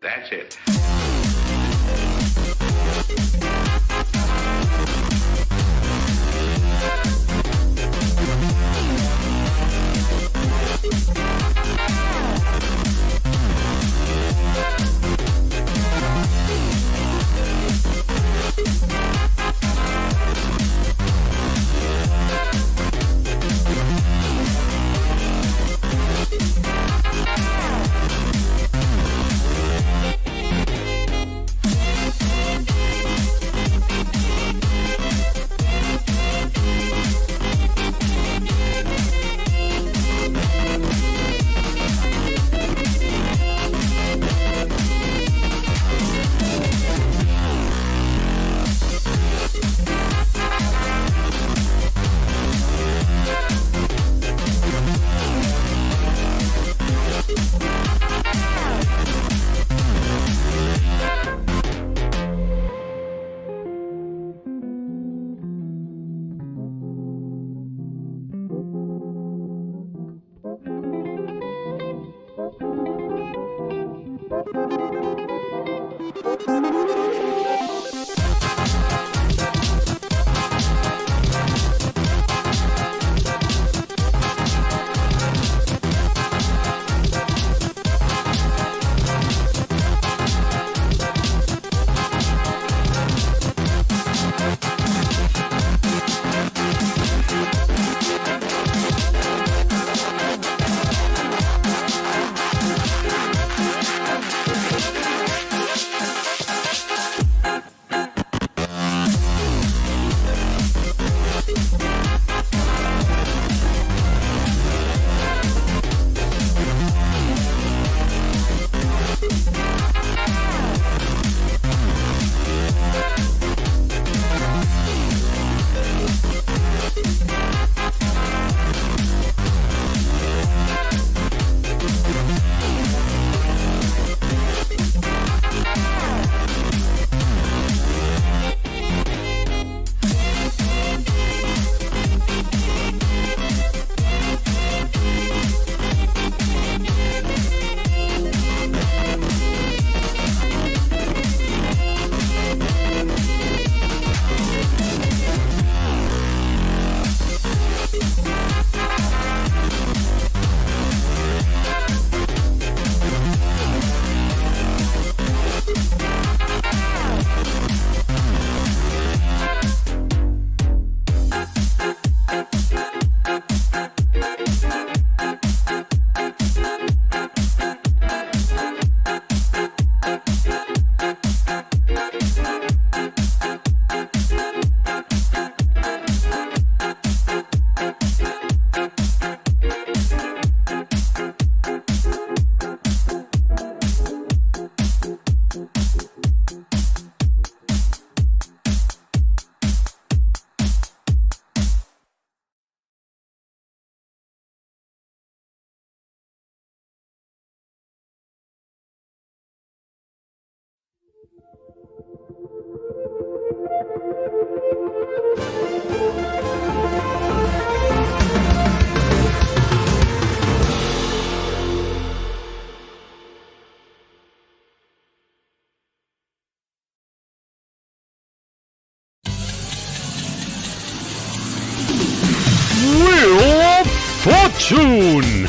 That's it. Fortune!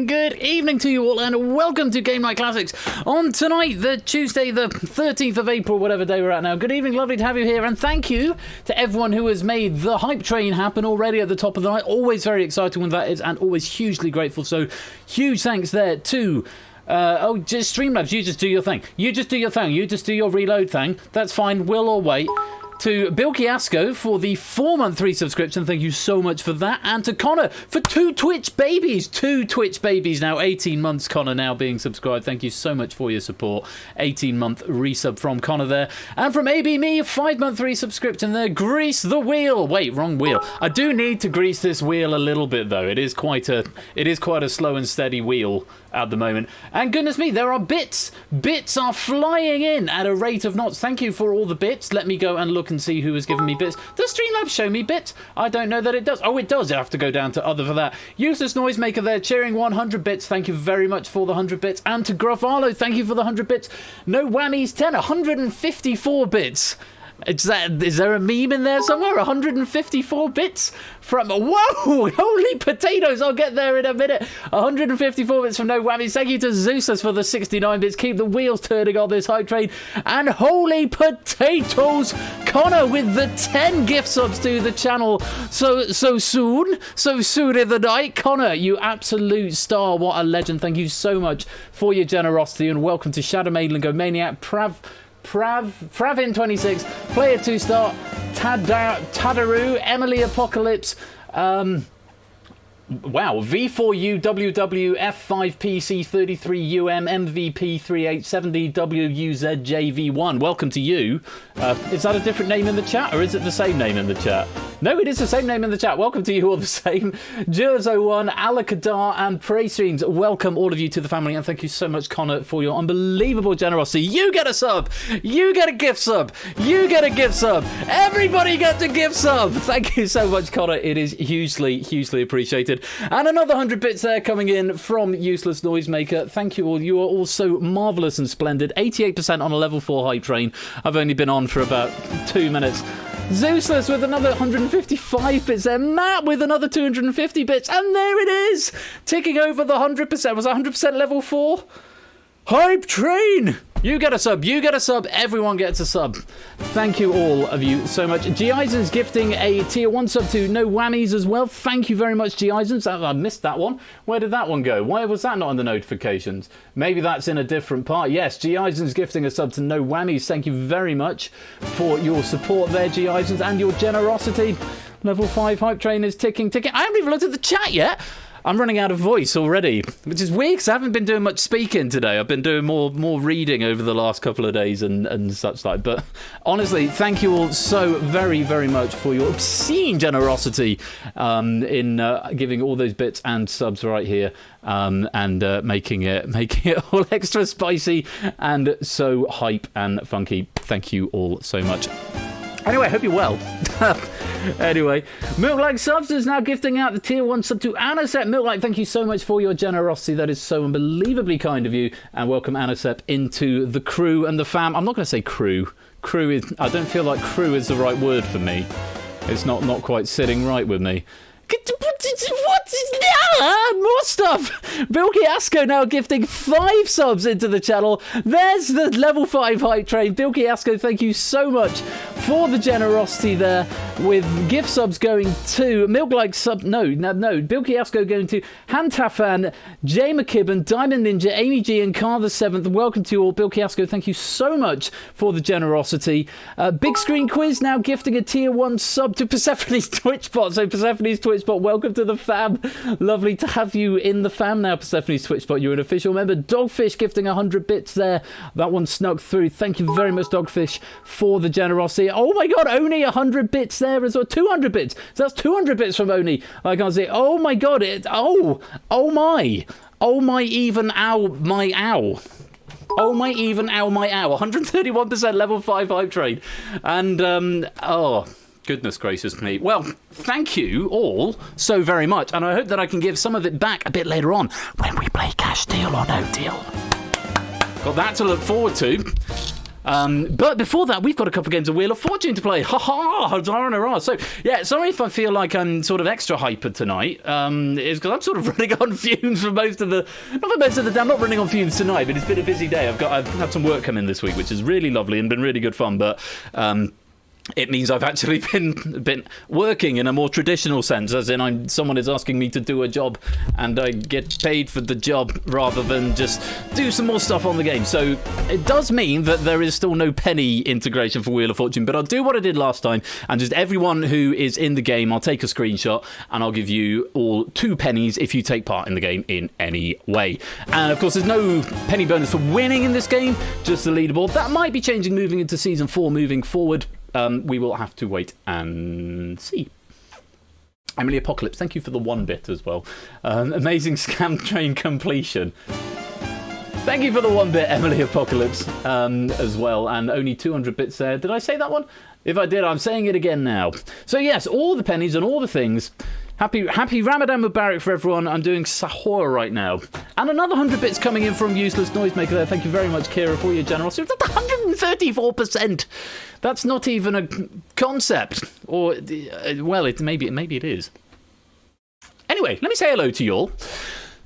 Good evening to you all, and welcome to Game Night Classics on tonight, the Tuesday, the 13th of April, whatever day we're at now. Good evening, lovely to have you here, and thank you to everyone who has made the hype train happen already at the top of the night. Always very exciting when that is, and always hugely grateful. So huge thanks there to just Streamlabs. You just do your thing. You just do your thing. You just do your reload thing. That's fine. We'll all wait. To Bill Kiasco for the 4-month resubscription, thank you so much for that. And to Connor for 2 Twitch babies. 2 Twitch babies now, 18 months Connor now being subscribed. Thank you so much for your support. 18-month resub from Connor there. And from AB Me, 5-month resubscription there. Grease the wheel. Wait, wrong wheel. I do need to grease this wheel a little bit though. It is quite a slow and steady wheel at the moment. And goodness me, there are bits. Bits are flying in at a rate of knots. Thank you for all the bits. Let me go and look and see who has given me bits. Does Streamlabs show me bits? I don't know that it does. Oh, it does. I have to go down to other for that. Useless Noisemaker there, cheering 100 bits. Thank you very much for the 100 bits. And to Gruffalo, thank you for the 100 bits. No Whammies 10, 154 bits. Is there a meme in there somewhere? 154 bits from... Whoa! Holy potatoes! I'll get there in a minute. 154 bits from No Whammies. Thank you to Zeusas for the 69 bits. Keep the wheels turning on this hype train. And holy potatoes! Connor with the 10 gift subs to the channel so soon in the night. Connor, you absolute star. What a legend. Thank you so much for your generosity, and welcome to Shadow Maidling Go Maniac, Pravin26, Player 2 Star, Tadaru, Emily Apocalypse, wow, V4U, WW, F5PC, 33UM, MVP, 3870WUZJV1. Welcome to you. Is that a different name in the chat, or is it the same name in the chat? No, it is the same name in the chat. Welcome to you all the same. Jurzo1, Alakadar, and Praystreams. Welcome all of you to the family, and thank you so much, Connor, for your unbelievable generosity. You get a sub. You get a gift sub. You get a gift sub. Everybody gets a gift sub. Thank you so much, Connor. It is hugely, hugely appreciated. And another 100 bits there coming in from Useless Noisemaker. Thank you all. You are all so marvellous and splendid. 88% on a level 4 hype train. I've only been on for about 2 minutes. Zeusless with another 155 bits there. Matt with another 250 bits. And there it is. Ticking over the 100%. Was that 100% level 4? Hype train! You get a sub, you get a sub, everyone gets a sub. Thank you all of you so much. G. Eisen's gifting a tier 1 sub to No Whammies as well. Thank you very much, G. Eisen's. I missed that one. Where did that one go? Why was that not in the notifications? Maybe that's in a different part. Yes, G. Eisen's gifting a sub to No Whammies. Thank you very much for your support there, G. Eisen's, and your generosity. Level 5 hype train is ticking. I haven't even looked at the chat yet. I'm running out of voice already, which is weird because I haven't been doing much speaking today. I've been doing more reading over the last couple of days and such like. But honestly, thank you all so very, very much for your obscene generosity in giving all those bits and subs right here and making it all extra spicy and so hype and funky. Thank you all so much. Anyway, I hope you're well. Anyway, Milk-like Subs is now gifting out the tier 1 sub to Anasep. Milk-like, thank you so much for your generosity. That is so unbelievably kind of you. And welcome Anasep into the crew and the fam. I'm not going to say crew. Crew is... I don't feel like crew is the right word for me. It's not quite sitting right with me. What? More stuff. Bilky Asko now gifting 5 subs into the channel. There's the level 5 hype train. Bilky Asko, thank you so much for the generosity there, with gift subs going to Milk-like sub. No. Bilky Asko going to Hantafan, Jay McKibben, Diamond Ninja, Amy G, and Car the 7th. Welcome to you all. Bilky Asko, thank you so much for the generosity. Big Screen Quiz now gifting a tier 1 sub to Persephone's Twitch bot. So Persephone's Twitch bot, welcome to the fam. Lovely to have you in the fam now, Persephone's Twitch bot. You're an official member. Dogfish gifting 100 bits there. That one snuck through. Thank you very much, Dogfish, for the generosity. Oh my god, Oni 100 bits there as well. 200 bits. So that's 200 bits from Oni. I can't see. Oh my god. Oh my even ow my ow. Oh my even ow my ow. 131% level 5 hype trade. And oh, goodness gracious me. Well, thank you all so very much, and I hope that I can give some of it back a bit later on when we play Cash Deal or No Deal. Got that to look forward to. But before that, we've got a couple of games of Wheel of Fortune to play. Ha ha! So, yeah, sorry if I feel like I'm sort of extra hyper tonight. It's because I'm sort of running on fumes for most of the... Not for most of the day, I'm not running on fumes tonight, but it's been a busy day. I've had some work come in this week, which is really lovely and been really good fun, but... it means I've actually been working in a more traditional sense, as in someone is asking me to do a job and I get paid for the job rather than just do some more stuff on the game. So it does mean that there is still no penny integration for Wheel of Fortune, but I'll do what I did last time, and just everyone who is in the game, I'll take a screenshot and I'll give you all 2 pennies if you take part in the game in any way. And of course there's no penny bonus for winning in this game, just the leaderboard. That might be changing moving into Season 4 moving forward. We will have to wait and see. Emily Apocalypse, thank you for the 1 bit as well. Amazing scam train completion. Thank you for the 1 bit, Emily Apocalypse, as well. And only 200 bits there. Did I say that one? If I did, I'm saying it again now. So yes, all the pennies and all the things Happy Ramadan Mubarak for everyone. I'm doing sahur right now. And another 100 bits coming in from Useless Noisemaker there. Thank you very much, Kira, for your generosity. That's 134%. That's not even a concept. Or, well, maybe it is. Anyway, let me say hello to you all.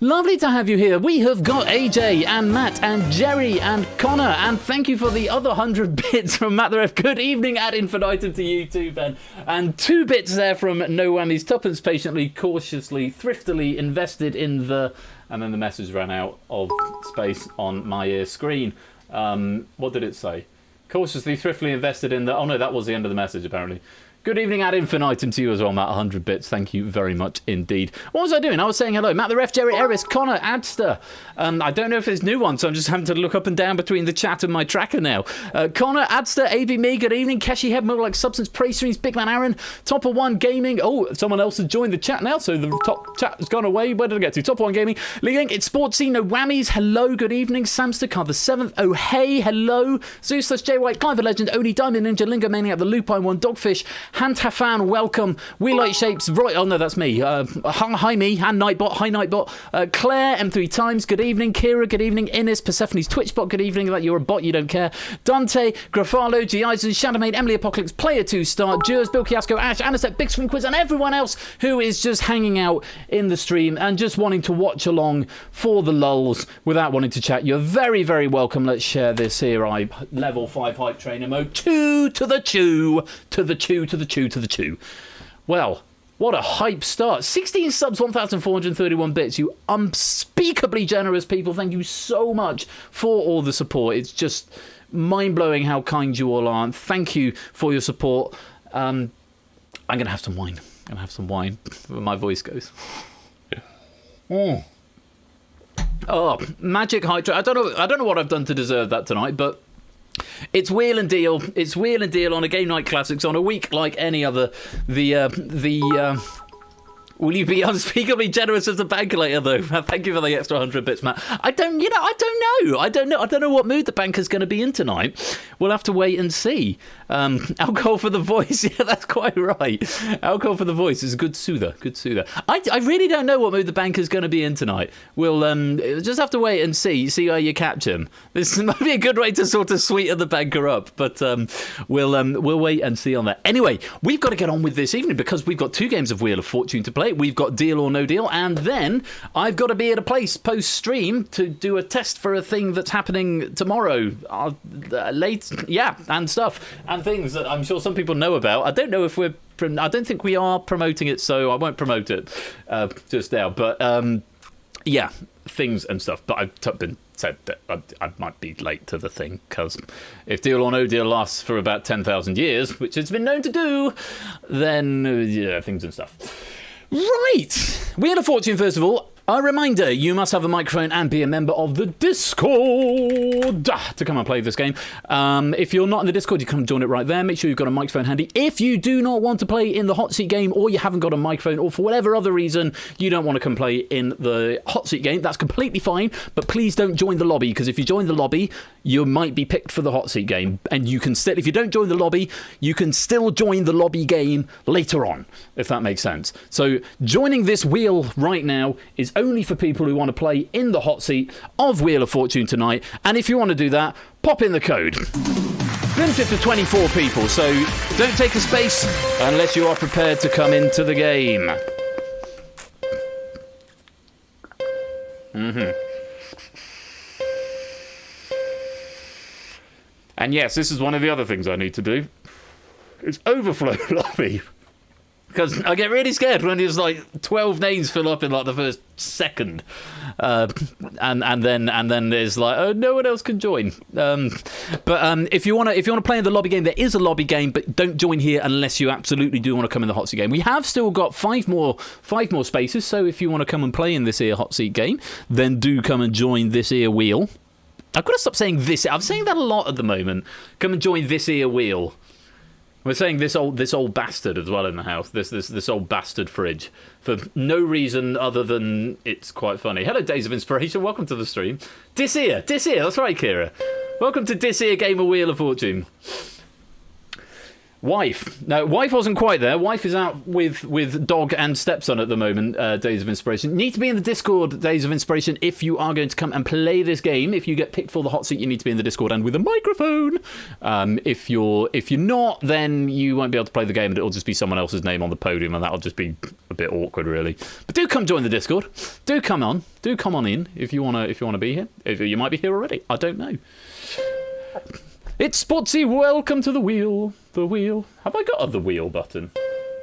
Lovely to have you here. We have got AJ and Matt and Jerry and Connor, and thank you for the other 100 bits from Matt the Ref. Good evening ad infinitum to you too, Ben. And 2 bits there from No Whammies. Tuppence patiently, cautiously, thriftily invested in the... And then the message ran out of space on my ear screen. What did it say? Cautiously, thriftily invested in the... Oh no, that was the end of the message apparently. Good evening ad infinitum to you as well, Matt. 100 bits. Thank you very much indeed. What was I doing? I was saying hello. Matt the Ref, Jerry Eris, Connor, Adster. I don't know if there's new ones, so I'm just having to look up and down between the chat and my tracker now. Connor, Adster, AB Me, good evening. Keshi Head, more like Substance, Prey Streams, Big Man Aaron, Topper One Gaming. Oh, someone else has joined the chat now, so the top chat has gone away. Where did I get to? Topper One Gaming. Lee Link, it's Sportsy, No Whammies. Hello, good evening. Samster, Car the 7th. Oh, hey, hello. Zeus, J White, Clive the Legend, Oni, Diamond Ninja, Lingo Maniac, The Lupine One, Dogfish, Hantafan, welcome. We Like Shapes, right? Oh no, that's me. Hi me, and Nightbot. Hi Nightbot. Claire, M3 Times. Good evening. Kira. Good evening. Innes, Persephone's Twitchbot. Good evening. That you're a bot, you don't care. Dante, Grafalo, G Eisen, Shadowmaid, Emily Apocalypse, Player 2 Star, Jurs, Bill Kiasco, Ash, Anisette, Big Swing Quiz, and everyone else who is just hanging out in the stream and just wanting to watch along for the lulls without wanting to chat. You're very, very welcome. Let's share this here. Level 5 hype trainer mode. 2 to the 2 to the 2 to the 2 to the 2. Well, what a hype start. 16 subs, 1,431 bits. You unspeakably generous people. Thank you so much for all the support. It's just mind-blowing how kind you all are. And thank you for your support. I'm going to have some wine. I'm going to have some wine where my voice goes. Oh, magic hype. I don't know what I've done to deserve that tonight, but... It's wheel and deal. It's wheel and deal on a Game Night Classics on a week like any other. Will you be unspeakably generous as a bankolator, though? Thank you for the extra 100 bits, Matt. I don't know. I don't know what mood the banker's going to be in tonight. We'll have to wait and see. Alcohol for the voice. Yeah, that's quite right. Alcohol for the voice is a good soother. Good soother. I really don't know what mood the banker's going to be in tonight. We'll just have to wait and see how you catch him. This might be a good way to sort of sweeten the banker up, but we'll wait and see on that. Anyway, we've got to get on with this evening because we've got 2 games of Wheel of Fortune to play. We've got Deal or No Deal, and then I've got to be at a place post-stream to do a test for a thing that's happening tomorrow, late, yeah, and stuff, and things that I'm sure some people know about. I don't know if I don't think we are promoting it, so I won't promote it just now, but yeah, things and stuff. But I've been said that I might be late to the thing, because if Deal or No Deal lasts for about 10,000 years, which it's been known to do, then yeah, things and stuff. Right, Wheel of Fortune first of all. A reminder, you must have a microphone and be a member of the Discord to come and play this game. If you're not in the Discord, you can join it right there. Make sure you've got a microphone handy. If you do not want to play in the hot seat game, or you haven't got a microphone, or for whatever other reason you don't want to come play in the hot seat game, that's completely fine, but please don't join the lobby, because if you join the lobby, you might be picked for the hot seat game, and you can still, if you don't join the lobby, you can still join the lobby game later on, if that makes sense. So joining this wheel right now is only for people who want to play in the hot seat of Wheel of Fortune tonight, and if you want to do that, pop in the code. Limited to 24 people, so don't take a space unless you are prepared to come into the game. And yes, this is one of the other things I need to do. It's overflow lobby. Because I get really scared when there's like 12 names fill up in like the first second, and then there's like, oh, no one else can join. But if you want to play in the lobby game, there is a lobby game, but don't join here unless you absolutely do want to come in the hot seat game. We have still got five more spaces, so if you want to come and play in this here hot seat game, then do come and join this here wheel. I've got to stop saying this. I'm saying that a lot at the moment. Come and join this here wheel. We're saying this old bastard as well in the house. This old bastard fridge for no reason other than it's quite funny. Hello, Days of Inspiration. Welcome to the stream. This here. That's right, Kira. Welcome to this here game of Wheel of Fortune. Wife. No, wife wasn't quite there. Wife is out with dog and stepson at the moment, Days of Inspiration. Need to be in the Discord, Days of Inspiration, if you are going to come and play this game. If you get picked for the hot seat, you need to be in the Discord and with a microphone. If you're not, then you won't be able to play the game, and it'll just be someone else's name on the podium, and that'll just be a bit awkward, really. But do come join the Discord. Do come on in if you wanna be here. If you might be here already, I don't know. It's Spotsy. Welcome to the wheel. The wheel. Have I got the wheel button?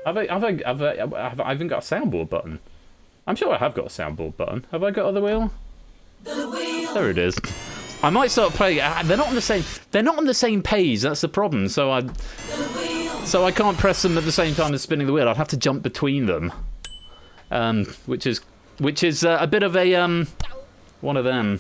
Have I even got a soundboard button? I'm sure I have got a soundboard button. Have I got the wheel? The wheel. There it is. I might start playing. They're not on the same. They're not on the same page. That's the problem. So I can't press them at the same time as spinning the wheel. I'd have to jump between them. Which is a bit of a one of them.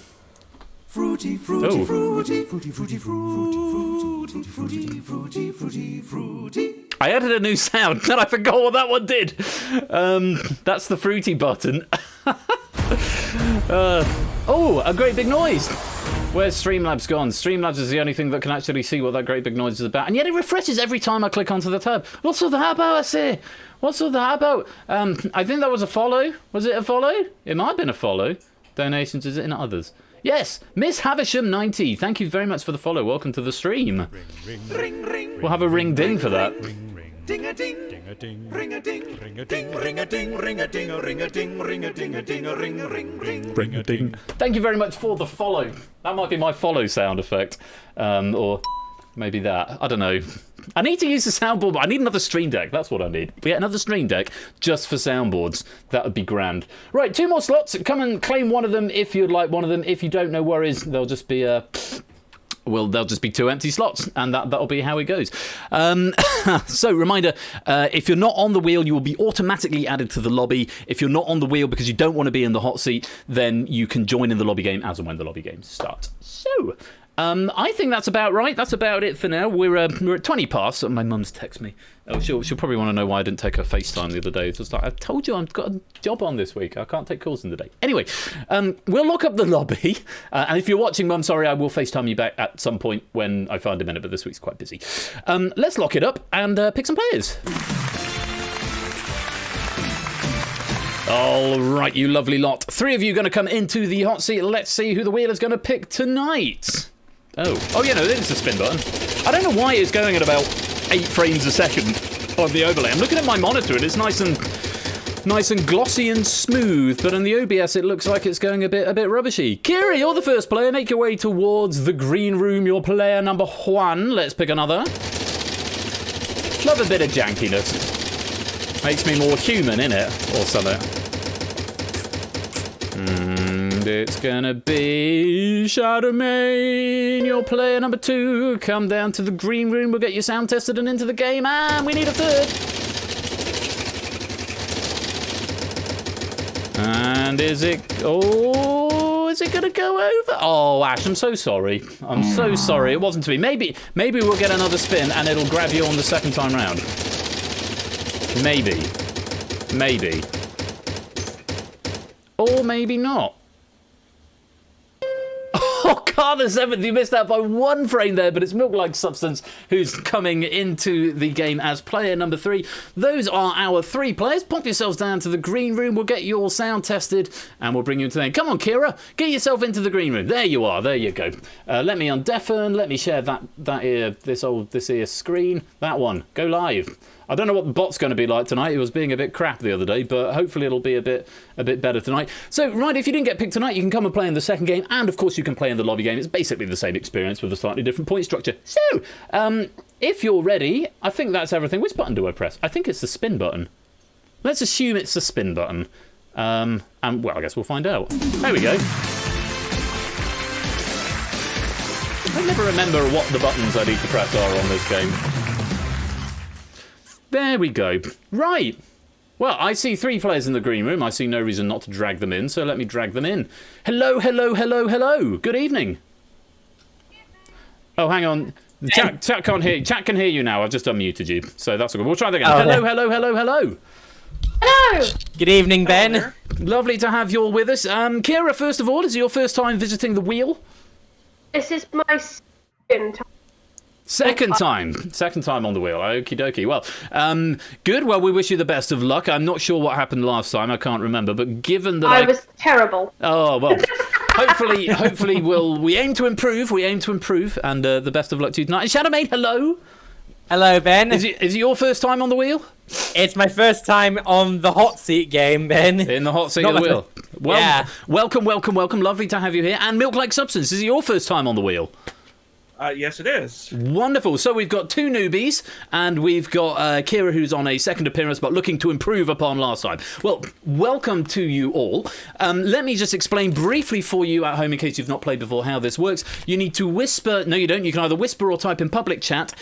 Fruity, fruity, fruity, fruity, fruity, fruity, fruity, fruity, fruity, fruity. I added a new sound, and I forgot what that one did. That's the fruity button. Oh, a great big noise. Where's Streamlabs gone? Streamlabs is the only thing that can actually see what that great big noise is about, and yet it refreshes every time I click onto the tab. What's all that about, I say? What's all that about? I think that was a follow. Was it a follow? It might have been a follow. Donations, is it in others? Yes, Miss Havisham90, thank you very much for the follow. Welcome to the stream. Ring, ring, we'll have a ring ding for that. Ding a ding, ring a ding, ring a ding, ring a ding, ring a ding, ring a ding, ring a ding, ring a ding, a ding, a ring, ring a ding. Thank you very much for the follow. That might be my follow sound effect, or maybe that. I don't know. I need to use the soundboard, but I need another Stream Deck. That's what I need. We get another Stream Deck just for soundboards. That would be grand. Right, 2 more slots. Come and claim one of them if you'd like one of them. If you don't, no worries. They'll just be they'll just be 2 empty slots, and that'll be how it goes. So, reminder, if you're not on the wheel, you will be automatically added to the lobby. If you're not on the wheel because you don't want to be in the hot seat, then you can join in the lobby game as and when the lobby games start. So, I think that's about right. That's about it for now. We're at 20 past. My mum's text me. Oh, she'll probably want to know why I didn't take her FaceTime the other day. It's just like, I told you I've got a job on this week. I can't take calls in the day. Anyway, we'll lock up the lobby. And if you're watching, Mum, sorry, I will FaceTime you back at some point when I find a minute, but this week's quite busy. Let's lock it up and pick some players. All right, you lovely lot. 3 of you going to come into the hot seat. Let's see who the wheel is going to pick tonight. Oh, yeah, no, it is a spin button. I don't know why it's going at about 8 frames a second on the overlay. I'm looking at my monitor and it's nice and glossy and smooth, but on the OBS it looks like it's going a bit rubbishy. Kiri, you're the first player. Make your way towards the green room. You're player number 1. Let's pick another. Love a bit of jankiness. Makes me more human, innit? Or something. It's gonna be Shadowmane, your player number 2. Come down to the green room, we'll get you sound tested and into the game, and we need a 3rd. And is it gonna go over? Oh, Ash, I'm so sorry. I'm so sorry. It wasn't to be. Maybe we'll get another spin and it'll grab you on the second time round. Maybe. Or maybe not. Oh, God, the 7th. You missed out by 1 frame there, but it's Milk-like Substance who's coming into the game as player number 3. Those are our 3 players. Pop yourselves down to the green room. We'll get you all sound tested, and we'll bring you into the game. Come on, Kira. Get yourself into the green room. There you are. There you go. Let me undeafen. Let me share this ear screen. That one. Go live. I don't know what the bot's going to be like tonight. It was being a bit crap the other day, but hopefully it'll be a bit better tonight. So, right, if you didn't get picked tonight, you can come and play in the second game, and of course you can play in the lobby game. It's basically the same experience with a slightly different point structure. So, if you're ready, I think that's everything. Which button do I press? I think it's the spin button. Let's assume it's the spin button. And, well, I guess we'll find out. There we go. I never remember what the buttons I need to press are on this game. There we go. Right. Well, I see 3 players in the green room. I see no reason not to drag them in, so let me drag them in. Hello, hello, hello, hello. Good evening. Oh, hang on. Chat can't hear you. Chat can hear you now. I've just unmuted you, so that's all good. We'll try that again. Oh, hello, hello, hello, hello. Hello. Good evening, Ben. Hello. Lovely to have you all with us. Kira, first of all, is it your first time visiting the wheel? This is my second time. Second time on the wheel. Okie dokie. Well, good. Well, we wish you the best of luck. I'm not sure what happened last time. I can't remember. But given that I was terrible. Oh well. hopefully we aim to improve. And the best of luck to you tonight. Shadowmate, hello. Hello, Ben. Is it your first time on the wheel? It's my first time on the hot seat game, Ben. In the hot seat of the wheel. Well, yeah. Welcome. Lovely to have you here. And Milk Like Substance, is it your first time on the wheel? Yes, it is. Wonderful. So we've got two newbies, and we've got Kira, who's on a second appearance, but looking to improve upon last time. Well, welcome to you all. Let me just explain briefly for you at home, in case you've not played before, how this works. You need to whisper. No, you don't. You can either whisper or type in public chat, !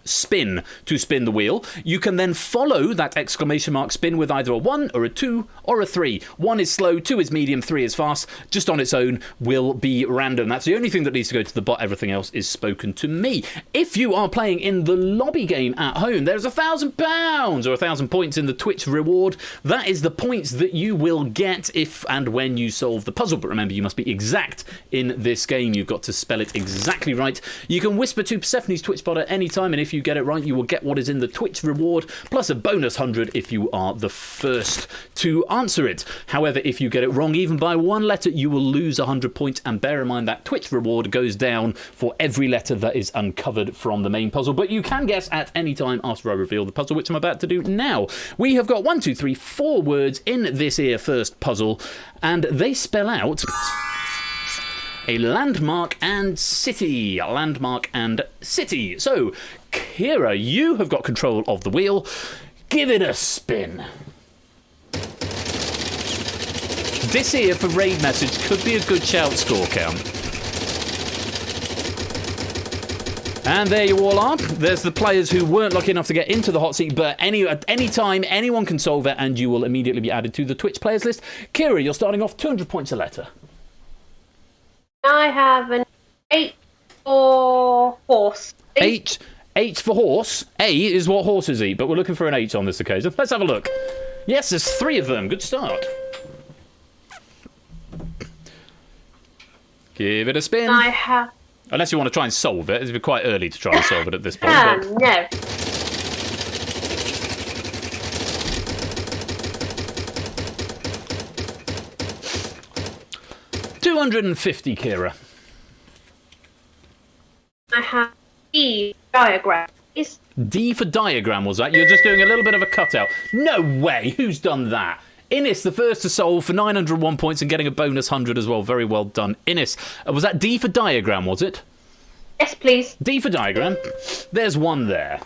spin to spin the wheel. You can then follow that ! spin with either a 1 or a 2 or a 3. 1 is slow, 2 is medium, 3 is fast. Just on its own will be random. That's the only thing that needs to go to the bot. Everything else is spoken to me. If you are playing in the lobby game at home, there's £1,000 or 1,000 points in the Twitch reward. That is the points that you will get if and when you solve the puzzle. But remember, you must be exact in this game. You've got to spell it exactly right. You can whisper to Persephone's Twitch bot at any time, and if you get it right, you will get what is in the Twitch reward, plus a bonus 100 if you are the first to answer it. However, if you get it wrong, even by one letter, you will lose 100 points, and bear in mind that Twitch reward goes down for every letter that is uncovered from the main puzzle. But you can guess at any time after I reveal the puzzle, which I'm about to do now. We have got 4 words in this here first puzzle, and they spell out a landmark and city. A landmark and city. So, Kira, you have got control of the wheel. Give it a spin. This here for raid message could be a good shout score count. And there you all are. There's the players who weren't lucky enough to get into the hot seat, but at any time, anyone can solve it, and you will immediately be added to the Twitch players list. Kira, you're starting off 200 points a letter. I have an 8 for horse. H for horse. A is what horses eat, but we're looking for an H on this occasion. Let's have a look. Yes, there's 3 of them. Good start. Give it a spin. I have... Unless you want to try and solve it. It'd be quite early to try and solve it at this point. No. 250, Kira. I have D diagram. D for diagram, was that? You're just doing a little bit of a cutout. No way! Who's done that? Innis, the first to solve for 901 points and getting a bonus 100 as well. Very well done. Innis, was that D for diagram, was it? Yes, please. D for diagram. There's one there.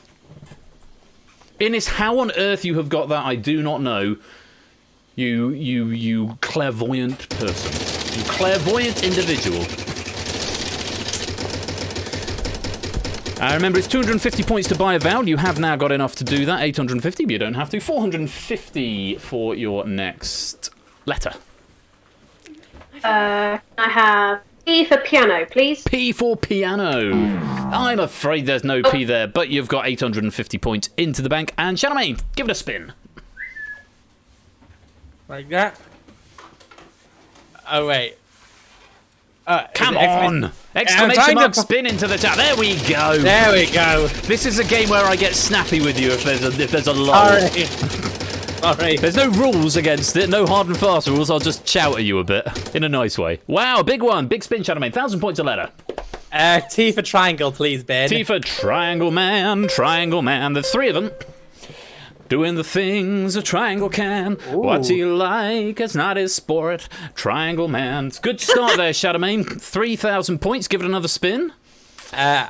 Innis, how on earth you have got that, I do not know. You clairvoyant person. You clairvoyant individual. Remember, it's 250 points to buy a vowel. You have now got enough to do that. 850, but you don't have to. 450 for your next letter. I have P for piano, please. P for piano. I'm afraid there's no P there, but you've got 850 points into the bank. And Charlemagne, give it a spin. Like that? Oh, wait. Come on! Exclamation mark spin into the chat. There we go. There we go. This is a game where I get snappy with you if there's a lull. Sorry. There's no rules against it, no hard and fast rules. I'll just shout at you a bit in a nice way. Wow, big one. Big spin, Charlemagne. 1,000 points a letter. T for triangle, please, Ben. T for triangle man, triangle man. There's 3 of them. Doing the things a triangle can. Ooh. What's he like? It's not his sport. Triangle man. It's good start there, Charlemagne. 3,000 points. Give it another spin. I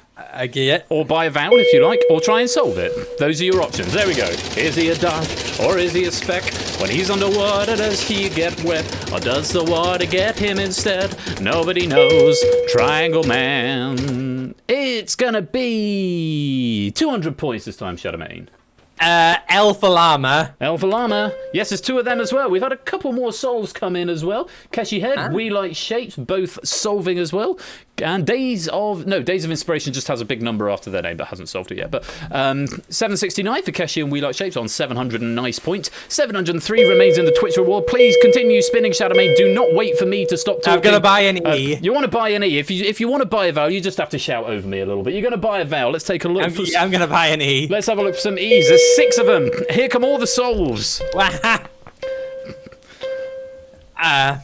get it. Or buy a vowel if you like, or try and solve it. Those are your options. There we go. Is he a dot, or is he a speck? When he's underwater, does he get wet? Or does the water get him instead? Nobody knows. Triangle man. It's gonna be 200 points this time, Charlemagne. Alpha Llama. Alpha Llama. Yes, there's two of them as well. We've had a couple more solves come in as well. Keshi Head, We Like Shapes, both solving as well. And Days of Inspiration just has a big number after their name, but hasn't solved it yet. But 769 for Keshi and We Like Shapes on 700 and nice points. 703 remains in the Twitch reward. Please continue spinning, Shadowmane. Do not wait for me to stop talking. I'm gonna buy an E. You want to buy an E? If you want to buy a vowel, you just have to shout over me a little bit. You're going to buy a vowel. Let's take a look. I'm gonna buy an E. Let's have a look for some E's. There's 6 of them. Here come all the solves. I'd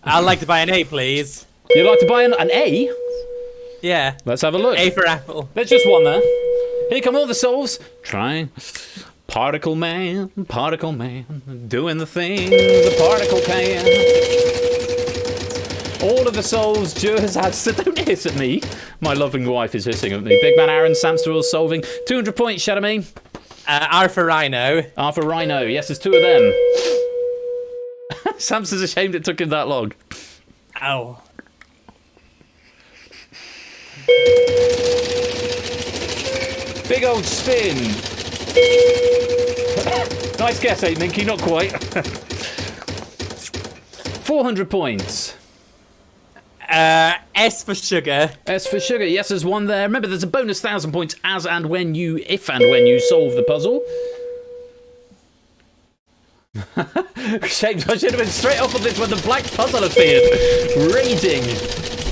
like to buy an A, please. You'd like to buy an A? Yeah. Let's have a look. A for apple. There's just one there. Here come all the solves. Try. Particle man, doing the thing the particle can. All of the solves just had... So don't hiss at me. My loving wife is hissing at me. Big man Aaron Samster all solving. 200 points, Shadowmane. R for Rhino. R for Rhino. Yes, there's 2 of them. Samster's ashamed it took him that long. Ow. Big old spin. Nice guess, 8 Minky, not quite. 400 points. S for sugar. S for sugar. Yes, there's one there. Remember, there's a bonus 1,000 points if and when you solve the puzzle. Shapes, I should have been straight off on this when the black puzzle appeared. Raging.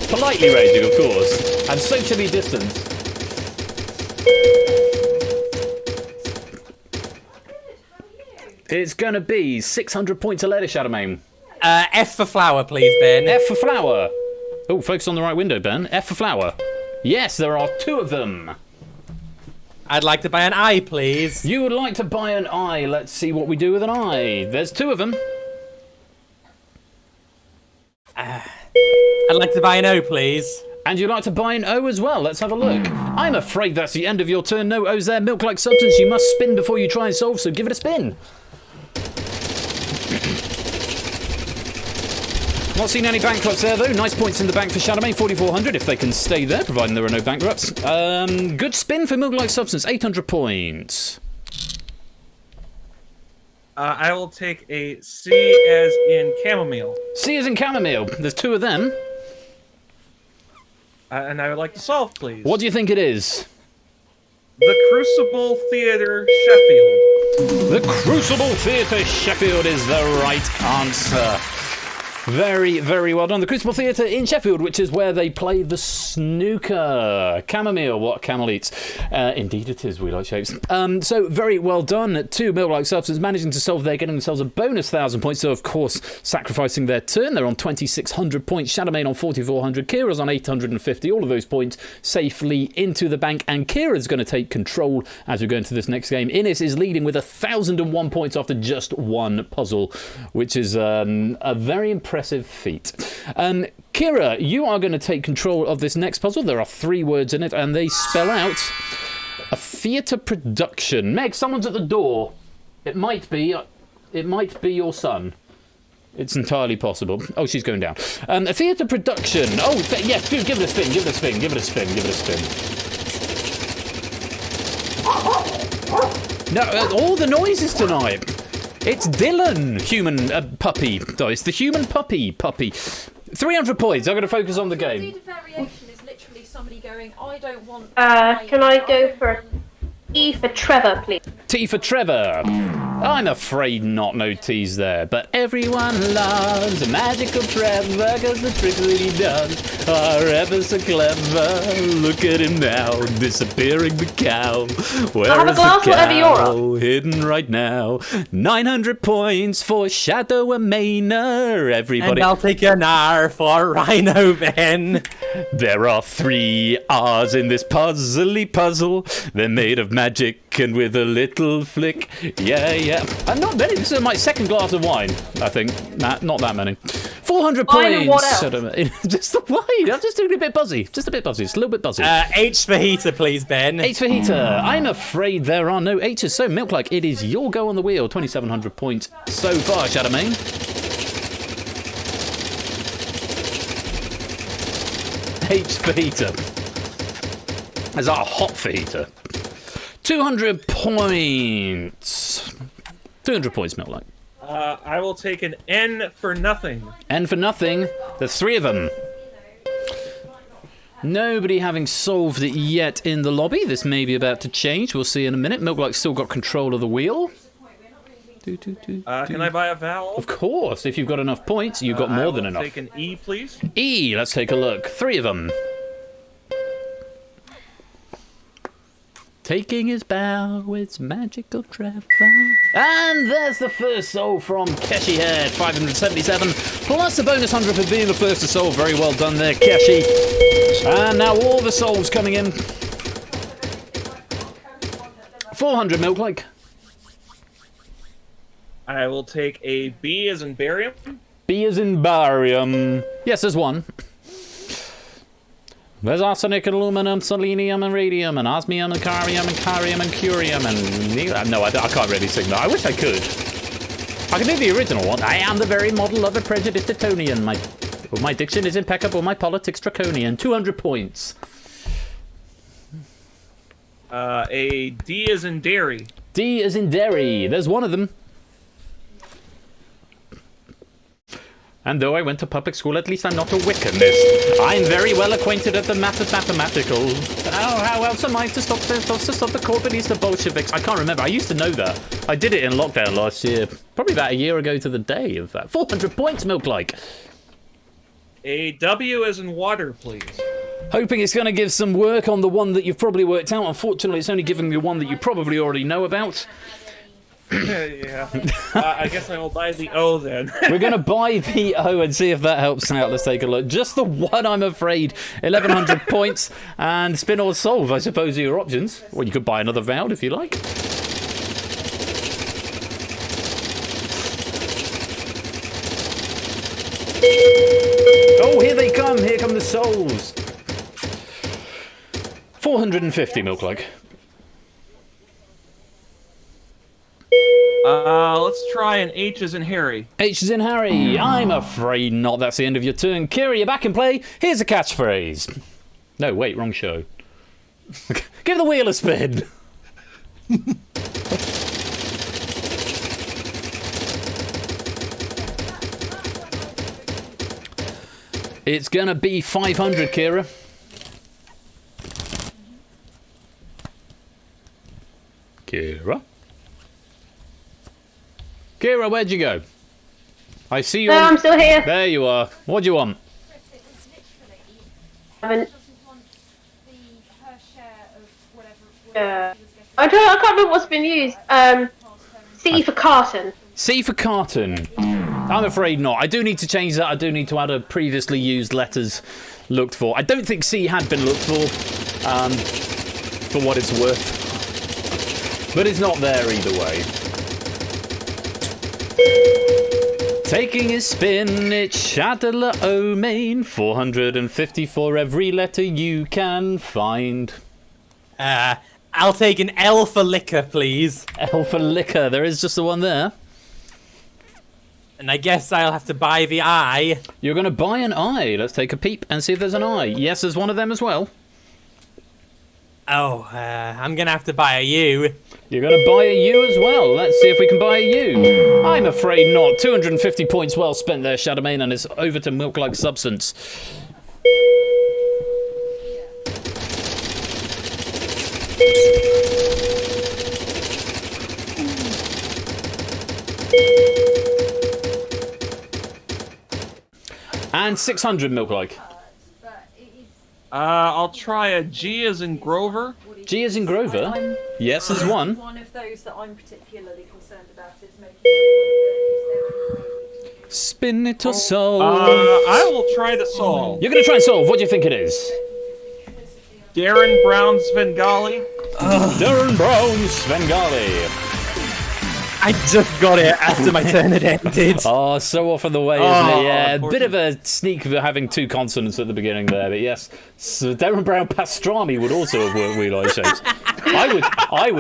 Politely raging, of course. And socially distant. It's going to be 600 points a letter, Shadowmane. F for flower, please, Ben. F for flower. Oh, focus on the right window, Ben. F for flower. Yes, there are 2 of them. I'd like to buy an I, please. You would like to buy an I. Let's see what we do with an I. There's 2 of them. I'd like to buy an O, please. And you'd like to buy an O as well. Let's have a look. I'm afraid that's the end of your turn. No O's there. Milk-like substance. You must spin before you try and solve, so give it a spin. Not seen any bankrupts there, though. Nice points in the bank for Shadowmane, 4,400 if they can stay there, providing there are no bankrupts. Good spin for Milk-like Substance, 800 points. I will take a C as in chamomile. C as in chamomile. There's 2 of them. And I would like to solve, please. What do you think it is? The Crucible Theatre, Sheffield. The Crucible Theatre, Sheffield is the right answer. Very, very well done. The Crucible Theatre in Sheffield, which is where they play the snooker. Chamomile, what camel eats. Indeed it is, We Like Shapes. So, very well done. 2 Milk-like Substance managing to solve there, getting themselves a bonus 1,000 points. So, of course, sacrificing their turn. They're on 2,600 points. Shadowmane on 4,400. Kira's on 850. All of those points safely into the bank. And Kira's going to take control as we go into this next game. Innes is leading with 1,001 points after just 1 puzzle, which is a very impressive feat. Kira, you are going to take control of this next puzzle. There are 3 words in it, and they spell out a theatre production. Meg, someone's at the door. It might be your son. It's entirely possible. Oh, she's going down. A theatre production. Oh, yes, give it a spin. Give it a spin. Give it a spin. Give it a spin. No, all the noises tonight. It's Dylan, human puppy. Oh, it's the human puppy. 300 points. I'm going to focus on the game. Indeed, a variation is literally somebody going, I don't want... Can I go for a E for Trevor, please? T for Trevor. I'm afraid not, no T's there. But everyone loves a magical Trevor, because the tricks that he does are ever so clever. Look at him now, disappearing the cow. Where have a is glass, the whatever you're cow? Hidden right now. 900 points for Shadowmane. Everybody. And I'll take an R for Rhino, Ben. There are 3 R's in this puzzly puzzle. They're made of magic and with a little flick. Yeah. And not many. This is my 2nd glass of wine, I think. Nah, not that many. 400 Wine and what points. else? Just the wine. I'm just doing a bit buzzy. Just a bit buzzy. It's a little bit buzzy. H for heater, please, Ben. H for heater. I'm afraid there are no H's. So, Milk-like, it is your go on the wheel. 2,700 points so far, Shadowmane. H for heater. Is that a hot for heater? 200 points. 200 points, Milk Like. I will take an N for nothing. N for nothing. There's 3 of them. Nobody having solved it yet in the lobby. This may be about to change. We'll see in a minute. Milk Like's still got control of the wheel. Can I buy a vowel? Of course, if you've got enough points, you've got more than enough. Take an E, please. E, let's take a look. 3 of them. Taking his bow, it's magical Trevor. And there's the first soul from Keshi Head, 577. Plus a bonus 100 for being the first to solve. Very well done there, Keshi. And now all the souls coming in. 400, Milk Like. I will take a B as in barium. B as in barium. Yes, there's 1. There's arsenic and aluminum, selenium and radium, and osmium and carium and carium and curium and... No, I can't really sing that. I wish I could. I can do the original one. I am the very model of a prejudiced Etonian. My diction is impeccable, my politics draconian. 200 points. A D as in dairy. D as in dairy. There's 1 of them. And though I went to public school, at least I'm not a Wiccanist. I'm very well acquainted at the mathematical. How else am I to stop the Corbynista Bolsheviks? I can't remember. I used to know that. I did it in lockdown last year. Probably about a year ago to the day, in fact. 400 points, Milk Like. A W as in water, please. Hoping it's going to give some work on the one that you've probably worked out. Unfortunately, it's only giving me one that you probably already know about. Yeah. I guess I will buy the O then. We're going to buy the O and see if that helps out. Let's take a look. Just the one, I'm afraid. 1,100 points and spin or solve, I suppose, are your options. Or you could buy another vowel if you like. Oh, here they come. Here come the souls. 450, Milk Like. Let's try an H as in Harry. H is in Harry. I'm afraid not. That's the end of your turn. Kira, you're back in play. Here's a catchphrase. No, wait, wrong show. Give the wheel a spin. It's gonna be 500, Kira. Kira? Kira, where'd you go? I see you. No, I'm still here. There you are. What do you want? I Her I can't remember what's been used. C for carton. C for carton. I'm afraid not. I do need to change that. I do need to add a previously used letters looked for. I don't think C had been looked for what it's worth. But it's not there either way. Taking his spin, it's Shadala Omain. 450 for every letter you can find. I'll take an L for liquor, please. L for liquor. There is just the one there. And I guess I'll have to buy the I. You're going to buy an I. Let's take a peep and see if there's an I. Yes, there's one of them as well. Oh, I'm going to have to buy a U. You're going to buy a U as well. Let's see if we can buy a U. I'm afraid not. 250 points well spent there, Shadowmane, and it's over to Milk Like Substance. And 600 Milk Like. I'll try a G as in Grover. G as in Grover? Yes, there's one. One of those that I'm particularly concerned about is making Spin it or solve. I will try the solve. You're going to try and solve. What do you think it is? Darren Brown Svengali. Darren Brown Svengali. I just got it after my turn had ended. Oh, so off on the way, isn't it? Yeah, a bit of a sneak for having 2 consonants at the beginning there, but yes. So Darren Brown Pastrami would also have worked Wheel Eye Shapes. I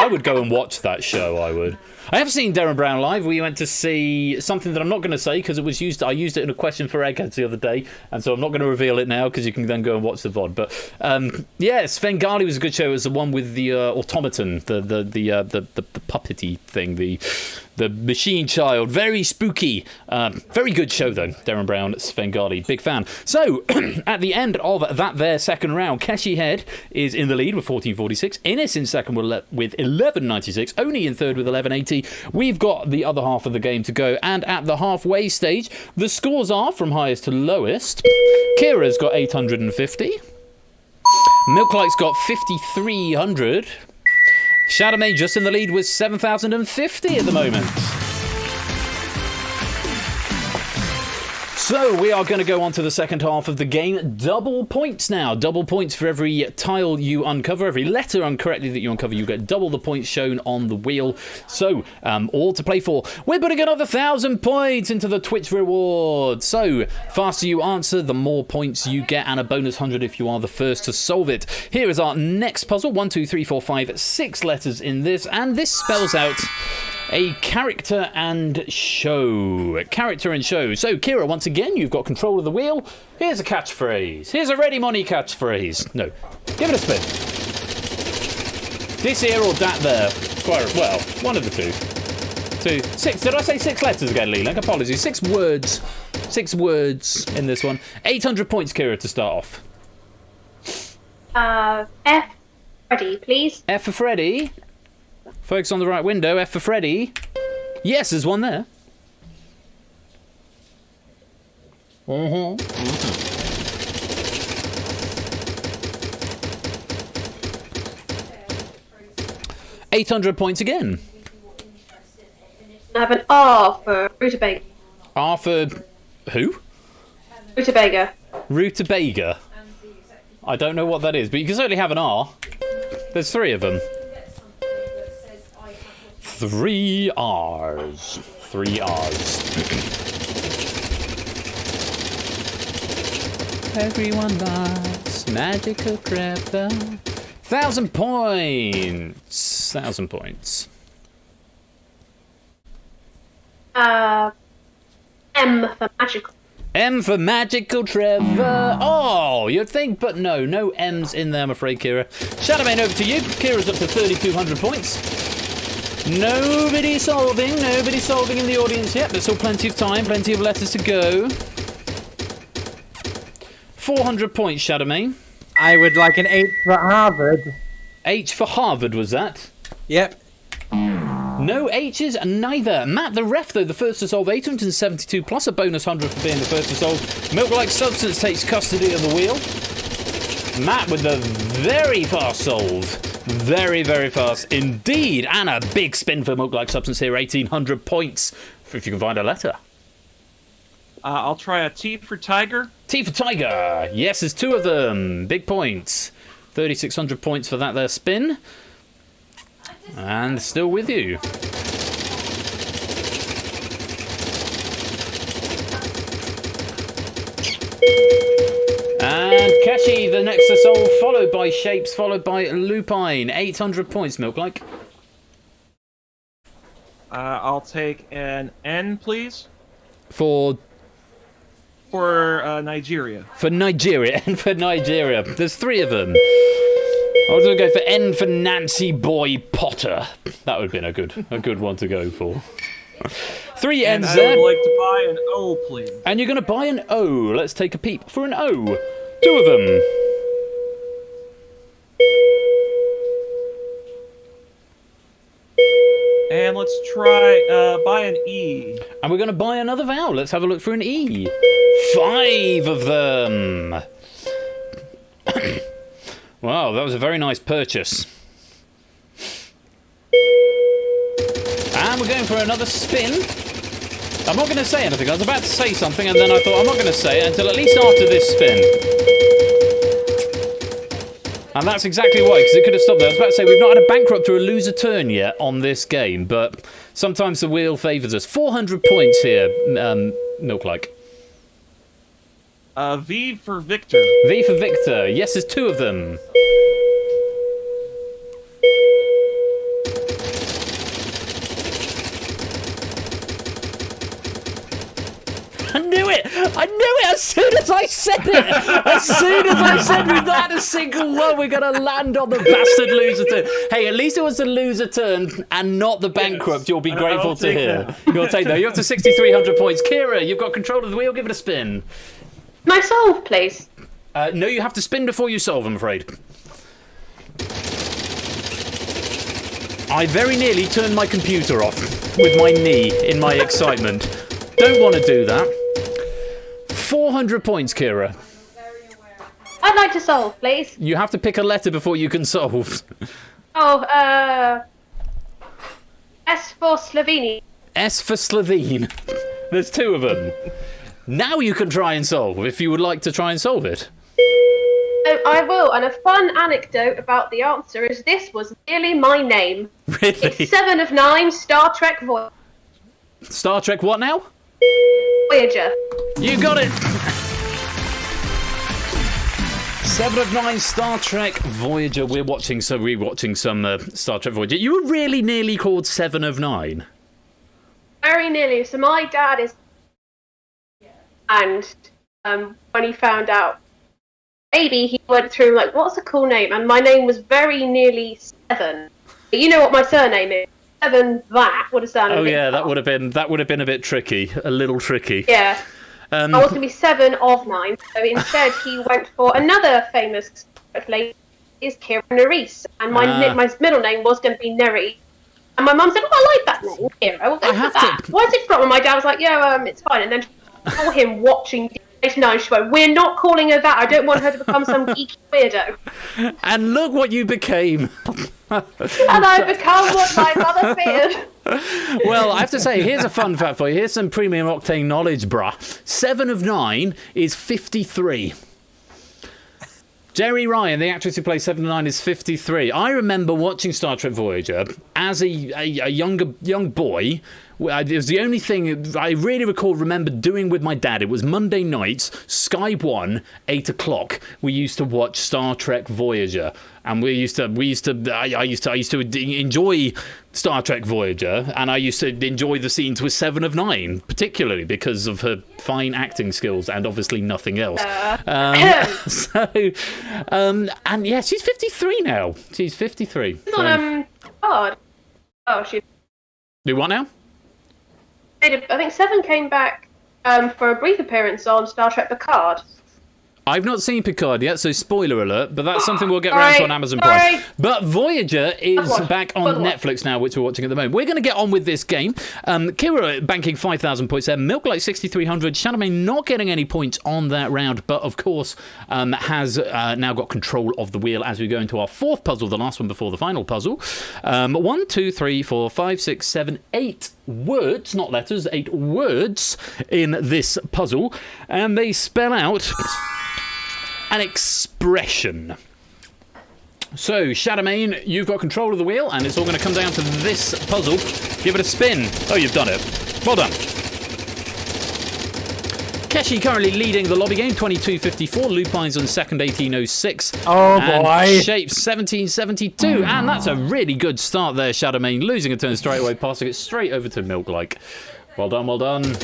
would go and watch that show, I would. I have seen Darren Brown live. We went to see something that I'm not going to say because it was used. I used it in a question for Eggheads the other day, and so I'm not going to reveal it now because you can then go and watch the VOD. But Svengali was a good show. It was the one with the automaton, the puppety thing, the machine child. Very spooky. Very good show though. Darren Brown, Svengali, big fan. So at the end of that there second round, Keshi Head is in the lead with 1446. Innes in second with 1196. Oni in third with 1180. We've got the other half of the game to go, and at the halfway stage, the scores are from highest to lowest. Kira's got 850. Milklike's got 5300. Shadowmay just in the lead with 7,050 at the moment. So we are going to go on to the second half of the game. Double points now. Double points for every tile you uncover. Every letter incorrectly that you uncover, you get double the points shown on the wheel. So, all to play for. We're putting another 1,000 points into the Twitch reward. So, faster you answer, the more points you get, and a bonus 100 if you are the first to solve it. Here is our next puzzle. 1, 2, 3, 4, 5, 6 letters in this, and this spells out a character and show. Character and show. So, Kira, once again, you've got control of the wheel. Here's a catchphrase. Here's a ready money catchphrase. No. Give it a spin. This here or that there? Quite well. One of the two. 6. Did I say 6 letters again, Leland? Apologies. 6 words. 6 words in this one. 800 points, Kira, to start off. F. Freddy, please. F for Freddy. Focus on the right window. F for Freddy. Yes, there's one there. 800 points again. I have an R for rutabaga. R for who? Rutabaga. Rutabaga. I don't know what that is, but you can certainly have an R. There's 3 of them. 3 R's. 3 R's. Everyone likes magical crypto. 1,000 points. 1,000 points. M for magical. M for magical Trevor. Oh, you'd think, but no M's in there, I'm afraid, Kira. Shadowman, over to you. Kira's up to 3,200 points. Nobody solving in the audience yet. There's still plenty of time, plenty of letters to go. 400 points, Shadowman. I would like an 8 for Harvard. H for Harvard, was that? Yep. No H's, neither. Matt the ref, though, the first to solve 872 plus a bonus 100 for being the first to solve. Milk-like substance takes custody of the wheel. Matt with the very fast solve. Very, very fast indeed. And a big spin for Milk-like substance here. 1,800 points if you can find a letter. I'll try a T for tiger. T for tiger. Yes, there's 2 of them. Big points. 3,600 points for that there spin. And still with you. And Keshi, the next to solve, followed by Shapes, followed by Lupine. 800 points, Milk-like. I'll take an N, please. For Nigeria. For Nigeria. N for Nigeria. There's 3 of them. I was going to go for N for Nancy Boy Potter. That would have been a good one to go for. 3 N's and there. I would like to buy an O, please. And you're going to buy an O. Let's take a peep for an O. 2 of them. And let's try buy an E. And we're going to buy another vowel. Let's have a look for an E. 5 of them. Wow, that was a very nice purchase. And we're going for another spin. I'm not going to say anything. I was about to say something, and then I thought I'm not going to say it until at least after this spin. And that's exactly why, because it could have stopped there. I was about to say, we've not had a bankrupt or a loser turn yet on this game, but sometimes the wheel favours us. 400 points here, Milk-like. V for Victor. V for Victor. Yes, there's 2 of them. it! I knew it as soon as I said it! As soon as I said we've not had a single one, we're going to land on the bastard loser turn. Hey, at least it was the loser turn and not the bankrupt. You'll be grateful to hear. You'll take that. You're up to 6,300 points. Kira, you've got control of the wheel. Give it a spin. Can I solve, please? No, you have to spin before you solve, I'm afraid. I very nearly turned my computer off with my knee in my excitement. Don't want to do that. 400 points, Kira. I'd like to solve, please. You have to pick a letter before you can solve. Oh, S for Slovenia. S for Slovene. There's two of them. Now you can try and solve, if you would like to try and solve it. I will, and a fun anecdote about the answer is this was nearly my name. Really? It's 7 of 9 Star Trek Voyager. Star Trek what now? Voyager. You got it! 7 of 9 Star Trek Voyager. We're watching some Star Trek Voyager. You were really nearly called 7 of 9. Very nearly. So my dad is... And when he found out, maybe he went through like, what's a cool name? And my name was very nearly 7. But you know what my surname is? 7 that would have sounded. Oh yeah, that would have been a bit tricky, a little tricky. Yeah. I was going to be 7 of 9. So instead, he went for another famous lady, is Kira Nerys, and my middle name was going to be Neri. And my mum said, "Oh, I like that name, Kira. We'll go for that." Where's it from? And my dad was like, "Yeah, it's fine." And then she saw him watching. No, she went, "We're not calling her that. I don't want her to become some geeky weirdo." And look what you became. And I become what my mother feared. Well, I have to say, here's a fun fact for you. Here's some premium octane knowledge, bruh. 7 of 9 is 53. Jerry Ryan, the actress who plays 7 of 9, is 53. I remember watching Star Trek Voyager as a young boy. It was the only thing I really remember doing with my dad. It was Monday nights, Sky 1, 8 o'clock. We used to watch Star Trek Voyager, and I used to enjoy Star Trek Voyager, and I used to enjoy the scenes with 7 of 9, particularly because of her fine acting skills and obviously nothing else. And yeah, she's 53 now. She's 53. God. Oh, she. Do what now? I think 7 came back for a brief appearance on Star Trek Picard. I've not seen Picard yet, so spoiler alert, but that's something we'll get around to on Amazon Prime. But Voyager is back on Netflix now, which we're watching at the moment. We're going to get on with this game. Kira banking 5,000 points there. Milk like 6,300. Shadowmane not getting any points on that round, but of course has now got control of the wheel as we go into our fourth puzzle, the last one before the final puzzle. 1, 2, 3, 4, 5, 6, 7, 8 words, not letters, 8 words in this puzzle. And they spell out an expression. So, Shadowmane, you've got control of the wheel, and it's all going to come down to this puzzle. Give it a spin. Oh, you've done it. Well done. Keshi currently leading the lobby game, 22.54. Lupines on second, 18.06. Oh, and boy. Shape, 17.72. And that's a really good start there, Shadowmane. Losing a turn straight away, passing it straight over to Milk-like. Well done, well done.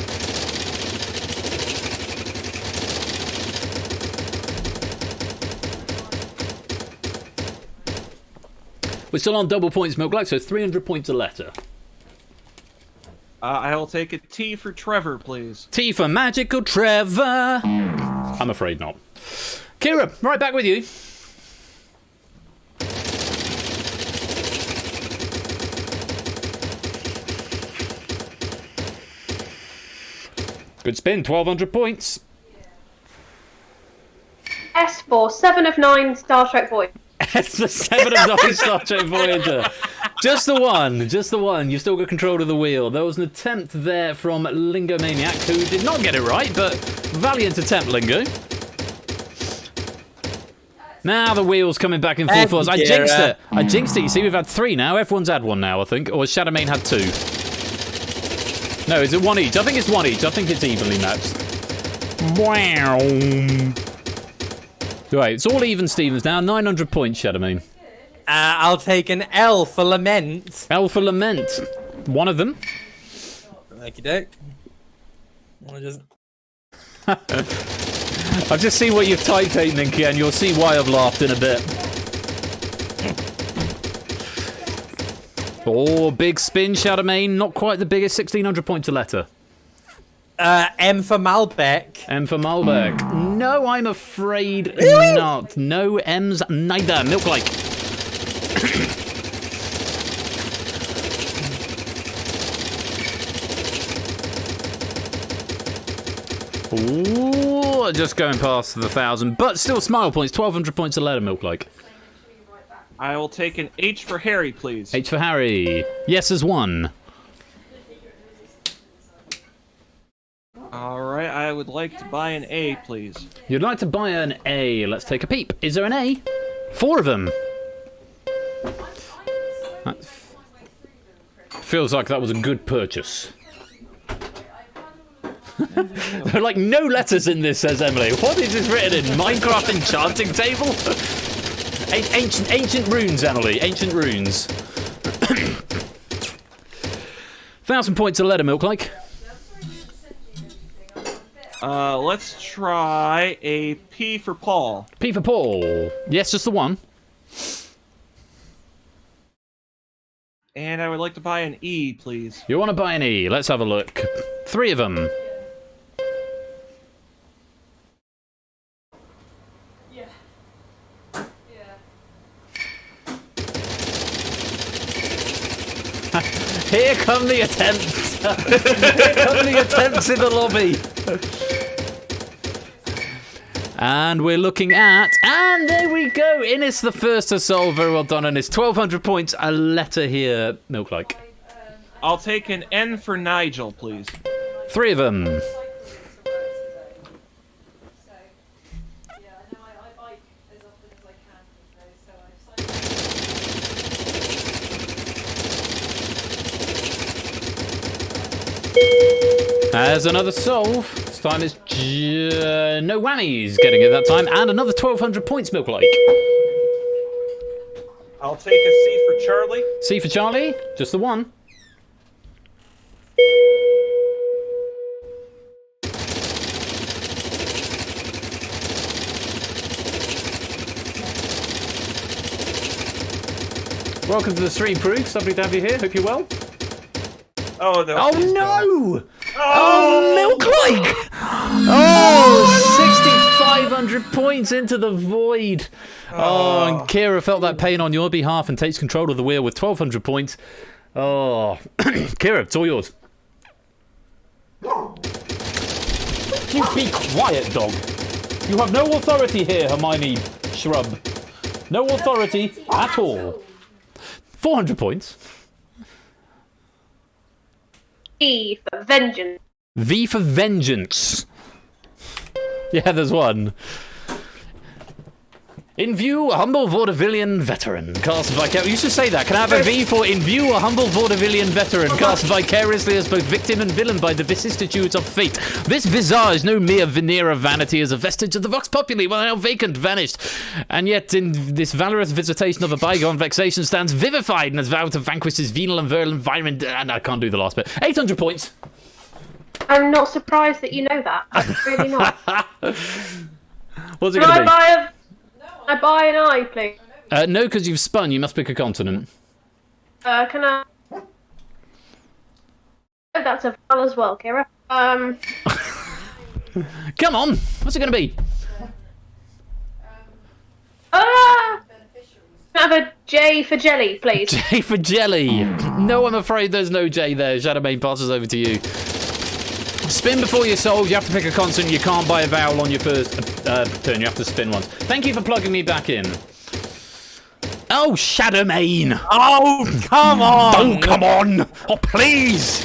We're still on double points, Milk-like, so 300 points a letter. I'll take a T for Trevor, please. T for Magical Trevor. I'm afraid not. Kira, right back with you. Good spin, 1,200 points. S for 7 of 9 Star Trek Voyager. It's the 7 of 9 Star Trek Voyager. Just the one, just the one. You've still got control of the wheel. There was an attempt there from Lingo Maniac, who did not get it right, but valiant attempt, Lingo. Now the wheel's coming back in full force. I jinxed it. I jinxed it. You see, we've had 3 now. Everyone's had 1 now, I think. Or Shadowmane had 2. No, is it 1 each? I think it's 1 each. I think it's evenly matched. Wow. Right, it's all even Stevens now. 900 points, Shadowmane. I'll take an L for lament. L for lament. One of them. Okey doke. I've just seen what you've typed, Ninky, and you'll see why I've laughed in a bit. Oh, big spin, Shadowmane. Not quite the biggest, 1,600 points a letter. M for Malbec. M for Malbec. No, I'm afraid not. No M's neither. Milk-like. Ooh, just going past the 1,000, but still smile points. 1,200 points a letter, Milk-like. I will take an H for Harry, please. H for Harry. Yes is one. Alright, I would like to buy an A, please. You'd like to buy an A. Let's take a peep. Is there an A? 4 of them. That feels like that was a good purchase. There are like no letters in this, says Emily. What is this written in? Minecraft enchanting table? Ancient runes, Emily. Ancient runes. 1,000 points a letter, Milk-like. Let's try a P for Paul. P for Paul. Yes, just the one. And I would like to buy an E, please. You want to buy an E? Let's have a look. 3 of them. Yeah. Here come the attempts. Here come the attempts in the lobby. And we're looking at... And there we go. Innes the first to solve. Very well done, Innes. 1,200 points. A letter here, Milk-like. I'll take an N for Nigel, please. 3 of them. As another solve. This time is no whammies getting it that time. And another 1,200 points, Milk-like. I'll take a C for Charlie. C for Charlie. Just the one. Welcome to the stream, Prooks. Lovely to have you here. Hope you're well. Oh, no. Oh, please no! don't. Oh, Milk-like! Oh, 6,500 points into the void. Oh, and Kira felt that pain on your behalf and takes control of the wheel with 1,200 points. Oh, Kira, it's all yours. You be quiet, dog. You have no authority here, Hermione Shrub. No authority at all. 400 points. V for vengeance. V for vengeance. Yeah, there's one. In view, a humble vaudevillian veteran cast vicariously. You should say that. Can I have a V for in view, a humble vaudevillian veteran cast vicariously as both victim and villain by the vicissitudes of fate. This visage, no mere veneer of vanity, is a vestige of the vox populi, while now vacant, vanished. And yet, in this valorous visitation of a bygone vexation, stands vivified and has vowed to vanquish his venal and virile environment. And I can't do the last bit. 800 points. I'm not surprised that you know that. I'm really not. What's it Can going to be? I buy an I, please? No, because you've spun. You must pick a consonant. Can I? Oh, that's a vowel as well, Kira. Come on. What's it going to be? Can I have a J for jelly, please? J for jelly. No, I'm afraid there's no J there. Shadowmane passes over to you. Spin before you solve. You have to pick a consonant. You can't buy a vowel on your first turn. You have to spin once. Thank you for plugging me back in. Oh, Shadowmane. Oh, come on! Oh, come on. Oh, please.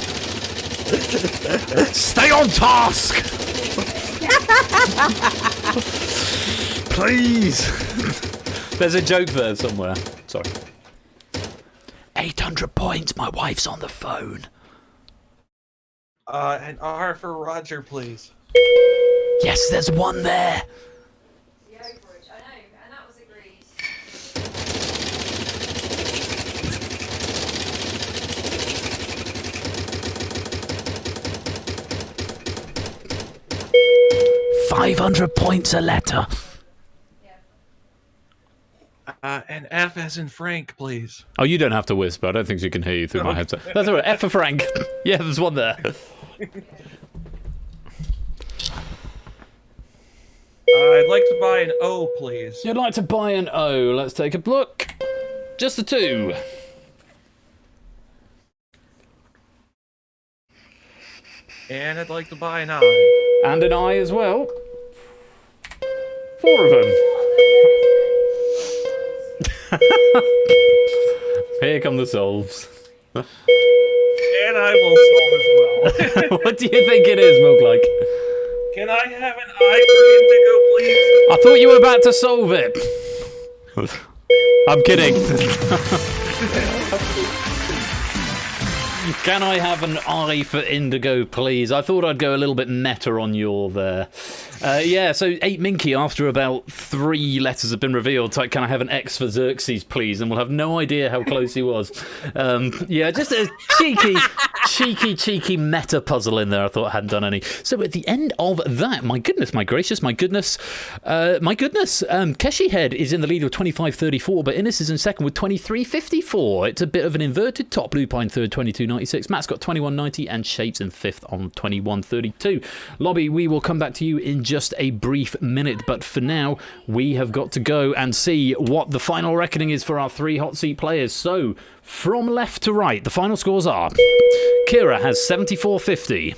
Stay on task. Please. There's a joke there somewhere. Sorry. 800 points. My wife's on the phone. An R for Roger, please. Yes, there's one there. The overage, I know, and that was agreed. 500 points a letter. An F as in Frank, please. Oh, you don't have to whisper. I don't think she can hear you through my headset. That's all right. F for Frank. Yeah, there's one there. I'd like to buy an O, please. You'd like to buy an O. Let's take a look. Just the 2. And I'd like to buy an I. And an I as well. 4 of them. Here come the solves. And I will solve as well. What do you think it is, Milk-like? Can I have an I for Indigo, please? I thought you were about to solve it. I'm kidding. Can I have an I for Indigo, please? I thought I'd go a little bit meta on your there. Yeah, so 8 Minky, after about 3 letters have been revealed, like, can I have an X for Xerxes, please? And we'll have no idea how close he was. Yeah, just a cheeky meta puzzle in there. I thought I hadn't done any. So at the end of that, my goodness, my gracious, my goodness. Keshi Head is in the lead with 25.34, but Innes is in second with 23.54. It's a bit of an inverted top. Blue Pine third, 22.96. Matt's got 21.90, and Shapes in fifth on 21.32. Lobby, we will come back to you in just a brief minute, but for now we have got to go and see what the final reckoning is for our 3 hot seat players. So from left to right, the final scores are: Kira has 74.50,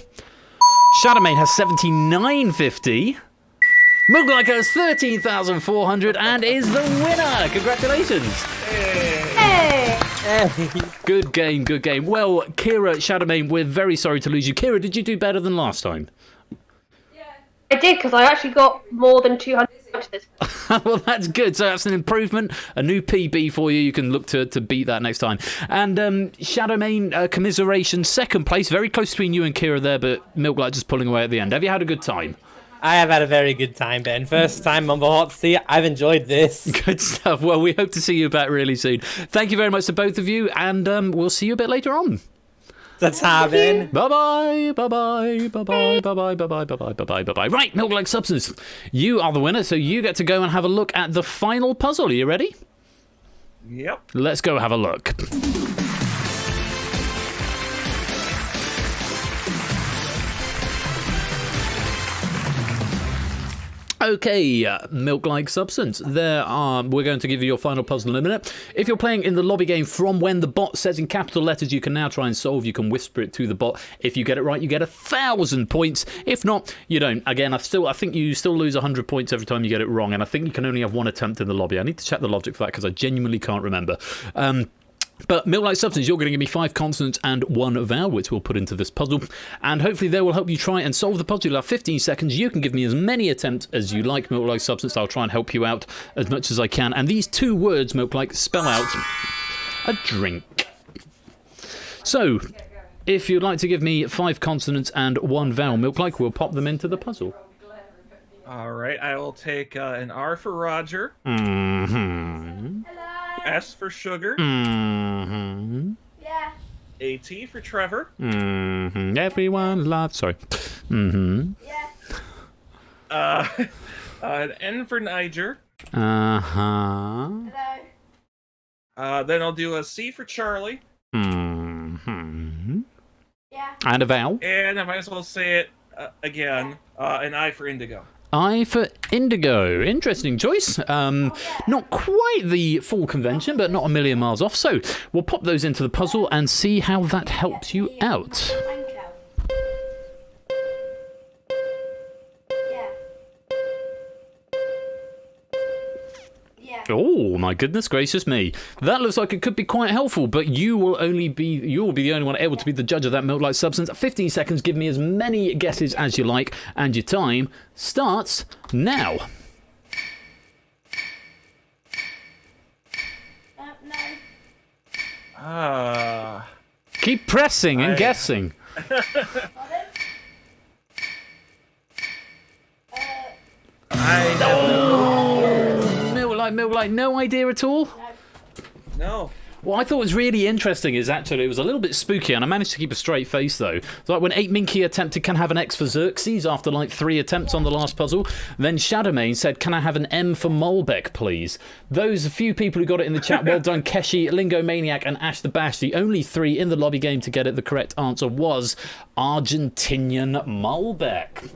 Shadowmane has 79.50, Mooglike has 13,400 and is the winner. Congratulations. Hey! Good game, good game. Well, Kira, Shadowmane, we're very sorry to lose you. Kira, did you do better than last time? I did, because I actually got more than 200 punches. Well, that's good. So that's an improvement, a new PB for you. You can look to beat that next time. And Shadowmane, commiseration, second place. Very close between you and Kira there, but Milklight just pulling away at the end. Have you had a good time? I have had a very good time, Ben. First time on the hot seat. I've enjoyed this. Good stuff. Well, we hope to see you back really soon. Thank you very much to both of you, and we'll see you a bit later on. That's having. Bye-bye, bye-bye, bye-bye, bye-bye, bye-bye, bye-bye, bye-bye, bye-bye. Right, Milk-like Substance. You are the winner, so you get to go and have a look at the final puzzle. Are you ready? Yep. Let's go have a look. Okay, Milk-like Substance. We're going to give you your final puzzle in a minute. If you're playing in the lobby game from when the bot says in capital letters, you can now try and solve. You can whisper it to the bot. If you get it right, you get 1,000 points. If not, you don't. Again, I think you still lose 100 points every time you get it wrong, and I think you can only have 1 attempt in the lobby. I need to check the logic for that because I genuinely can't remember. But Milk-like Substance, you're going to give me 5 consonants and 1 vowel, which we'll put into this puzzle. And hopefully they will help you try and solve the puzzle. You'll have 15 seconds. You can give me as many attempts as you like, Milk-like Substance. I'll try and help you out as much as I can. And these 2 words, Milk-like, spell out a drink. So, if you'd like to give me 5 consonants and 1 vowel, Milk-like, we'll pop them into the puzzle. All right, I will take an R for Roger. Mm-hmm. S for sugar. Mm-hmm. Yeah. A T for Trevor. Mm-hmm. Everyone loves... Sorry. Mm-hmm. Yeah. An N for Niger. Uh-huh. Hello. Then I'll do a C for Charlie. Mm-hmm. Yeah. And a vowel. And I might as well say it again. An I for Indigo. I for Indigo. Interesting choice. Not quite the full convention, but not a million miles off. So we'll pop those into the puzzle and see how that helps you out. Oh my goodness gracious me! That looks like it could be quite helpful, but you will be the only one able to be the judge of that Milk-like Substance. 15 seconds. Give me as many guesses as you like, and your time starts now. No. Keep pressing and guessing. I Milk-like, no idea at all? No. What I thought was really interesting is actually it was a little bit spooky, and I managed to keep a straight face though. It's like when 8 Minky attempted, can I have an X for Xerxes after like 3 attempts on the last puzzle. Then Shadowmane said, can I have an M for Molbeck, please? Those few people who got it in the chat, well done. Keshi, Lingo Maniac, and Ash the Bash. The only 3 in the lobby game to get it. The correct answer was Argentinian Molbeck.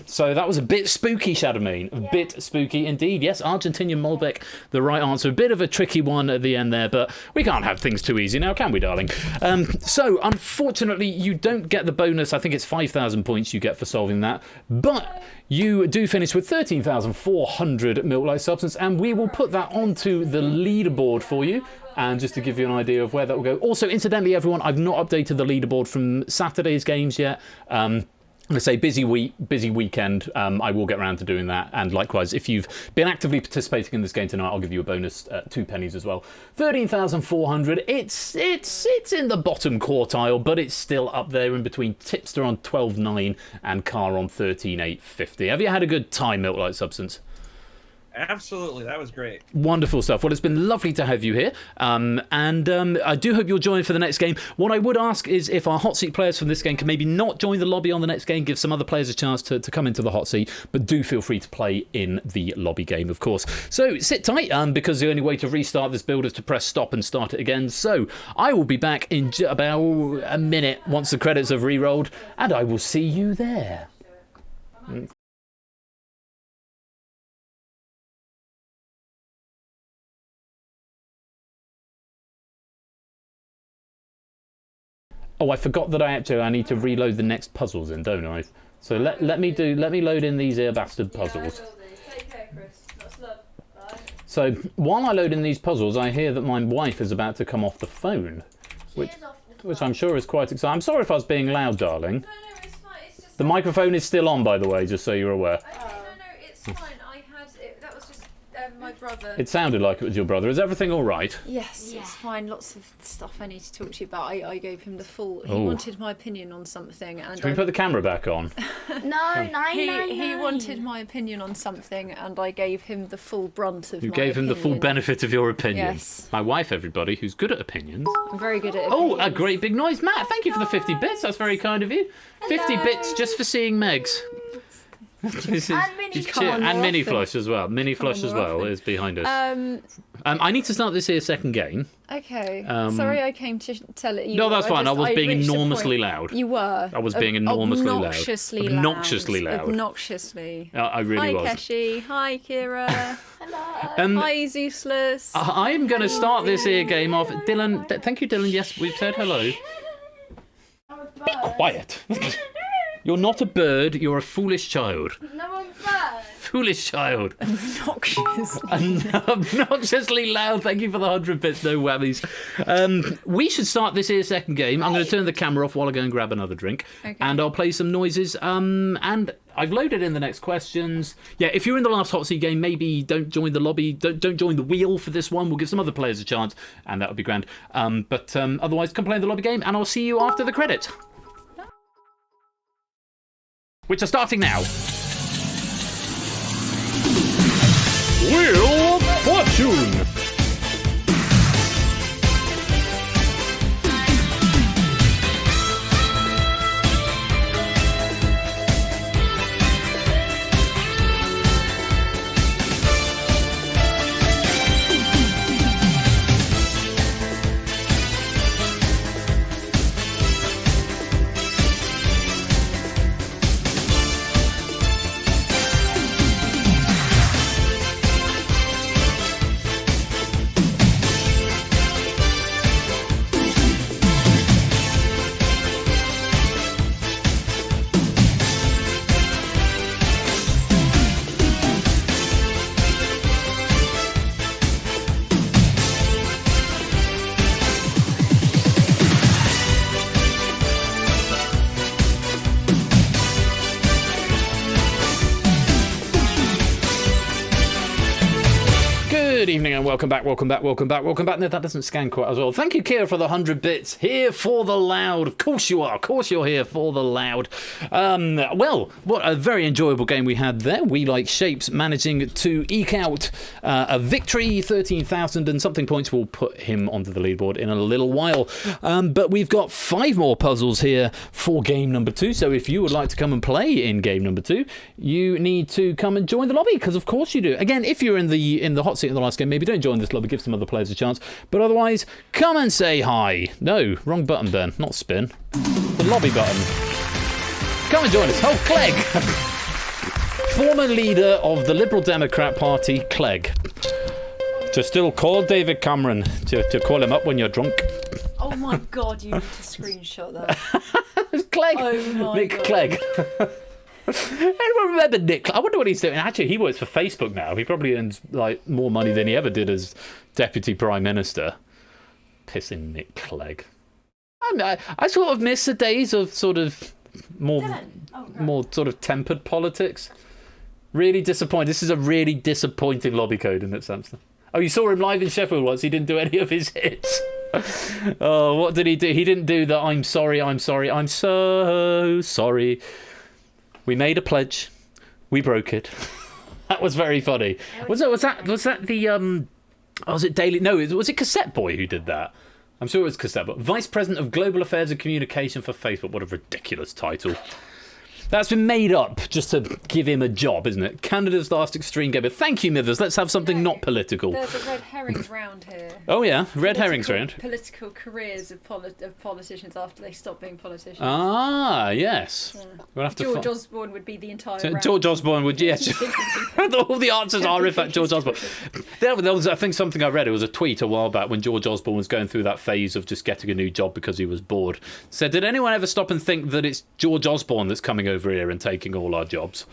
So that was a bit spooky, Shadowmane. A bit spooky indeed. Yes, Argentinian Molbeck, the right answer. A bit of a tricky one at the end there, but we can't have things too easy now, can we, darling? So, unfortunately, you don't get the bonus. I think it's 5,000 points you get for solving that. But you do finish with 13,400 milk-like substance, and we will put that onto the leaderboard for you. And just to give you an idea of where that will go. Also, incidentally, everyone, I've not updated the leaderboard from Saturday's games yet. Let's say busy weekend. I will get around to doing that, and likewise, if you've been actively participating in this game tonight, I'll give you a bonus 2 pennies as well. 13,400. It's in the bottom quartile, but it's still up there in between Tipster on 12.9 and Car on 13.850. Have you had a good time, Milk Light Substance? Absolutely, that was great. Wonderful stuff. Well, it's been lovely to have you here, and I do hope you'll join for the next game. What I would ask is if our hot seat players from this game can maybe not join the lobby on the next game, give some other players a chance to come into the hot seat, but do feel free to play in the lobby game, of course. So sit tight, because the only way to restart this build is to press stop and start it again. So I will be back in about a minute once the credits have re-rolled, and I will see you there. Oh, I forgot that I need to reload the next puzzles in, don't I? So let me load in these here bastard puzzles. Take care, Chris. That's love. Bye. So while I load in these puzzles, I hear that my wife is about to come off the phone, which I'm sure is quite exciting. I'm sorry if I was being loud, darling. No, it's fine. It's just. The microphone is still on, by the way, just so you're aware. Okay, no, it's fine. I had it. That was just my brother. It sounded like it was your brother. Is everything all right? Yes, it's fine. Lots of stuff I need to talk to you about. I gave him the full. He Oh. wanted my opinion on something, and Can we put the camera back on? he wanted my opinion on something, and I gave him the full brunt of. You my gave him the full opinion. benefit of your opinion. Yes. My wife, everybody, who's good at opinions. I'm very good at. Oh, a opinions. great big noise. Matt, thank you for the 50 bits. That's very kind of you. 50 bits just for seeing Megs. And Mini Flush as well. Mini Flush as well is behind us. I need to start this here second game. Okay. Sorry, I came to tell it you. No, that's fine. I was being reached a enormously point- loud. You were. I was being enormously loud. Obnoxiously loud. Obnoxiously loud. Obnoxiously. I really Hi, was. Keshi. Hi, Kira. Hi, Zeusless. I'm going to start this here game off. Dylan, thank you, Dylan. Yes, we've said hello. Be quiet. You're not a bird. You're a foolish child. No, I'm bad. Foolish child. Obnoxious. Obnoxiously loud. Thank you for the 100 bits. No whammies. We should start this here second game. I'm going to turn the camera off while I go and grab another drink. Okay. And I'll play some noises. And I've loaded in the next questions. Yeah, if you're in the last hot seat game, maybe don't join the lobby. Don't join the wheel for this one. We'll give some other players a chance, and that would be grand. But otherwise, come play in the lobby game, and I'll see you after the credits, which are starting now. Wheel of Fortune! Good evening and welcome back. No, that doesn't scan quite as well. Thank you, Kira, for the 100 bits. Here for the loud. Of course you are. Of course you're here for the loud. Well, what a very enjoyable game we had there. We Like Shapes managing to eke out a victory. 13,000 and something points will put him onto the leaderboard in a little while. But we've got 5 more puzzles here for game number 2. So if you would like to come and play in game number 2, you need to come and join the lobby, because of course you do. Again, if you're in the hot seat in the last game, maybe don't join this lobby, give some other players a chance. But otherwise, come and say hi. No, wrong button then, not spin. The lobby button. Come and join us. Oh, Clegg! Former leader of the Liberal Democrat Party, Clegg. To still call David Cameron, to call him up when you're drunk. Oh my god, you need to screenshot that. It's Clegg. Oh my Nick god. Clegg. Anyone remember Nick? I wonder what he's doing. Actually, he works for Facebook now. He probably earns like more money than he ever did as Deputy Prime Minister. Pissing Nick Clegg. I sort of miss the days of sort of more sort of tempered politics. Really disappointed. This is a really disappointing lobby code in that sense. Oh, you saw him live in Sheffield once. He didn't do any of his hits. Oh, what did he do? He didn't do the I'm sorry, I'm so sorry. We made a pledge. We broke it. That was very funny. Was that the was it Daily? No, was it Cassette Boy who did that? I'm sure it was Cassette Boy. Vice President of Global Affairs and Communication for Facebook. What a ridiculous title. That's been made up just to give him a job, isn't it? Canada's last extreme gamer. Thank you, Mithers. Let's have something not political. There's a red herrings round here. Oh, yeah. Red herrings round. Political careers of politicians after they stop being politicians. Ah, yes. Yeah. We'll have to George Osborne would be the entire round. George Osborne would, yes. All the answers are, in fact, George Osborne. There was, I think, something I read. It was a tweet a while back when George Osborne was going through that phase of just getting a new job because he was bored. Said, did anyone ever stop and think that it's George Osborne that's coming over here and taking all our jobs?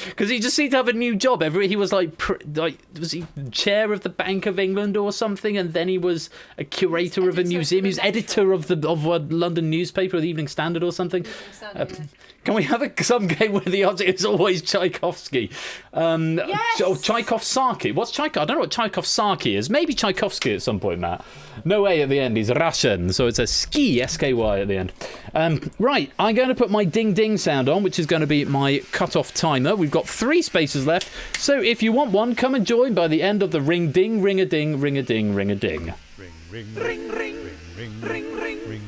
Because he just seemed to have a new job. He was like was he chair of the Bank of England or something, and then he was a curator of a museum. He was editor of a London newspaper, the Evening Standard or something. Can we have some game where the odds is always Tchaikovsky? Yes! Oh, Tchaikovsky. What's Tchaikovsky? I don't know what Tchaikovsky is. Maybe Tchaikovsky at some point, Matt. No A at the end. He's Russian, so it's a ski, S-K-Y at the end. Right, I'm going to put my ding-ding sound on, which is going to be my cut-off timer. We've got 3 spaces left, so if you want one, come and join by the end of the ring-ding, ring-a-ding, ring-a-ding, ring-a-ding. Ring, ring, ring, ring, ring, ring, ring,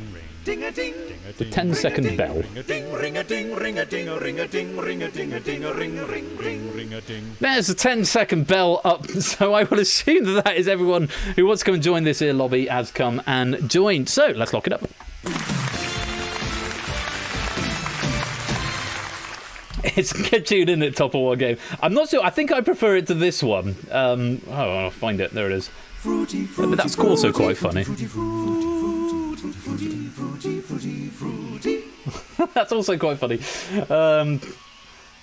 ding a ding. The 10-second bell. Ring a ding, ring a ding, ring a ding, a ring a ding, ring a ding, a ding, a ring, ring, ring, ring a ding. There's the 10-second bell up, so I will assume that is everyone who wants to come and join this here lobby has come and joined. So let's lock it up. It's Kiptune, isn't it? Top of one game. I'm not sure. I think I prefer it to this one. I'll find it. There it is. But that's also quite funny. That's also quite funny.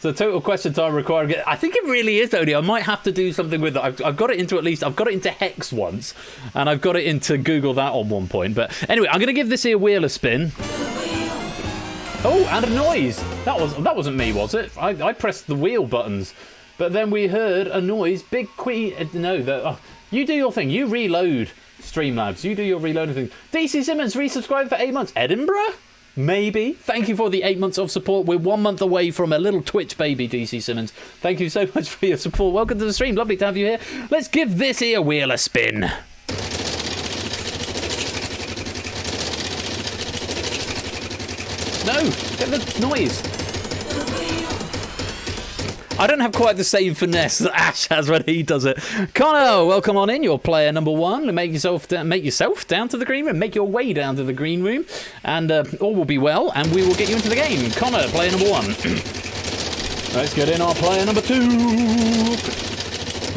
So total question time required. I think it really is, Odie. I might have to do something with it. I've got it into I've got it into Hex once, and I've got it into Google that on one point. But anyway, I'm going to give this here wheel a spin. Oh, and a noise. That wasn't me, was it? I pressed the wheel buttons, but then we heard a noise. Big queen. No, you do your thing. You reload, Streamlabs. You do your reloading thing. DC Simmons resubscribed for 8 months. Edinburgh? Maybe. Thank you for the 8 months of support. We're 1 month away from a little Twitch baby, DC Simmons. Thank you so much for your support. Welcome to the stream. Lovely to have you here. Let's give this here wheel a spin. No, get the noise. I don't have quite the same finesse that Ash has when he does it. Connor, welcome on in. You're player number 1. Make yourself down to the green room. Make your way down to the green room, and all will be well. And we will get you into the game. Connor, player number 1. Let's get in our player number 2.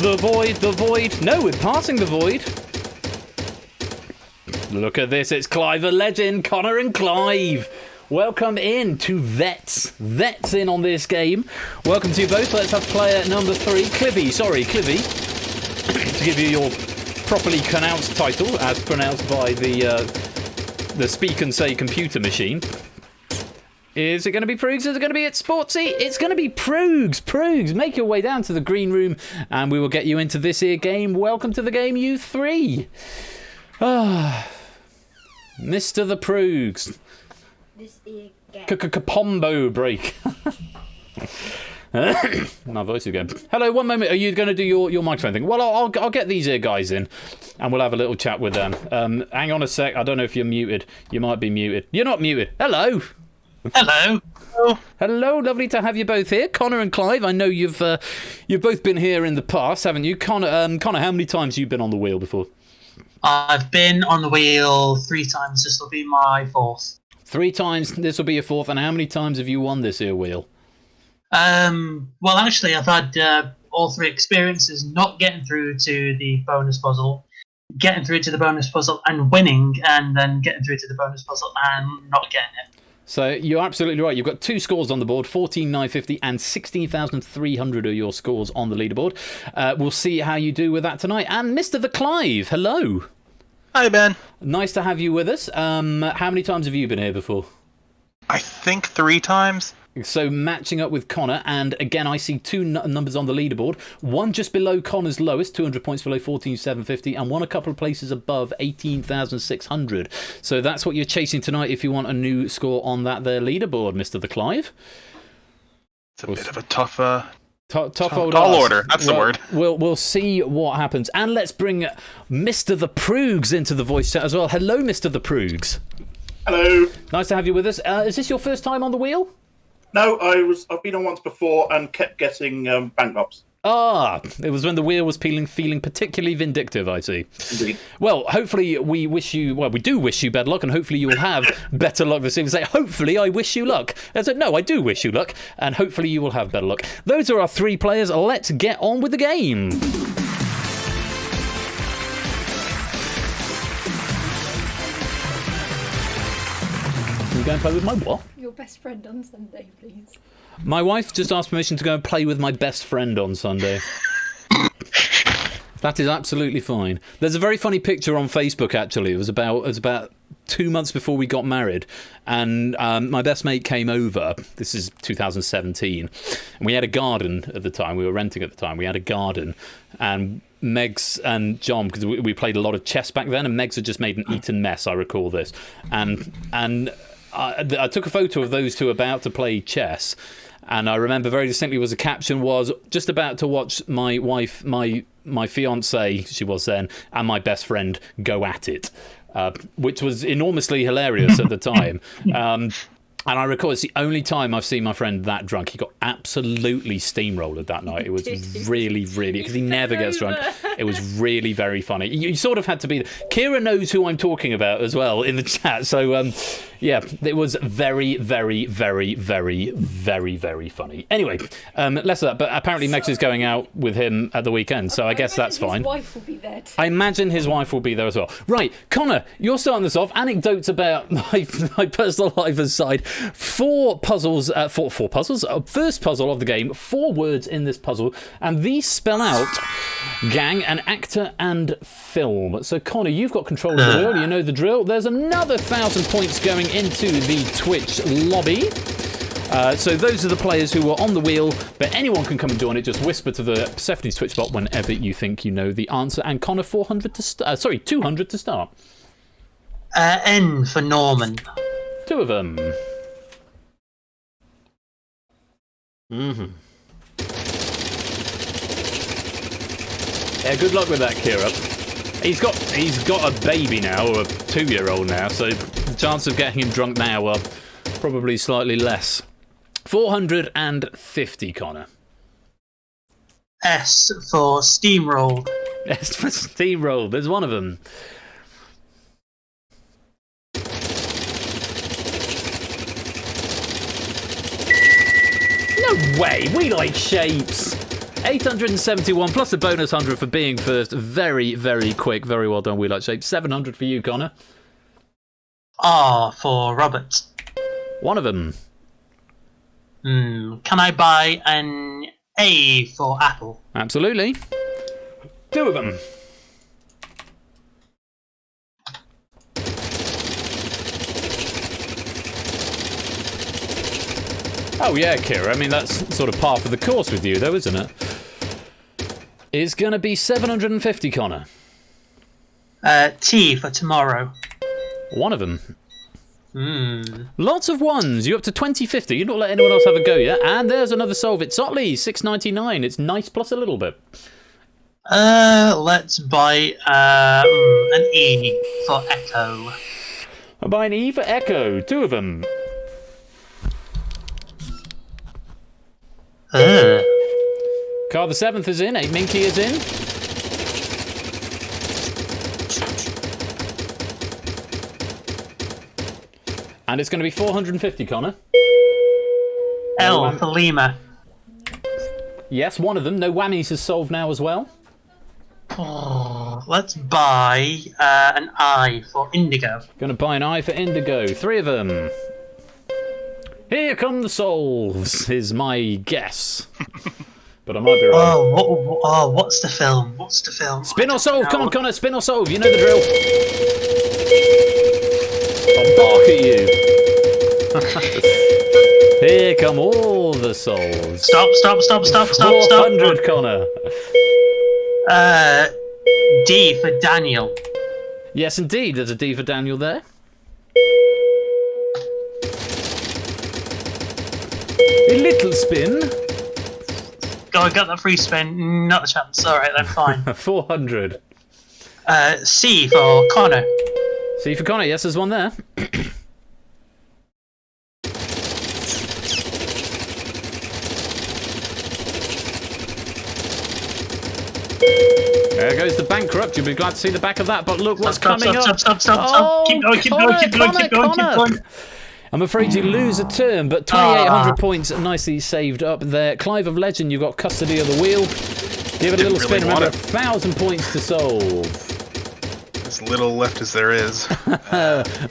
The void. No, we're passing the void. Look at this. It's Clive, a legend. Connor and Clive. Welcome in to Vets. Vets in on this game. Welcome to you both. Let's have player number 3. Clivy. To give you your properly pronounced title, as pronounced by the Speak and Say computer machine. Is it going to be Proogs? Is it going to be at Sportsy? It's going to be Proogs. Proogs, make your way down to the green room and we will get you into this here game. Welcome to the game, you three. Mr. the Proogs. This is Combo break. My voice again. Hello, one moment. Are you going to do your microphone thing? Well, I'll get these here guys in, and we'll have a little chat with them. Hang on a sec. I don't know if you're muted. You might be muted. You're not muted. Hello. Hello. Hello. Lovely to have you both here, Connor and Clive. I know you've both been here in the past, haven't you? Connor, how many times have you been on the wheel before? I've been on the wheel 3 times. This will be my 4th. 3 times. This will be your 4th. And how many times have you won this here wheel? Well, actually, I've had all 3 experiences: not getting through to the bonus puzzle, getting through to the bonus puzzle and winning, and then getting through to the bonus puzzle and not getting it. So you're absolutely right. You've got 2 scores on the board, 14,950 and 16,300 are your scores on the leaderboard. We'll see how you do with that tonight. And Mr. the Clive, hello. Hi, Ben. Nice to have you with us. How many times have you been here before? I think 3 times. So matching up with Connor, and again I see 2 numbers on the leaderboard. One just below Connor's lowest, 200 points below 14,750, and one a couple of places above 18,600. So that's what you're chasing tonight if you want a new score on that there leaderboard, Mr. the Clive. It's a bit of a tough old tall arse. order. That's the word. We'll see what happens. And let's bring Mr. the Proogs into the voice chat as well. Hello, Mr. the Proogs. Hello. Nice to have you with us. Is this your first time on the wheel? No, I've been on once before and kept getting bankrupts. Ah, it was when the wheel was feeling particularly vindictive, I see. Indeed. Well, hopefully we do wish you better luck, and hopefully you will have better luck this evening. Say, hopefully I wish you luck. I said, no, I do wish you luck, and hopefully you will have better luck. Those are our 3 players. Let's get on with the game. Can we go and play with my what? Your best friend on Sunday, please. My wife just asked permission to go and play with my best friend on Sunday. That is absolutely fine. There's a very funny picture on Facebook, actually. It was about 2 months before we got married, and my best mate came over. This is 2017, and we had a garden at the time. We were renting at the time. We had a garden, and Megs and John, because we played a lot of chess back then, and Megs had just made an eaten mess. I recall this, and I took a photo of those 2 about to play chess, and I remember very distinctly was the caption was just about to watch my wife, my fiancée, she was then, and my best friend go at it, which was enormously hilarious at the time. And I recall it's the only time I've seen my friend that drunk. He got absolutely steamrolled that night. It was really, because he never gets drunk. It was really very funny. You sort of had to be... Kira knows who I'm talking about as well in the chat. So, yeah, it was very, very funny. Anyway, less of that. But apparently Mex is going out with him at the weekend, so I guess that's fine. His wife will be there too. I imagine his wife will be there as well. Right, Connor, you're starting this off. Anecdotes about my personal life aside. 4 puzzles. 4 puzzles. First puzzle of the game. 4 words in this puzzle, and these spell out gang, an actor, and film. So Connor, you've got control of the wheel. You know the drill. There's another 1,000 points going into the Twitch lobby. So those are the players who were on the wheel, but anyone can come and join it. Just whisper to the Persephone's Twitch bot whenever you think you know the answer. And Connor, 200 to start. N for Norman. 2 of them. Yeah, good luck with that, Kira. He's got a baby now, or a 2-year-old now, so the chance of getting him drunk now are probably slightly less. 450, Connor. S for Steamroll. S for Steamroll. There's one of them. No way! We like shapes! 871 plus a bonus 100 for being first. Very, very quick. Very well done. We like shapes. 700 for you, Connor. R for Robert. One of them. Can I buy an A for Apple? Absolutely. 2 of them. Oh yeah, Kira. I mean, that's sort of par for the course with you, though, isn't it? It's going to be 750, Connor. T for tomorrow. One of them. Lots of ones. You're up to 2050. You're not let anyone else have a go yet. And there's another solve. It's Otley, 699. It's nice plus a little bit. Let's buy an E for Echo. I'll buy an E for Echo. Two of them. Car the 7th is in. 8 Minky is in. And it's going to be 450, Connor. L for Lima. Yes, one of them. No whammies is solved now as well. Oh, let's buy an I for Indigo. Going to buy an I for Indigo. 3 of them. Here come the solves, is my guess. But I might be wrong. What's the film? What's the film? Spin or solve. Come on, Connor. Spin or solve. You know the drill. I'll bark at you. Here come all the solves. Stop. 400, Connor. D for Daniel. Yes, indeed. There's a D for Daniel there. A little spin. Go, I got that free spin. Not a chance. Alright, then fine. 400. C for Connor. C for Connor. Yes, there's one there. There goes the bankrupt. You'll be glad to see the back of that. But look what's coming up. Stop. Oh, Keep going. I'm afraid you lose a turn, but 2,800 points nicely saved up there. Clive of Legend, you've got custody of the wheel. Give it a little spin. Remember, 1,000 points to solve. As little left as there is.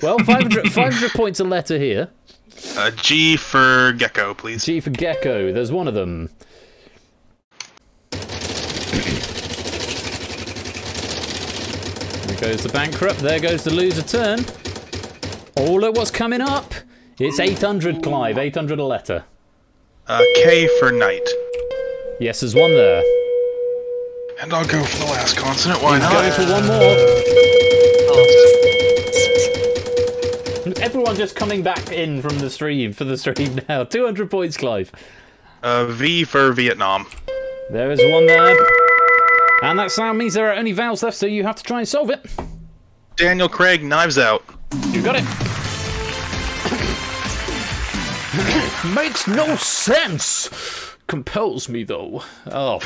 Well, 500 points a letter here. G for Gecko, please. G for Gecko. There's one of them. There goes the bankrupt. There goes the loser turn. Oh, look what's coming up. It's 800, Clive. 800 a letter. K for Knight. Yes, there's one there. And I'll go for the last consonant. Why not? Going for one more. Everyone just coming back in from the stream for the stream now. 200 points, Clive. V for Vietnam. There is one there. And that sound means there are only vowels left, so you have to try and solve it. Daniel Craig, Knives Out. You got it. Makes no sense. Compels me, though. Oh,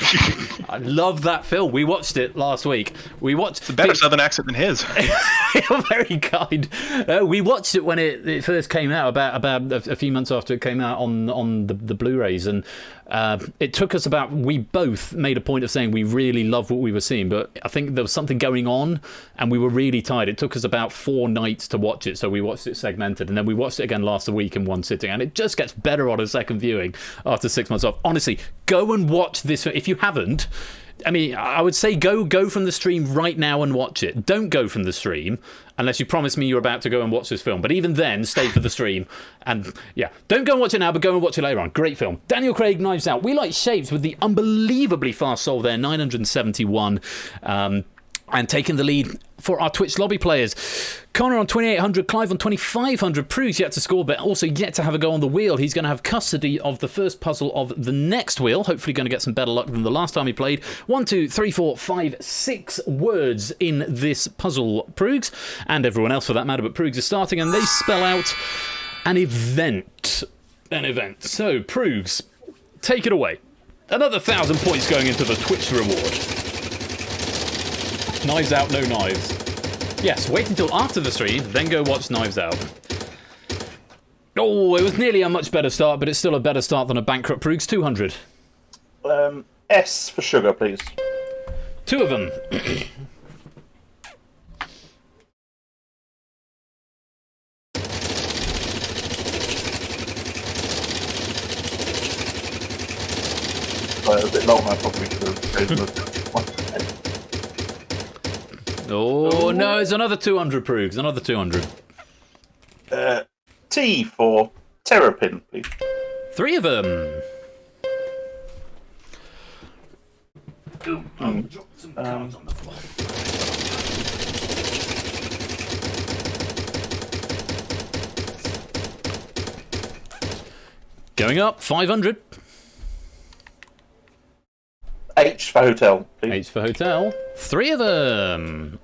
I love that film. We watched it last week. We watched... It's a better southern accent than his. You're very kind. We watched it when it first came out, about a few months after it came out on the Blu-rays, and it took us about... We both made a point of saying we really loved what we were seeing, but I think there was something going on, and we were really tired. It took us about 4 nights to watch it, so we watched it segmented, and then we watched it again last week in one sitting, and it just gets better on a second viewing after 6 months off. Honestly, go and watch this. If you haven't, I mean, I would say go from the stream right now and watch it. Don't go from the stream unless you promise me you're about to go and watch this film. But even then, stay for the stream. And yeah, don't go and watch it now, but go and watch it later on. Great film. Daniel Craig, Knives Out. We Like Shapes with the unbelievably fast solve there, 971. And taking the lead for our Twitch lobby players. Connor on 2,800, Clive on 2,500. Prue's yet to score, but also yet to have a go on the wheel. He's going to have custody of the first puzzle of the next wheel. Hopefully going to get some better luck than the last time he played. 1, 2, 3, 4, 5, 6 words in this puzzle, Pruegs. And everyone else for that matter, but Pruegs is starting, and they spell out an event. An event. So, Pruegs, take it away. Another 1,000 points going into the Twitch reward. Knives Out, no knives. Yes, wait until after the stream, then go watch Knives Out. Oh, it was nearly a much better start, but it's still a better start than a bankrupt Pruegs. 200. S for sugar, please. 2 of them. A bit long, I probably should have chosen one. Oh, no, it's another 200, Pruegs. Another 200. T for terrapin, please. 3 of them. Going up, 500. H for hotel, please. H for hotel. 3 of them.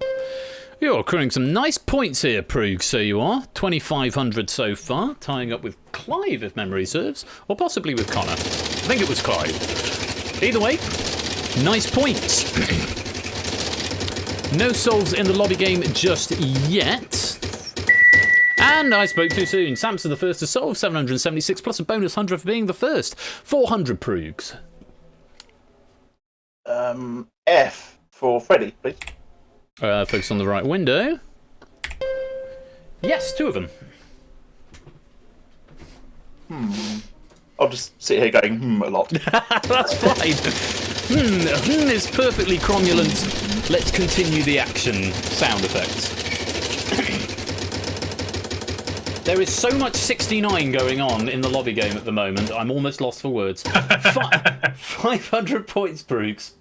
You're accruing some nice points here, Prug, so you are. 2,500 so far, tying up with Clive, if memory serves, or possibly with Connor. I think it was Clive. Either way, nice points. No souls in the lobby game just yet. And I spoke too soon. Samson the first to solve, 776, plus a bonus 100 for being the first. 400 Prugs. F for Freddy, please. Focus on the right window. Yes, 2 of them. I'll just sit here going, a lot. That's fine. Is perfectly cromulent. Let's continue the action sound effects. There is so much 69 going on in the lobby game at the moment, I'm almost lost for words. 500 points, Brooks.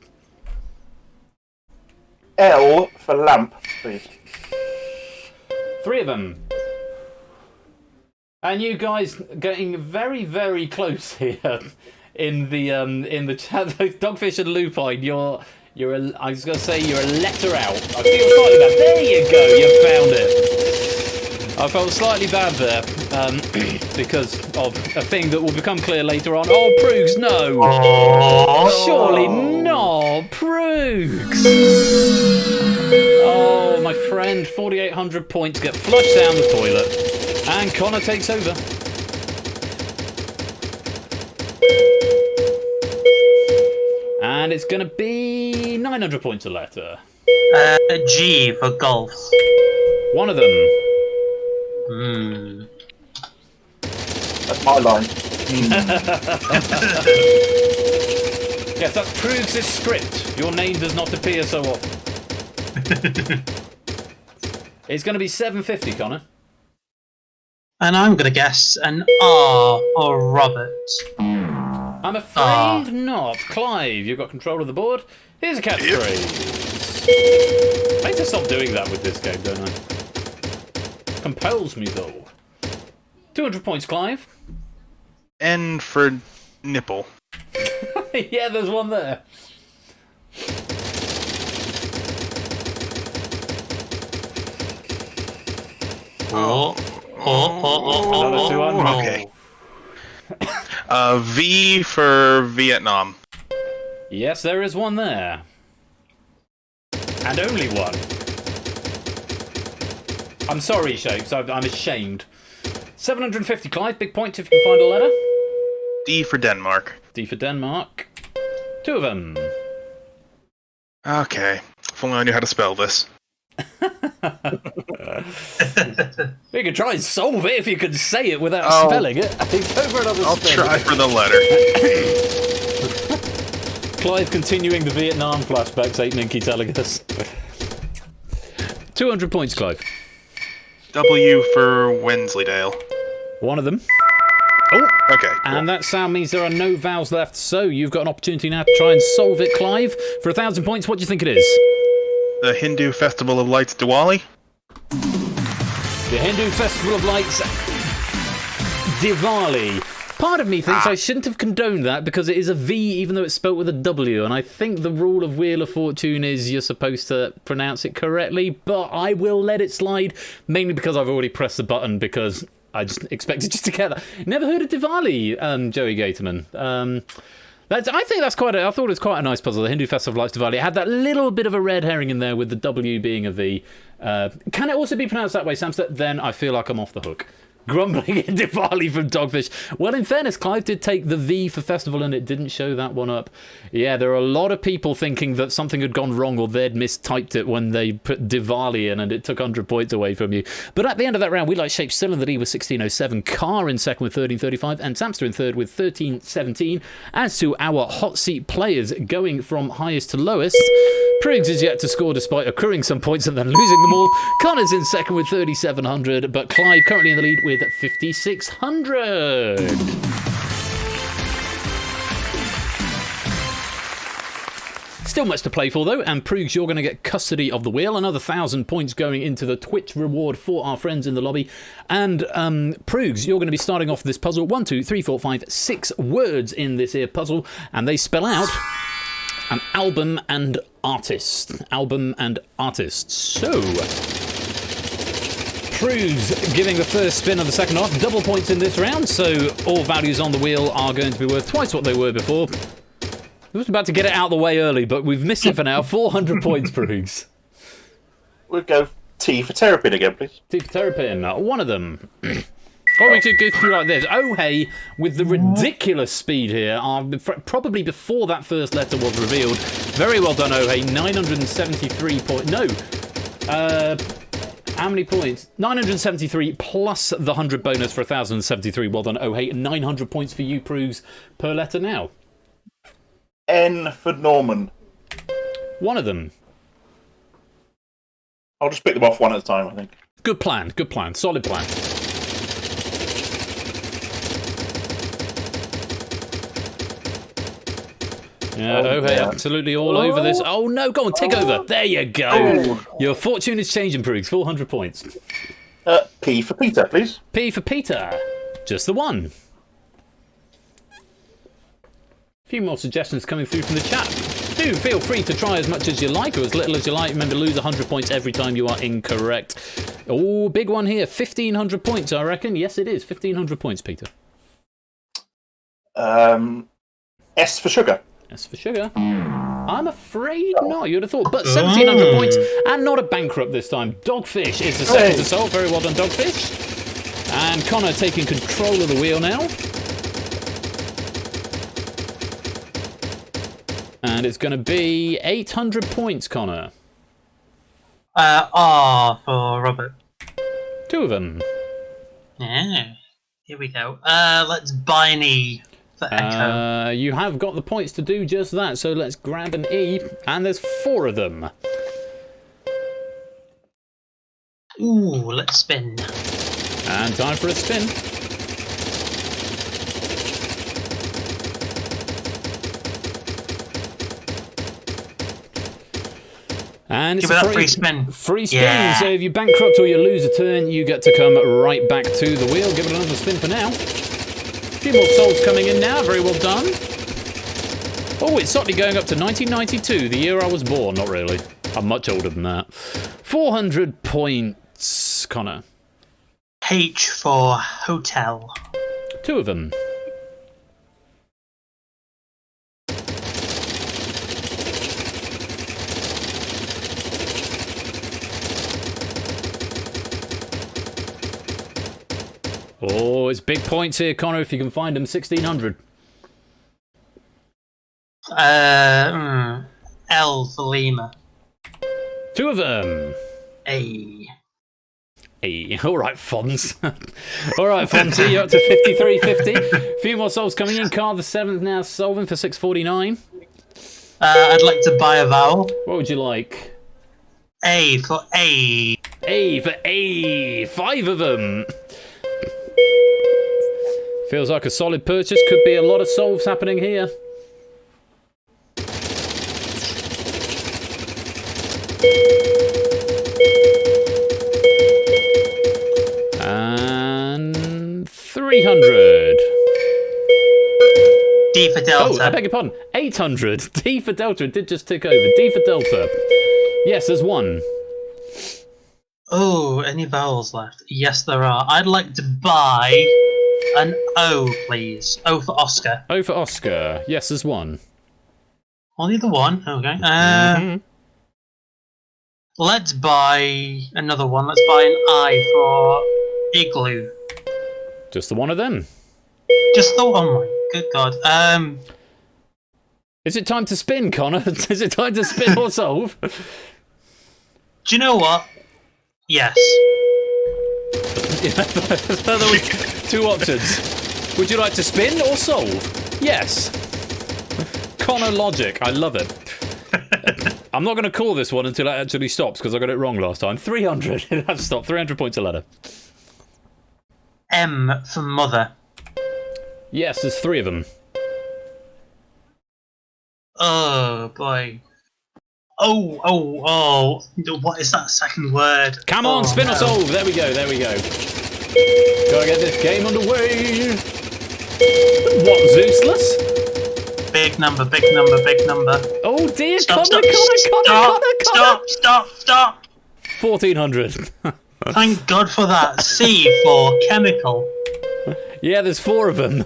L for lamp, please. 3 of them. And you guys getting very, very close here in the chat. Dogfish and Lupine, you're I was gonna say you're a letter out. I feel slightly bad. There you go, you found it. I felt slightly bad there because of a thing that will become clear later on. Oh, Prugs, no! Surely not, Prugs! Oh, my friend, 4,800 points get flushed down the toilet. And Connor takes over. And it's going to be 900 points a letter. G for golf. 1 of them. That's my line. Yes, that proves his script. Your name does not appear so often. It's going to be 750, Connor. And I'm going to guess an R for Robert. I'm afraid not. Clive, you've got control of the board. Here's a catchphrase. I need to stop doing that with this game, don't I? Compels me, though. 200 points, Clive. N for nipple. Yeah, there's one there. Another 200. Okay. V for Vietnam. Yes, there is one there. And only one. I'm sorry, Shapes. I'm ashamed. 750, Clive. Big point if you can find a letter. D for Denmark. D for Denmark. 2 of them. Okay. If only I knew how to spell this. You could try and solve it if you could say it without spelling it. Go for another I'll spell. try for the letter. Clive continuing the Vietnam flashbacks, 8 Minky telling us. 200 points, Clive. W for Wensleydale. 1 of them. Oh, okay. Cool. And that sound means there are no vowels left, so you've got an opportunity now to try and solve it, Clive. For 1,000 points, what do you think it is? The Hindu Festival of Lights, Diwali. The Hindu Festival of Lights, Diwali. Part of me thinks I shouldn't have condoned that because it is a V even though it's spelt with a W, and I think the rule of Wheel of Fortune is you're supposed to pronounce it correctly, but I will let it slide, mainly because I've already pressed the button because I just expected you to get that. Never heard of Diwali, Joey Gatorman. I think that's I thought it was quite a nice puzzle. The Hindu Festival of Lights Diwali. It had that little bit of a red herring in there with the W being a V. Can it also be pronounced that way, Samster? Then I feel like I'm off the hook. Grumbling in Diwali from Dogfish. Well, in fairness, Clive did take the V for festival and it didn't show that one up. Yeah, there are a lot of people thinking that something had gone wrong or they'd mistyped it when they put Diwali in and it took 100 points away from you. But at the end of that round, we like Shape still in the lead with 1607, Carr in second with 1335, and Samster in third with 1317. As to our hot seat players going from highest to lowest, Priggs is yet to score despite accruing some points and then losing them all. Connor's in second with 3700, but Clive currently in the lead with 5600. Still much to play for, though, and Proogs, you're going to get custody of the wheel. Another 1,000 points going into the Twitch reward for our friends in the lobby. And Proogs, you're going to be starting off this puzzle. 1, 2, 3, 4, 5, 6 words in this here puzzle, and they spell out an album and artist. Album and artist. So, Proogs giving the first spin of the second half. Double points in this round, so all values on the wheel are going to be worth twice what they were before. I was about to get it out of the way early, but we've missed it for now. 400 points, Proogs. We'll go T for Terrapin again, please. T for Terrapin, one of them. Or we could go through like this. Oh, hey, with the ridiculous speed here, probably before that first letter was revealed. Very well done, Oh, hey. 973 points. No. How many points? 973 plus the 100 bonus for 1,073. Well done, Oh, hey. 900 points for you, Proogs, per letter now. N for Norman. One of them. I'll just pick them off one at a time, I think. Good plan, good plan. Solid plan. Yeah, oh, hey, absolutely all over this. Oh, no, go on, take over. There you go. Oh. Your fortune is changing, Proogs. 400 points. P for Peter, please. P for Peter. Just the one. A few more suggestions coming through from the chat. Do feel free to try as much as you like or as little as you like. Remember, lose 100 points every time you are incorrect. Oh, big one here. 1,500 points, I reckon. Yes, it is. 1,500 points, Peter. S for Sugar. S for Sugar. I'm afraid not. You'd have thought. But 1,700 points and not a bankrupt this time. Dogfish is the second to solve. Very well done, Dogfish. And Connor taking control of the wheel now. And it's going to be 800 points, Connor. R for Robert. Two of them. Yeah. Here we go. Let's buy an E for Echo. You have got the points to do just that, so let's grab an E. And there's 4 of them. Ooh, let's spin. And time for a spin. And it's a free spin. Free spin. Yeah. So if you bankrupt or you lose a turn, you get to come right back to the wheel. Give it another spin for now. A few more souls coming in now. Very well done. Oh, it's suddenly going up to 1992, the year I was born. Not really. I'm much older than that. 400 points, Connor. H for Hotel. 2 of them. Oh, it's big points here, Connor, if you can find them. 1,600. L for Lima. 2 of them. A. All right, Fonz. All right, Fonzie, you're up to 53.50. A few more souls coming in. Carl the 7th now solving for 649. I'd like to buy a vowel. What would you like? A for A. A for A. 5 of them. Feels like a solid purchase. Could be a lot of solves happening here. And 300. D for Delta. Oh, I beg your pardon. 800. D for Delta. It did just tick over. D for Delta. Yes, there's 1. Oh, any vowels left? Yes, there are. I'd like to buy an O, please. O for Oscar. O for Oscar. Yes, there's 1. Only the one. Okay. Let's buy another one. Let's buy an I for Igloo. Just the one of them. Just the one. Oh my good god. Is it time to spin, Connor? Is it time to spin or solve? Do you know what? Yes. 2 options. Would you like to spin or solve? Yes. Connor logic. I love it. I'm not going to call this one until it actually stops because I got it wrong last time. 300. That's stopped. 300 points a letter. M for Mother. Yes, there's 3 of them. Oh boy. What is that second word? Come on, spin or solve. There we go. Gotta get this game underway. What, Zeusless? Big number. Oh dear, Connor. 1400. Thank God for that. C for chemical. Yeah, there's 4 of them.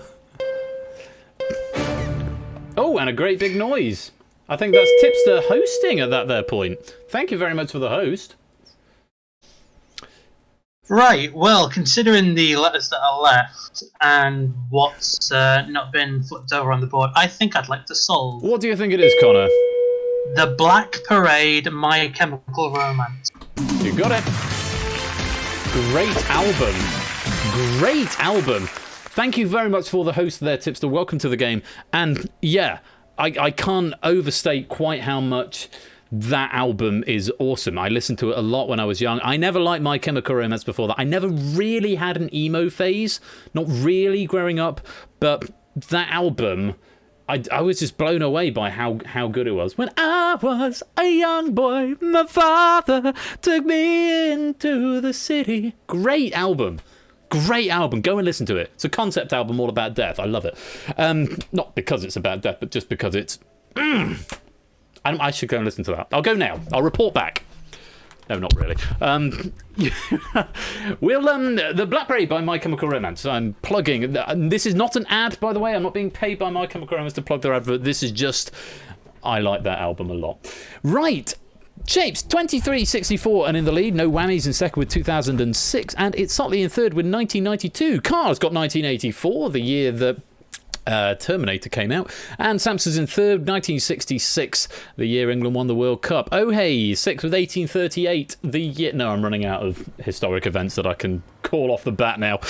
Oh, and a great big noise. I think that's Tipster hosting at that there point. Thank you very much for the host. Right, well, considering the letters that are left and what's not been flipped over on the board, I think I'd like to solve. What do you think it is, Connor? The Black Parade, My Chemical Romance. You got it. Great album. Thank you very much for the host there, Tipster. Welcome to the game. And yeah, I can't overstate quite how much that album is awesome. I listened to it a lot when I was young. I never liked My Chemical Romance before that. I never really had an emo phase. Not really growing up. But that album, I was just blown away by how good it was. When I was a young boy, my father took me into the city. Great album. Go and listen to it. It's a concept album all about death. I love it. Not because it's about death, but just because it's... I should go and listen to that. I'll go now. I'll report back. No, not really. The Black Parade by My Chemical Romance. I'm plugging. This is not an ad, by the way. I'm not being paid by My Chemical Romance to plug their advert. This is just... I like that album a lot. Right. Shapes, 2364 and in the lead. No whammies in second with 2006. And it's Sotley in third with 1992. Cars got 1984, the year that Terminator came out. And Samson's in third, 1966, the year England won the World Cup. Oh hey, sixth with 1838, the year... No, I'm running out of historic events that I can call off the bat now.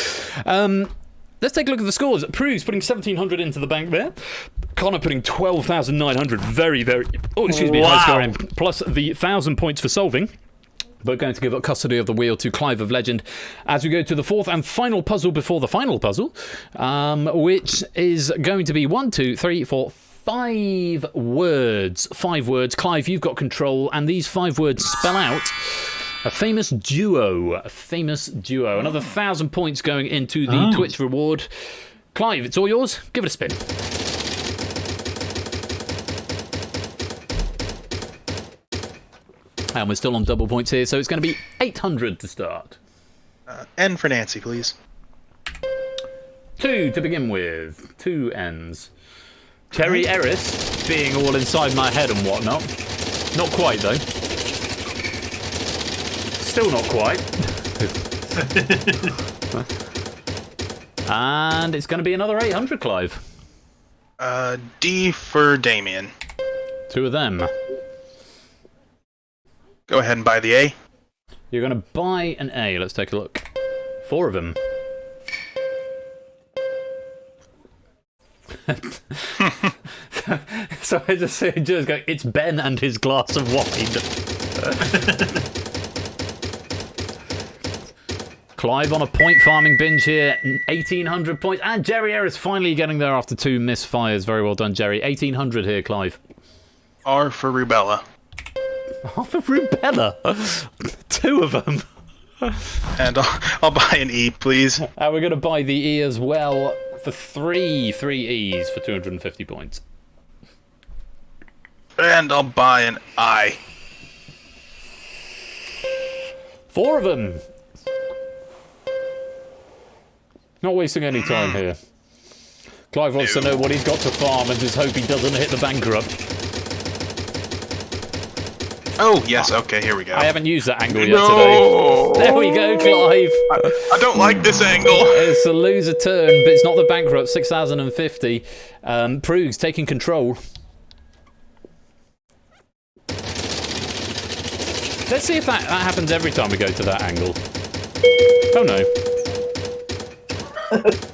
Let's take a look at the scores. Prue's putting 1,700 into the bank there. Connor putting 12,900. Very, very... Oh, excuse me. High scoring. Plus the 1,000 points for solving. We're going to give up custody of the wheel to Clive of Legend as we go to the fourth and final puzzle before the final puzzle, which is going to be 5 words. 5 words. Clive, you've got control, and these 5 words spell out... A famous duo. Another 1,000 points going into the Twitch reward. Clive, it's all yours. Give it a spin. And we're still on double points here, so it's going to be 800 to start. N for Nancy, please. 2 to begin with. 2 N's. Cherry Eris being all inside my head and whatnot. Not quite, though. Still not quite. And it's going to be another 800, Clive. D for Damien. 2 of them. Go ahead and buy the A. You're going to buy an A. Let's take a look. 4 of them. So I just go, it's Ben and his glass of wine. Clive on a point farming binge here, 1,800 points. And Jerry Ayres finally getting there after 2 misfires. Very well done, Jerry. 1,800 here, Clive. R for Rubella. R for Rubella? 2 of them. And I'll buy an E, please. And we're going to buy the E as well for 3 E's for 250 points. And I'll buy an I. 4 of them. Not wasting any time here. Clive wants to know what he's got to farm and just hope he doesn't hit the bankrupt. Oh, yes, okay, here we go. I haven't used that angle yet today. There we go, Clive. I don't like this angle. It's a loser turn, but it's not the bankrupt. 6,050. Prue's taking control. Let's see if that happens every time we go to that angle. Oh, no.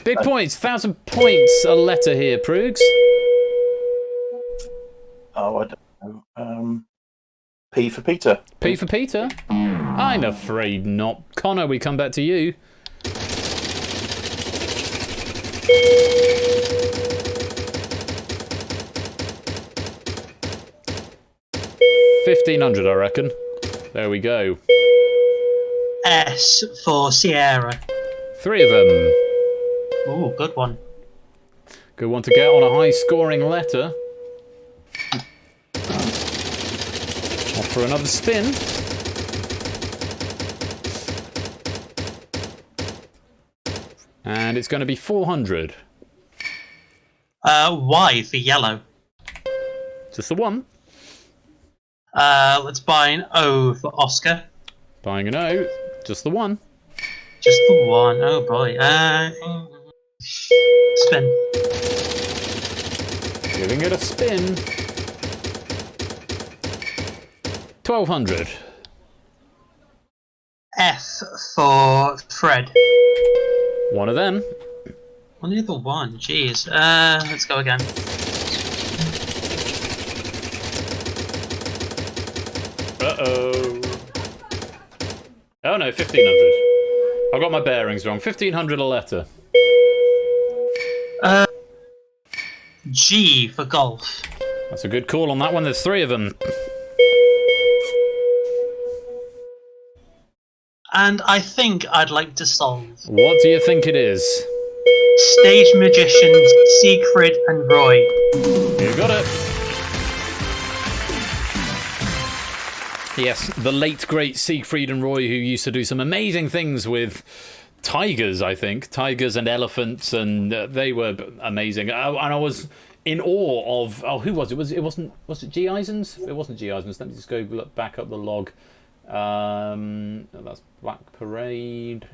Big points, 1,000 points a letter here, Prugs. Oh, I don't know. P for Peter. P for Peter? I'm afraid not. Connor, we come back to you. 1,500, I reckon. There we go. S for Sierra. 3 of them. Ooh, good one. Good one to get on a high-scoring letter. Off for another spin. And it's going to be 400. Y for yellow. Just the one. Let's buy an O for Oscar. Buying an O. Just the one. Just the one. Oh boy. Spin. Giving it a spin. 1,200. F for Fred. One of them. Only the one. Jeez. Let's go again. Uh-oh. Oh no, 1,500. I got my bearings wrong. 1,500 a letter. G for golf. That's a good call on that one. There's 3 of them. And I think I'd like to solve. What do you think it is? Stage magicians Siegfried and Roy. You got it. Yes, the late great Siegfried and Roy, who used to do some amazing things with tigers, I think. Tigers and elephants, and they were amazing. And I was in awe of... Oh, who was it? Was it G. Eisens? It wasn't G. Eisens. Let me just go look back up the log. That's Black Parade.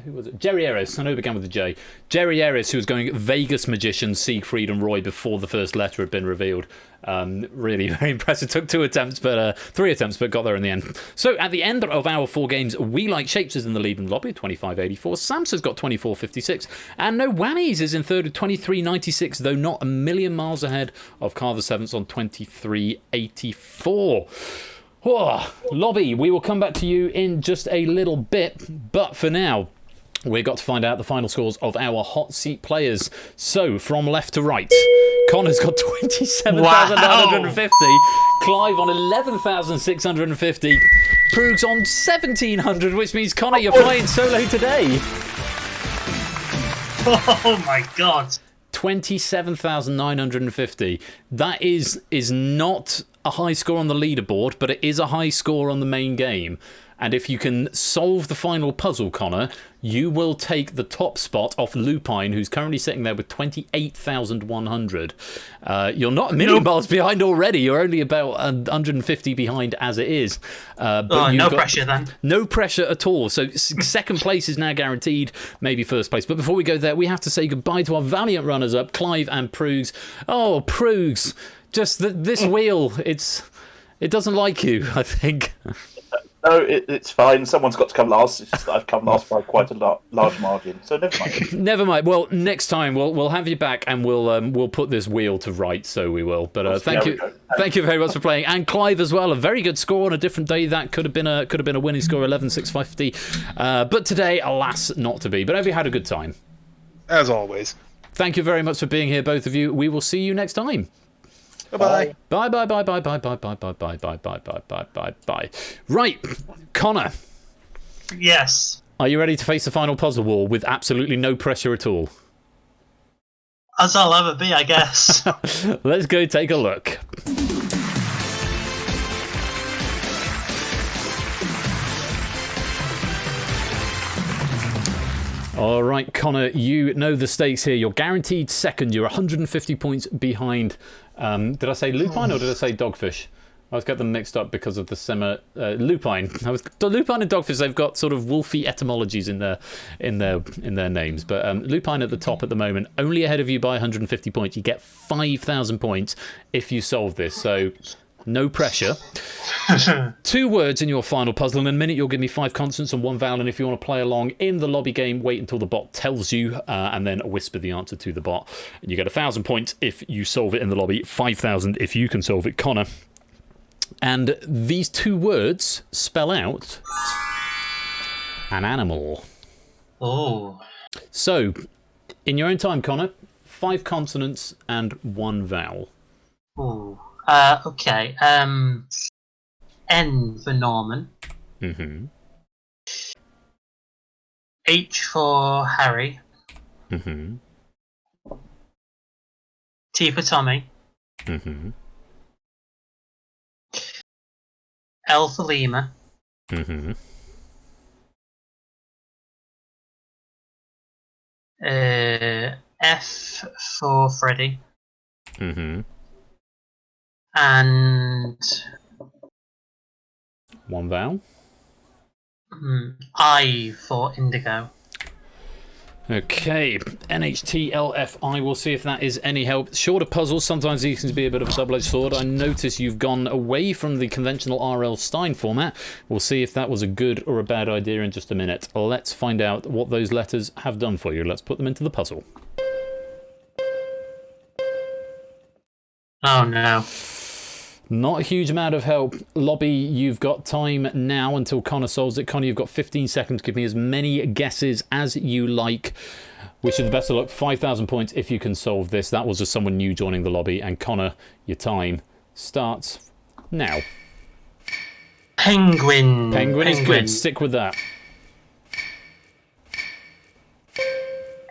Who was it? Jerry Ellis. I know it began with a J. Jerry Ellis, who was going Vegas magicians Siegfried and Roy before the first letter had been revealed. Really very impressive. Took 3 attempts, but got there in the end. So at the end of our 4 games, We Like Shapes is in the lead in the lobby, 25.84. Samsa's got 24.56, and No Whammies is in third with 23.96, though not a million miles ahead of Carver Sevenths on 23.84. Oh, lobby, we will come back to you in just a little bit, but for now, we've got to find out the final scores of our hot seat players. So, from left to right, Connor's got 27,950, Clive on 11,650, Proogs on 1,700, which means, Connor, you're flying solo today. Oh my god. 27,950. That is not a high score on the leaderboard, but it is a high score on the main game. And if you can solve the final puzzle, Connor, you will take the top spot off Lupine, who's currently sitting there with 28,100. You're not a million miles behind already. You're only about 150 behind as it is. No pressure then. No pressure at all. So second place is now guaranteed, maybe first place. But before we go there, we have to say goodbye to our valiant runners-up, Clive and Proogs. Oh, Proogs, just this wheel, it doesn't like you, I think. No, it's fine. Someone's got to come last. It's just that I've come last by quite a large margin, so never mind. Never mind. Well, next time we'll have you back and we'll put this wheel to right. So we will. But thank you very much for playing, and Clive as well. A very good score on a different day. That could have been a winning score, 11,650. But today, alas, not to be. But have you had a good time? As always. Thank you very much for being here, both of you. We will see you next time. Bye-bye. Bye, bye, bye, bye, bye, bye, bye, bye, bye, bye, bye, bye, bye, bye, bye. Right, Connor. Yes. Are you ready to face the final puzzle wall with absolutely no pressure at all? As I'll ever be, I guess. Let's go take a look. All right, Connor, you know the stakes here. You're guaranteed second. You're 150 points behind. Did I say Lupine or did I say Dogfish? I always get them mixed up because of the Lupine. Lupine and Dogfish, they've got sort of wolfy etymologies in their names. But Lupine at the top at the moment, only ahead of you by 150 points. You get 5,000 points if you solve this. So no pressure. 2 words in your final puzzle. In a minute, you'll give me 5 consonants and 1 vowel. And if you want to play along in the lobby game, wait until the bot tells you and then whisper the answer to the bot. And you get 1,000 points if you solve it in the lobby, 5,000 if you can solve it, Connor. And these 2 words spell out an animal. Oh. So, in your own time, Connor, 5 consonants and 1 vowel. Oh. Okay. N for Norman. Mm-hmm. H for Harry. Mm-hmm. T for Tommy. Mm-hmm. L for Lima. Mm-hmm. F for Freddy. Mm-hmm. And One vowel. I for Indigo. Okay, NHTLFI. We'll see if that is any help. Shorter puzzles, sometimes these can be a bit of a double-edged sword. I notice you've gone away from the conventional R.L. Stein format. We'll see if that was a good or a bad idea in just a minute. Let's find out what those letters have done for you. Let's put them into the puzzle. Oh no. Not a huge amount of help. Lobby, you've got time now until Connor solves it. Connor, you've got 15 seconds. Give me as many guesses as you like. Wish you the best of luck. 5,000 points if you can solve this. That was just someone new joining the lobby. And Connor, your time starts now. Penguin. Penguin is good. Stick with that.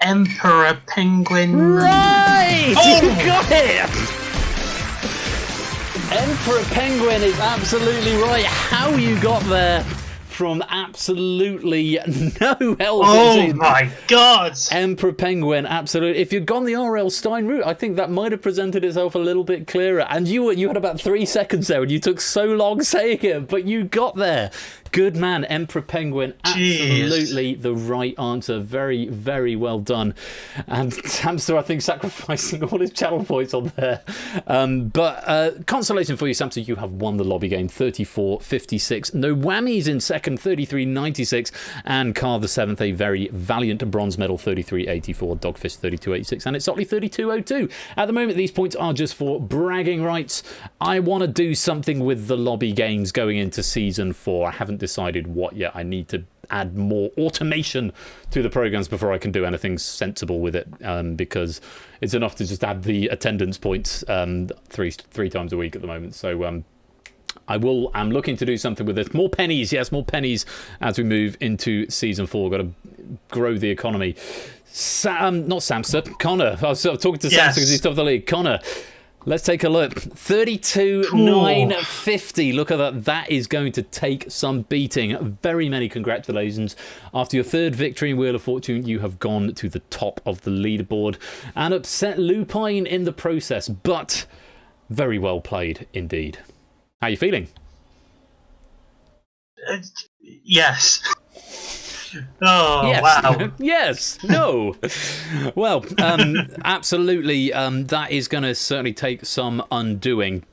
Emperor Penguin. Right! Oh! You got it! Emperor Penguin is absolutely right. How you got there from absolutely no help. Oh my god! Emperor Penguin, absolutely. If you'd gone the R.L. Stein route, I think that might have presented itself a little bit clearer. And you had about 3 seconds there, and you took so long saying it, but you got there. Good man, Emperor Penguin. Absolutely the right answer. Very, very well done. And Samster, I think, sacrificing all his channel points on there. But consolation for you, Samster, you have won the lobby game, 34-56. No whammies in second, 33-96. And Carr the 7th, a very valiant bronze medal, 33-84. Dogfish, 32-86. And it's Otley, 32-02. At the moment, these points are just for bragging rights. I want to do something with the lobby games going into Season 4. I haven't decided what yet. I need to add more automation to the programs before I can do anything sensible with it, because it's enough to just add the attendance points three times a week at the moment. So I'm looking to do something with this. More pennies, yes, more pennies as we move into Season 4. Got to grow the economy. Not Samster, Connor. I was talking to Samster because he's top of the league. Connor, let's take a look. 32,950. Look at that. That is going to take some beating. Very many congratulations. After your third victory in Wheel of Fortune, you have gone to the top of the leaderboard and upset Lupine in the process. But very well played indeed. How are you feeling? Yes. Oh, yes. wow. Yes. No. Well, absolutely. That is going to certainly take some undoing.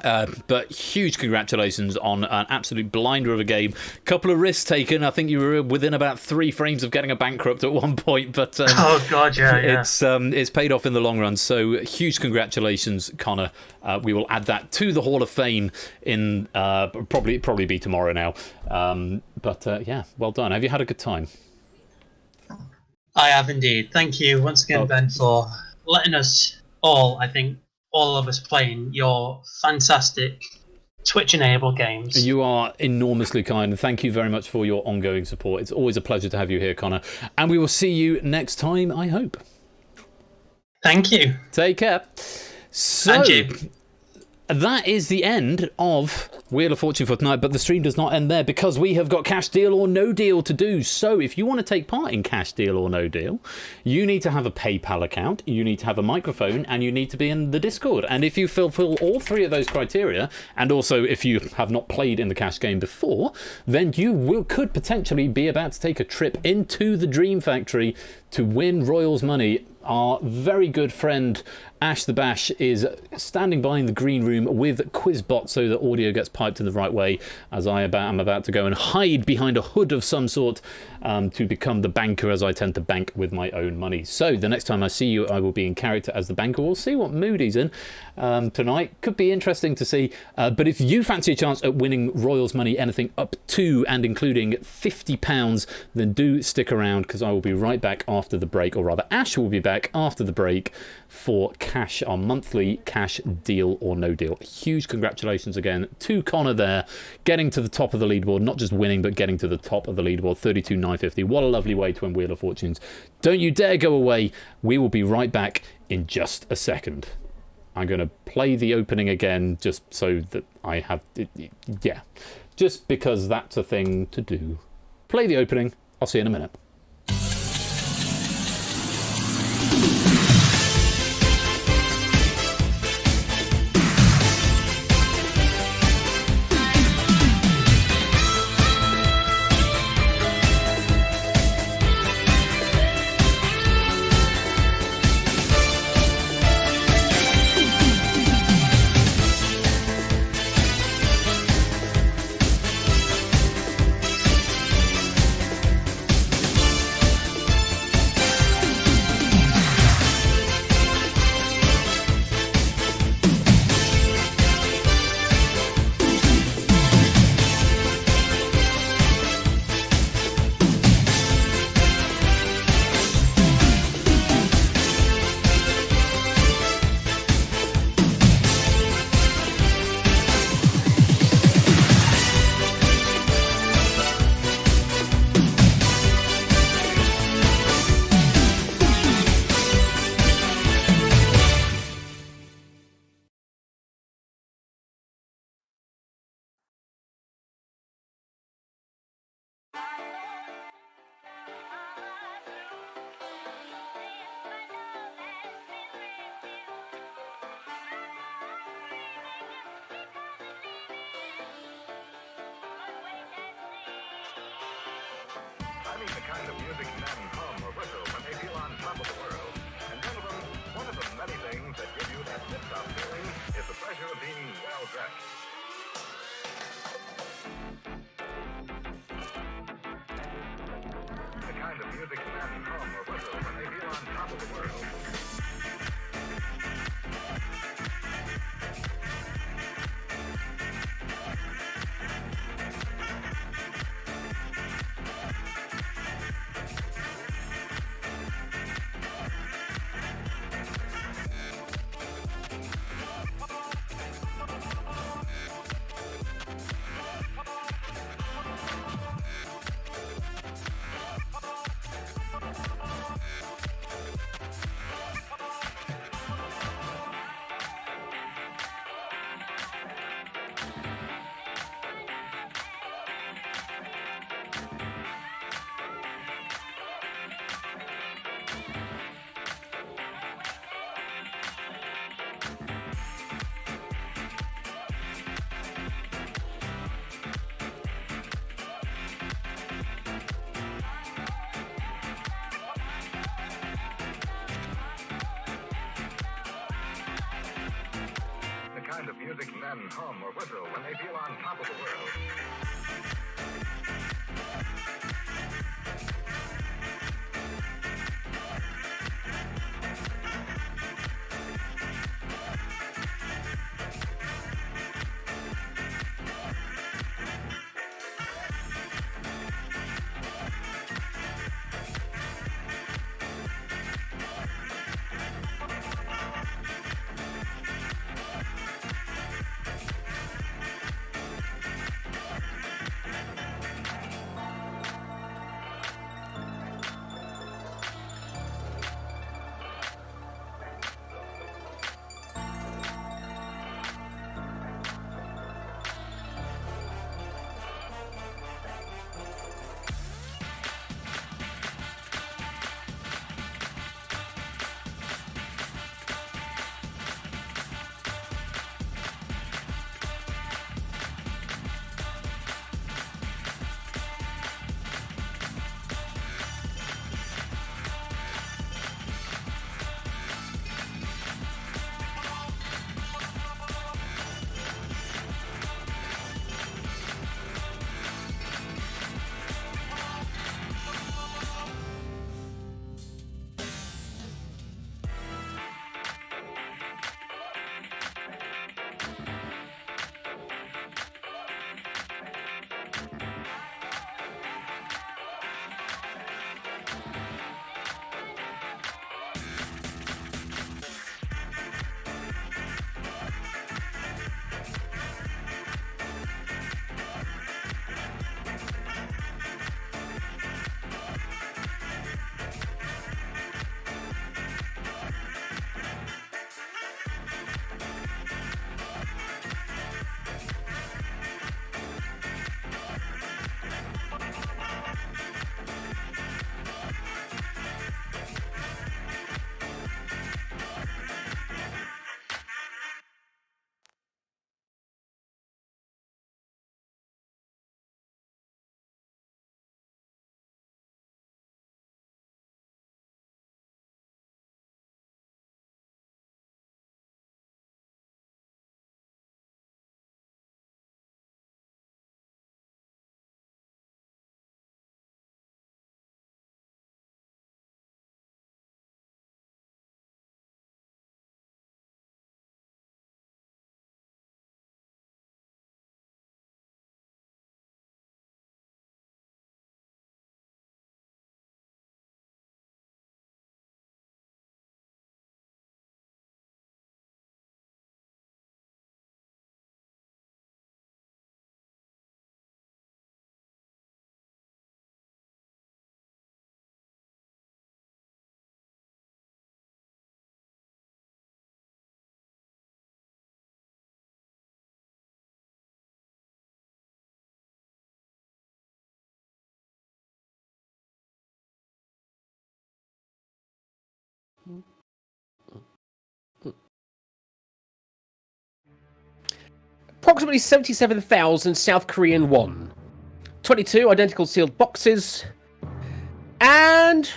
But huge congratulations on an absolute blinder of a game. Couple of risks taken. I think you were within about 3 frames of getting a bankrupt at one point, but oh god, yeah. It's paid off in the long run. So huge congratulations, Connor. We will add that to the Hall of Fame in probably be tomorrow now. But yeah, well done. Have you had a good time? I have indeed. Thank you once again, Ben, for letting us all, I think, all of us playing your fantastic Twitch-enabled games. You are enormously kind, and thank you very much for your ongoing support. It's always a pleasure to have you here, Connor. And we will see you next time, I hope. Thank you. Take care. So, and you. That is the end of Wheel of Fortune for tonight, but the stream does not end there because we have got Cash Deal or No Deal to do. So if you want to take part in Cash Deal or No Deal, you need to have a PayPal account, you need to have a microphone, and you need to be in the Discord. And if you fulfill all 3 of those criteria, and also if you have not played in the cash game before, then you could potentially be about to take a trip into the Dream Factory to win Royals money. Our very good friend Ash the Bash is standing by in the green room with Quizbot so that audio gets piped in the right way as I'm about to go and hide behind a hood of some sort to become the banker, as I tend to bank with my own money. So the next time I see you, I will be in character as the banker. We'll see what mood he's in tonight. Could be interesting to see. But if you fancy a chance at winning Royals money, anything up to and including £50, then do stick around because I will be right back after the break, or rather Ash will be back back after the break for cash, our monthly cash deal or no deal. Huge congratulations again to Connor there, getting to the top of the leaderboard, not just winning, but getting to the top of the leaderboard, 32,950. What a lovely way to win Wheel of Fortunes. Don't you dare go away. We will be right back in just a second. I'm going to play the opening again just so that I have... yeah, just because that's a thing to do. Play the opening. I'll see you in a minute. I mean the kind of music men hum or whistle when they feel on top of the world. And gentlemen, one of the many things that give you that tip-top feeling is the pleasure of being well-dressed. The kind of music men hum or whistle when they feel on top of the world. Kind of music men hum or whistle when they feel on top of the world. approximately 77,000 South Korean won. 22 identical sealed boxes. And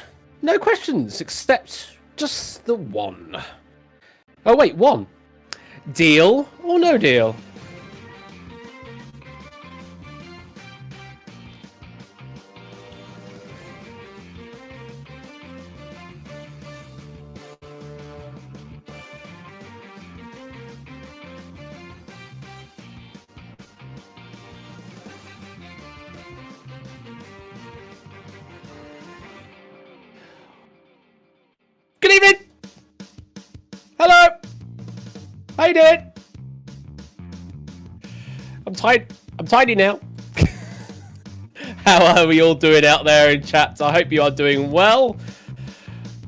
no questions except just the one. Oh wait, one. Deal or no deal? Good evening! Hello! How you doing? I'm tidy now. How are we all doing out there in chat? I hope you are doing well.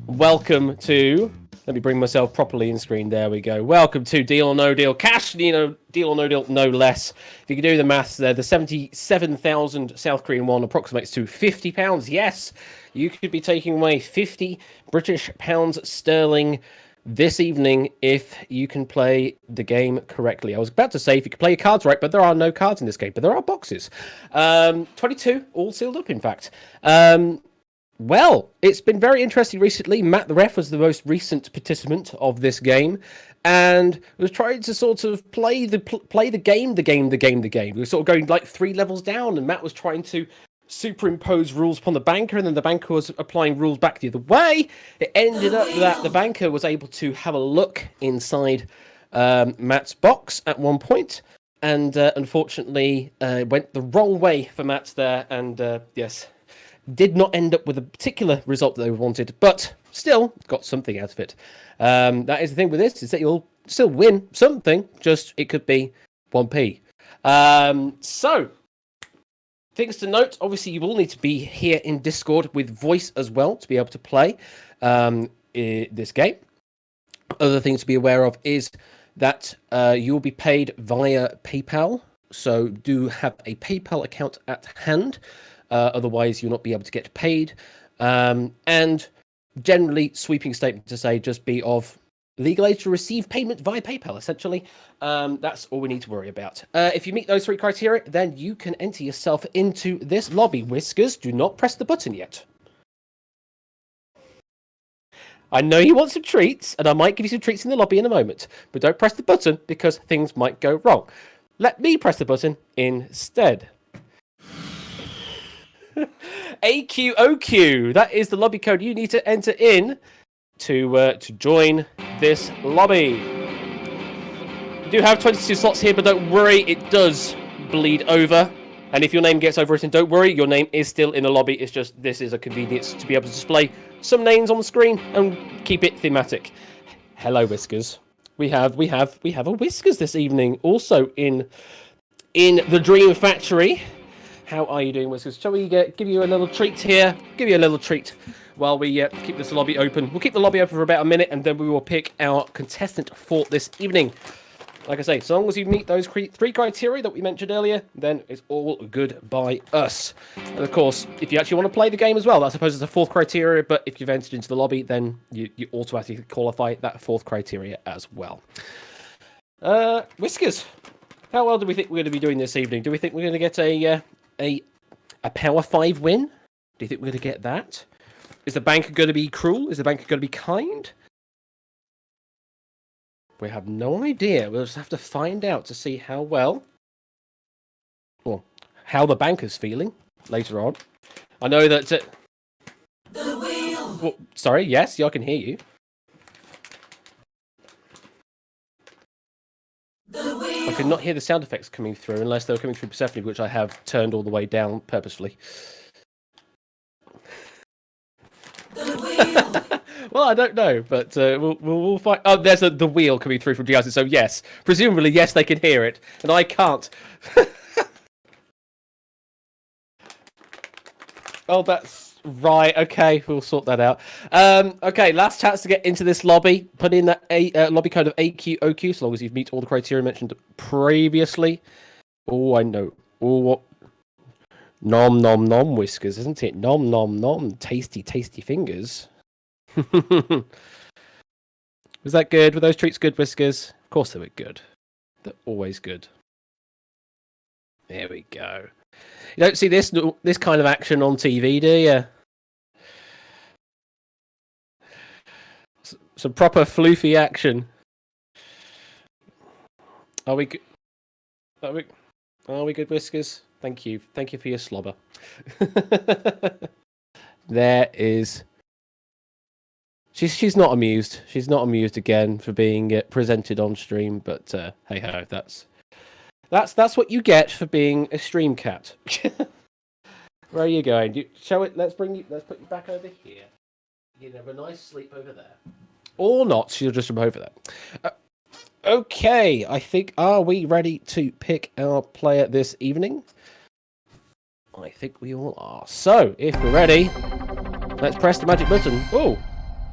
Welcome to... Let me bring myself properly in screen. There we go. Welcome to Deal or No Deal. Cash, deal or no deal, no less. If you can do the maths there, the 77,000 South Korean won approximates to £50. Yes, you could be taking away 50 British pounds sterling this evening if you can play the game correctly. I was about to say if you can play your cards right, but there are no cards in this game, but there are boxes. 22, all sealed up, in fact. Well, it's been very interesting recently. Matt the Ref was the most recent participant of this game, and was trying to sort of play the game. We were sort of going like 3 levels down, and Matt was trying to superimpose rules upon the banker, and then the banker was applying rules back the other way. It ended up that the banker was able to have a look inside Matt's box at one point, and unfortunately went the wrong way for Matt there, and yes, did not end up with a particular result that they wanted, but still got something out of it. That is the thing with this, is that you'll still win something, just it could be 1p. So, things to note, obviously you will need to be here in Discord with voice as well to be able to play this game. Other things to be aware of is that you will be paid via PayPal, so do have a PayPal account at hand. Otherwise, you'll not be able to get paid. And generally, sweeping statement to say, just be of legal age to receive payment via PayPal, essentially. That's all we need to worry about. If you meet those 3 criteria, then you can enter yourself into this lobby. Whiskers, do not press the button yet. I know you want some treats, and I might give you some treats in the lobby in a moment, but don't press the button because things might go wrong. Let me press the button instead. AQOQ, that is the lobby code you need to enter in to join this lobby. We do have 22 slots here, but don't worry, it does bleed over. And if your name gets overwritten, don't worry, your name is still in the lobby. It's just this is a convenience to be able to display some names on the screen and keep it thematic. Hello, Whiskers. We have a Whiskers this evening, also in the Dream Factory. How are you doing, Whiskers? Shall we give you a little treat here? Give you a little treat while we keep this lobby open. We'll keep the lobby open for about a minute, and then we will pick our contestant for this evening. Like I say, so long as you meet those 3 criteria that we mentioned earlier, then it's all good by us. And of course, if you actually want to play the game as well, I suppose it's a 4th criteria, but if you've entered into the lobby, then you automatically qualify that 4th criteria as well. Whiskers, how well do we think we're going to be doing this evening? Do we think we're going to get a Power 5 win? Do you think we're going to get that? Is the banker going to be cruel? Is the banker going to be kind? We have no idea. We'll just have to find out to see how well, or how the banker's feeling later on. I know that... The wheel! Well, sorry, yes, I can hear you. I could not hear the sound effects coming through unless they were coming through Persephone, which I have turned all the way down purposefully. Well, I don't know, but we'll find. Oh, there's the wheel coming through from GIS. So yes, presumably yes, they can hear it, and I can't. Oh, that's right. Okay, we'll sort that out. Okay, last chance to get into this lobby. Put in that lobby code of AQOQ, so long as you meet all the criteria mentioned previously. Oh, I know. Oh, what? Nom nom nom, Whiskers, isn't it? Nom nom nom, tasty tasty fingers. Was that good? Were those treats good, Whiskers? Of course they were good. They're always good. There we go. You don't see this kind of action on TV, do you? Some proper floofy action. Are we good? Are we good, Whiskers? Thank you for your slobber. There is. She's not amused. She's not amused again for being presented on stream. But hey ho, that's what you get for being a stream cat. Where are you going? Show it. Let's put you back over here. You can have a nice sleep over there, or not. She'll just come over there. Okay, I think. Are we ready to pick our player this evening? I think we all are. So, if we're ready, let's press the magic button. Oh,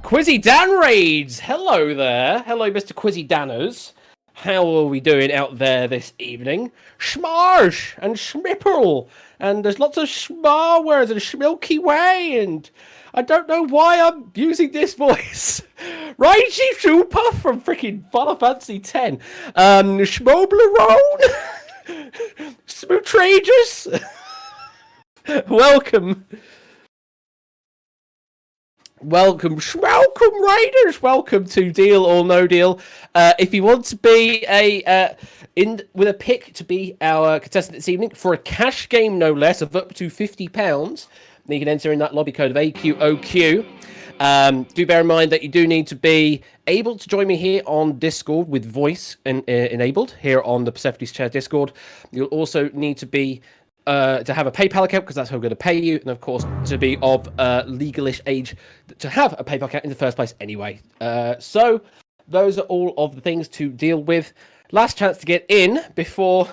Quizzy Dan raids. Hello there. Hello, Mr. Quizzy Danners. How are we doing out there this evening? Schmarsh and Schmipple. And there's lots of schmar words and Schmilky Way. And I don't know why I'm using this voice. Ragey Super from freaking Final Fantasy X. Schmoblerone. Smootrageous. Welcome. Welcome Raiders. Welcome to Deal or No Deal. If you want to be with a pick to be our contestant this evening for a cash game, no less, of up to £50, then you can enter in that lobby code of AQOQ. Do bear in mind that you do need to be able to join me here on Discord with voice enabled here on the Persephone's Chair Discord. You'll also need to be to have a PayPal account, because that's how we're going to pay you, and of course to be of legalish age to have a PayPal account in the first place anyway. So those are all of the things to deal with. Last chance to get in before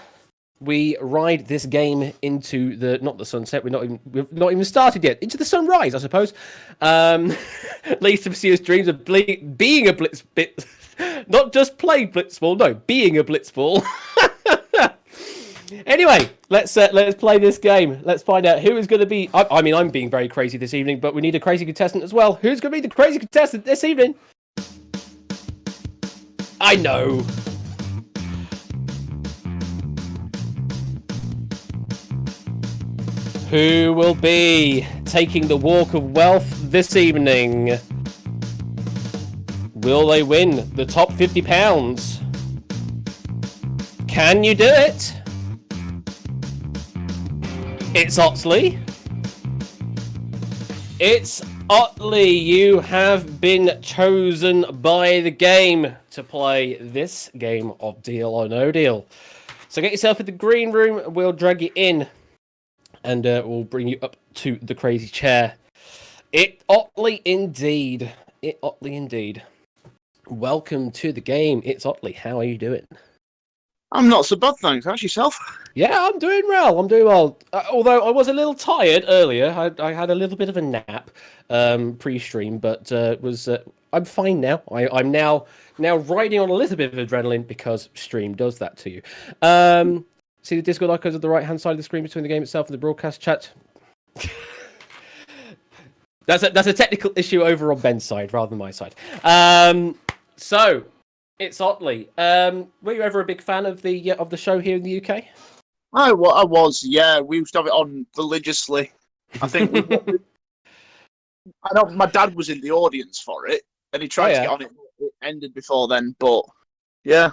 we ride this game into not the sunset. We've not even started yet. Into the sunrise, I suppose. Least to pursue his dreams of being a blitzball, not just playing blitzball. No, being a blitzball. Anyway, let's play this game. Let's find out who is going to be. I mean, I'm being very crazy this evening, but we need a crazy contestant as well. Who's going to be the crazy contestant this evening? I know. Who will be taking the walk of wealth this evening? Will they win the top £50? Can you do it? It's Otley. It's Otley. You have been chosen by the game to play this game of Deal or No Deal. So get yourself in the green room. We'll drag you in, and we'll bring you up to the crazy chair. It Otley indeed. It Otley indeed. Welcome to the game. It's Otley. How are you doing? I'm not so bad, thanks. How's yourself? Yeah, I'm doing well. Although I was a little tired earlier. I had a little bit of a nap pre-stream, but I'm fine now. I'm now riding on a little bit of adrenaline because stream does that to you. See the Discord icons on the right-hand side of the screen between the game itself and the broadcast chat. That's a technical issue over on Ben's side rather than my side. So it's Otley. Were you ever a big fan of the show here in the UK? I was, yeah. We used to have it on religiously. I think. I know my dad was in the audience for it, and he tried to get on it. It ended before then, but yeah.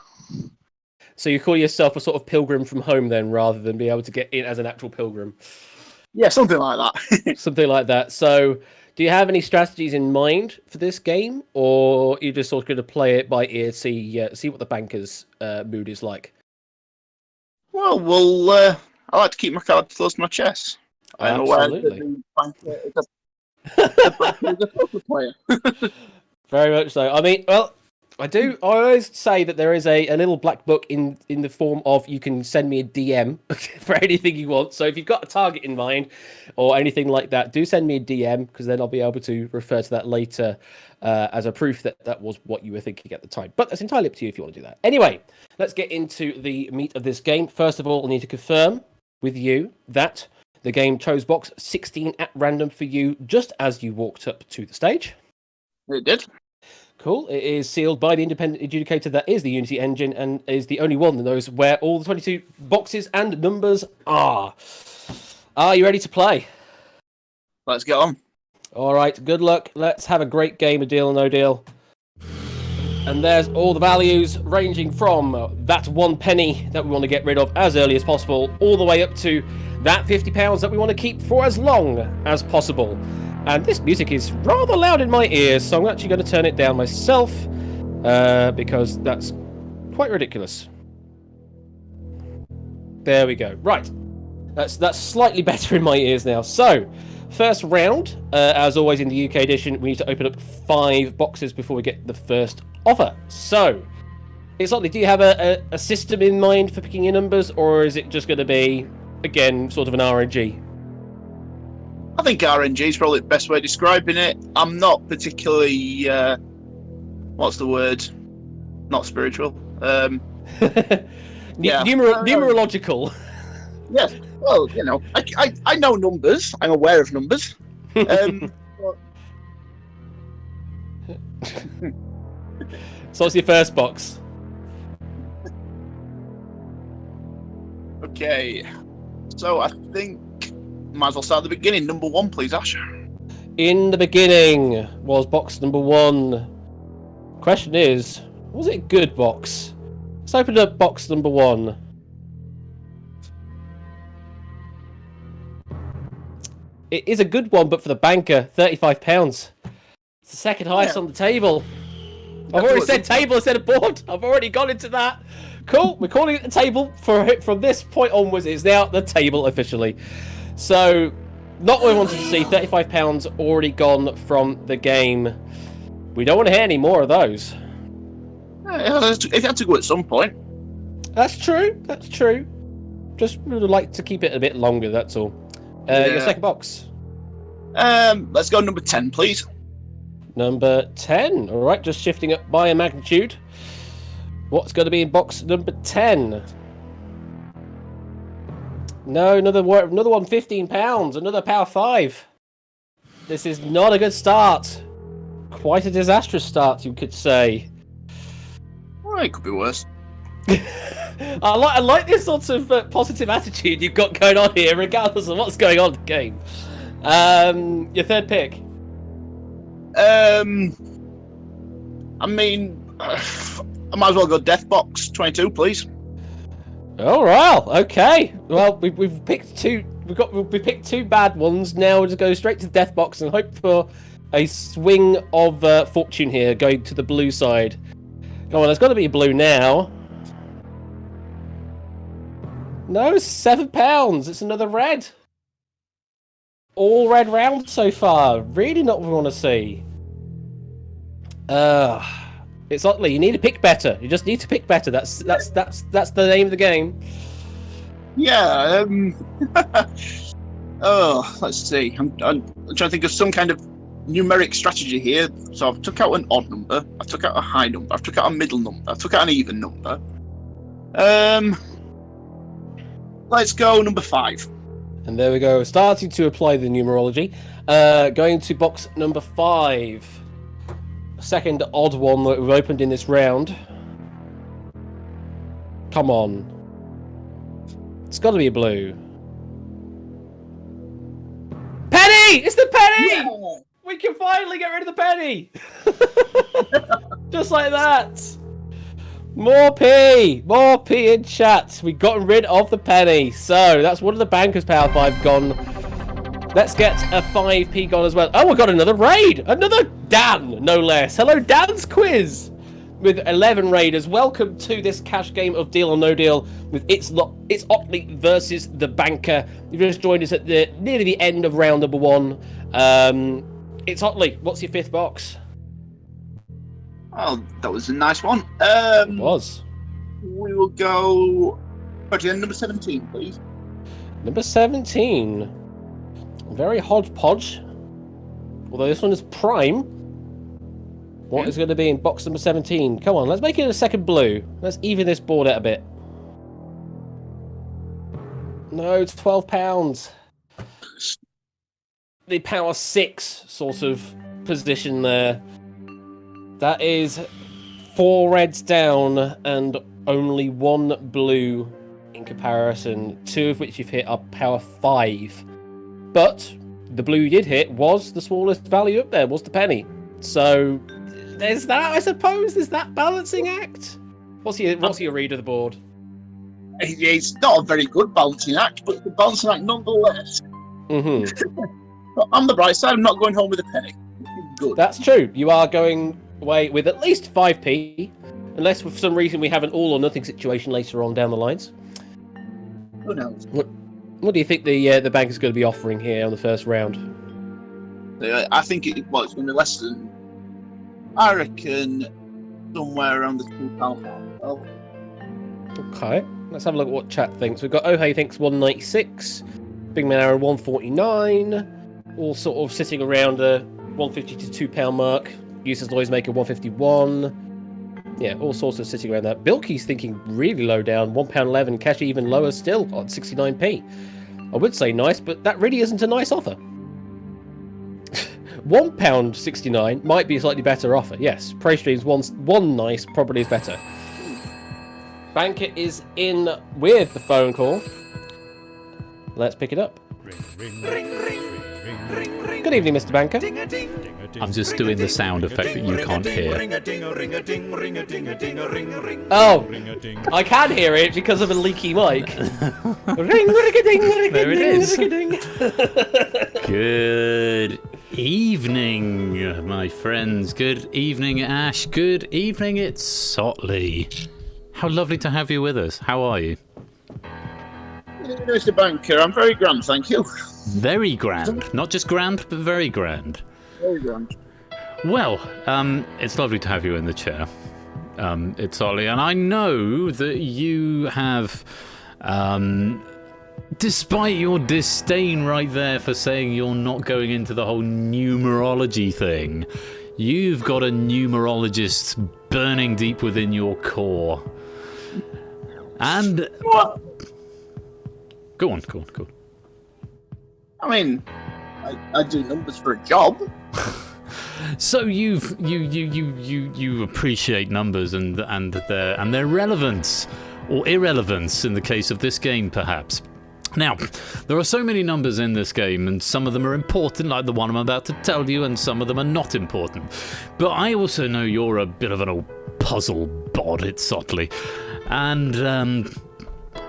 So you call yourself a sort of pilgrim from home then, rather than be able to get in as an actual pilgrim? Yeah, something like that. Something like that. So, do you have any strategies in mind for this game, or you just sort of going to play it by ear, see what the banker's mood is like? Well, I like to keep my cards close to my chest. I'm aware that the banker is a poker player. Very much so. I mean, well, I always say that there is a little black book in the form of you can send me a DM for anything you want. So if you've got a target in mind or anything like that, do send me a DM, because then I'll be able to refer to that later as a proof that was what you were thinking at the time. But that's entirely up to you if you want to do that. Anyway, let's get into the meat of this game. First of all, I need to confirm with you that the game chose box 16 at random for you just as you walked up to the stage. It did. Cool. It is sealed by the independent adjudicator that is the Unity engine and is the only one that knows where all the 22 boxes and numbers are. Are you ready to play? Let's get on. All right. Good luck. Let's have a great game of Deal or No Deal. And there's all the values ranging from that 1 penny that we want to get rid of as early as possible, all the way up to that £50 that we want to keep for as long as possible. And this music is rather loud in my ears, so I'm actually going to turn it down myself, because that's quite ridiculous. There we go. Right. That's slightly better in my ears now. So, first round, as always in the UK edition, we need to open up 5 boxes before we get the first offer. So, it's likely, do you have a system in mind for picking your numbers, or is it just going to be, again, sort of an RNG? I think RNG is probably the best way of describing it. I'm not particularly, what's the word? Not spiritual. Numerological. Yes. Well, you know, I know numbers. I'm aware of numbers. So what's your first box? Okay. So I think might as well start at the beginning. Number 1, please, Ash. In the beginning was box number 1. Question is, was it a good box? Let's open up box number 1. It is a good one, but for the banker, £35. It's the second highest on the table. I've already said table instead of board. I've already gone into that. Cool. We're calling it the table from this point onwards. It's now the table officially. So, not what we wanted to see. £35 already gone from the game. We don't want to hear any more of those. It had to go at some point. That's true. That's true. Just would like to keep it a bit longer. That's all. Your second box. Let's go number 10, please. Number 10. All right, just shifting up by a magnitude. What's going to be in box number 10? No, another one, £15. Another power 5. This is not a good start. Quite a disastrous start, you could say. Well, it could be worse. I like this sort of positive attitude you've got going on here, regardless of what's going on in the game. Your third pick. I mean, I might as well go Death Box 22, please. Oh well, okay. Well, we've picked two. We picked 2 bad ones. Now we'll just go straight to the Death Box and hope for a swing of fortune here, going to the blue side. Come on, there's got to be a blue now. No, £7. It's another red. All red round so far. Really not what we want to see. It's ugly. You need to pick better. You just need to pick better. That's the name of the game. Yeah. Oh, let's see. I'm trying to think of some kind of numeric strategy here. So I've took out an odd number. I took out a high number. I've took out a middle number. I took out an even number. Let's go number 5. And there we go. Starting to apply the numerology. Going to box number 5. Second odd one that we've opened in this round. Come on. It's got to be a blue. Penny! It's the penny! Yeah! We can finally get rid of the penny! Just like that. More P! More P in chat. We've gotten rid of the penny. So, that's one of the bankers' power 5 gone. Let's get a 5p gone as well. Oh, we've got another raid! Another Dan, no less. Hello, Dan's Quiz! With 11 raiders. Welcome to this cash game of Deal or No Deal with It's Otley versus the Banker. You've just joined us at nearly the end of round number 1. It's Otley. What's your 5th box? Oh, that was a nice one. It was. We will go number 17, please. Number 17. Very hodgepodge. Although this one is prime. What is going to be in box number 17? Come on, let's make it a second blue. Let's even this board out a bit. No, it's £12. The power 6 sort of position there. That is 4 reds down and only 1 blue in comparison, 2 of which you've hit are power 5. But the blue you did hit was the smallest value up there, was the penny. So there's that, I suppose. There's that balancing act. What's your read of the board? It's not a very good balancing act, but it's a balancing act nonetheless. But on the bright side, I'm not going home with a penny. Good. That's true. You are going away with at least 5p, unless for some reason we have an all or nothing situation later on down the lines. Who knows? What do you think the bank is going to be offering here on the first round? I think it's going to be less than. I reckon somewhere around the £2 mark. Okay, let's have a look at what chat thinks. We've got Ohei thinks 196, Big Man Aaron 149, all sort of sitting around a 150 to £2 mark. Uses Noise Maker 151. Yeah, all sorts of sitting around that. Bilky's thinking really low down, £1.11, cash even lower still on 69p. I would say nice, but that really isn't a nice offer. £1.69 might be a slightly better offer. Yes, Prey Streams one nice probably is better. Banker is in with the phone call. Let's pick it up. Good evening, Mr. Banker. I'm just doing the sound effect that you can't hear. Oh, I can hear it because of a leaky mic. Ring, ring-a-ding, There it is. ring-a-ding. Good evening, my friends. Good evening, Ash. Good evening, it's Sotley. How lovely to have you with us. How are you? Mr. Banker, I'm very grand, thank you. Very grand. Not just grand, but very grand. Very grand. Well, it's lovely to have you in the chair. It's Ollie, and I know that you have, despite your disdain right there for saying you're not going into the whole numerology thing, you've got a numerologist burning deep within your core. And What? Go on. I mean, I do numbers for a job. So you appreciate numbers and their relevance or irrelevance in the case of this game, perhaps. Now, there are so many numbers in this game, and some of them are important, like the one I'm about to tell you, and some of them are not important. But I also know you're a bit of an old puzzle bod, Itzotli. And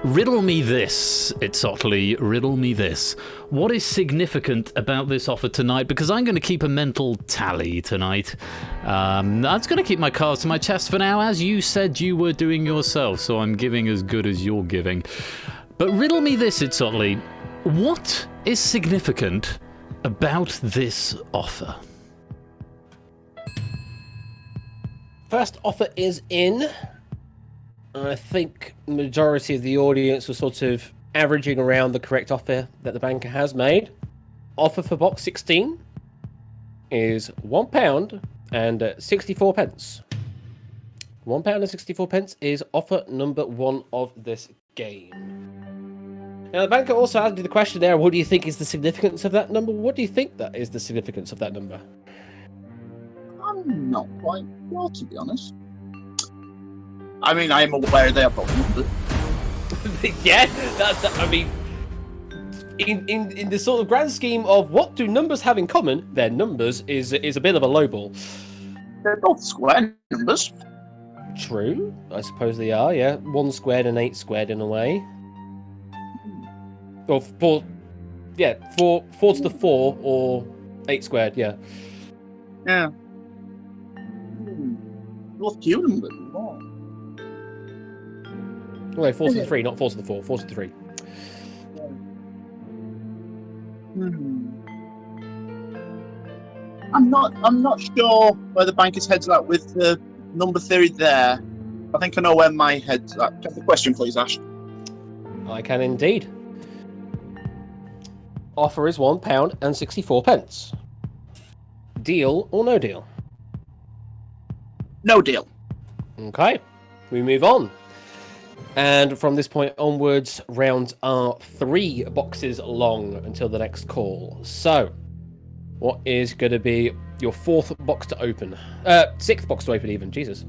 riddle me this, Itzotli, riddle me this. What is significant about this offer tonight? Because I'm going to keep a mental tally tonight. I'm just going to keep my cards to my chest for now, as you said you were doing yourself, so I'm giving as good as you're giving. But riddle me this, Itzotli. What is significant about this offer? First offer is in. I think the majority of the audience was sort of averaging around the correct offer that the banker has made. Offer for box 16 is £1 and 64 pence. £1 and 64 pence is offer number 1 of this game. Now, the banker also asked the question there, what do you think is the significance of that number? What do you think that is the significance of that number? I'm not quite sure, to be honest. I mean, I am aware they are both numbers. Yeah, I mean, in the sort of grand scheme of what do numbers have in common, their numbers is a bit of a lowball. They're both square numbers. True, I suppose they are, yeah. 1 squared and 8 squared in a way. Or 4 to the 4 or 8 squared, yeah. Yeah. Both Q numbers. Wow. Well, 4 to the 3, not 4 to the 4, 4 to the 3. I'm not sure where the banker's head's at with the number theory there. I think I know where my head's at. Get the question, please, Ash. I can indeed. Offer is £1 and 64 pence. Deal or no deal? No deal. Okay, we move on. And from this point onwards, rounds are 3 boxes long until the next call. So, What is going to be your 4th box to open? 6th box to open, even. Jesus.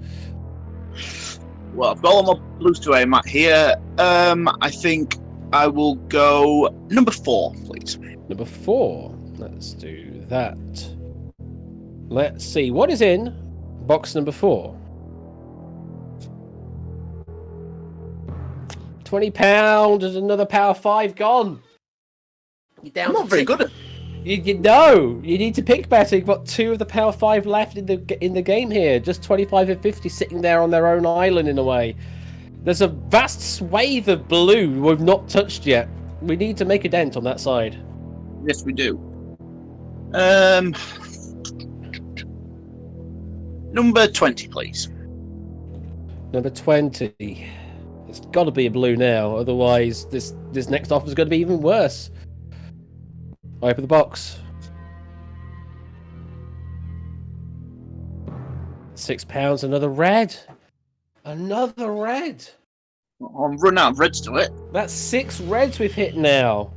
Well, I've got all my blues to aim at here. I think I will go number 4, please. Number 4. Let's do that. Let's see. What is in box number 4? £20 and another Power 5 gone. You're down. I'm not very good at. You know, you need to pick better. You've got 2 of the Power 5 left in the game here. Just 25 and 50 sitting there on their own island in a way. There's a vast swathe of blue we've not touched yet. We need to make a dent on that side. Yes, we do. Number 20, please. Number 20. It's got to be a blue now, otherwise this next offer is going to be even worse. I open the box. £6, another red. Another red. I'm running out of reds to it. That's 6 reds we've hit now.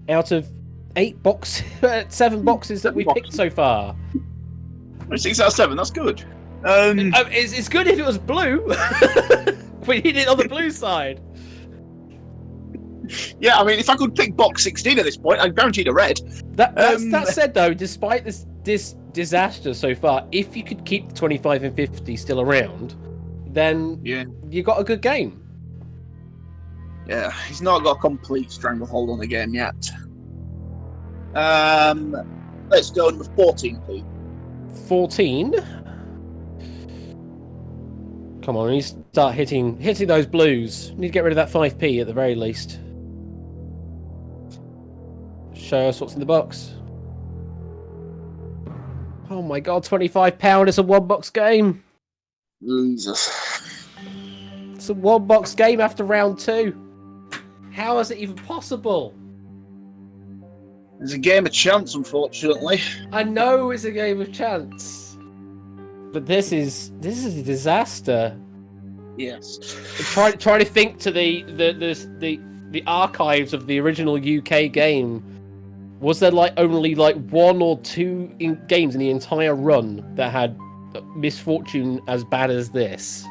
Out of 7 boxes that we've picked so far. 6 out of 7, that's good. It's good if it was blue. We need it on the blue side. Yeah, I mean, if I could pick box 16 at this point, I'm guaranteed a red. That said, though, despite this disaster so far, if you could keep the 25 and 50 still around, then you got a good game. Yeah, he's not got a complete stranglehold on the game yet. Let's go number 14, please. 14? Come on, we need to start hitting those blues. We need to get rid of that 5p at the very least. Show us what's in the box. Oh my god, £25, it's a 1-box game. Jesus. It's a 1-box game after round 2. How is it even possible? It's a game of chance, unfortunately. I know it's a game of chance. But this is a disaster. Yes. Try to think to the archives of the original UK game. Was there only 1 or 2 games in the entire run that had misfortune as bad as this?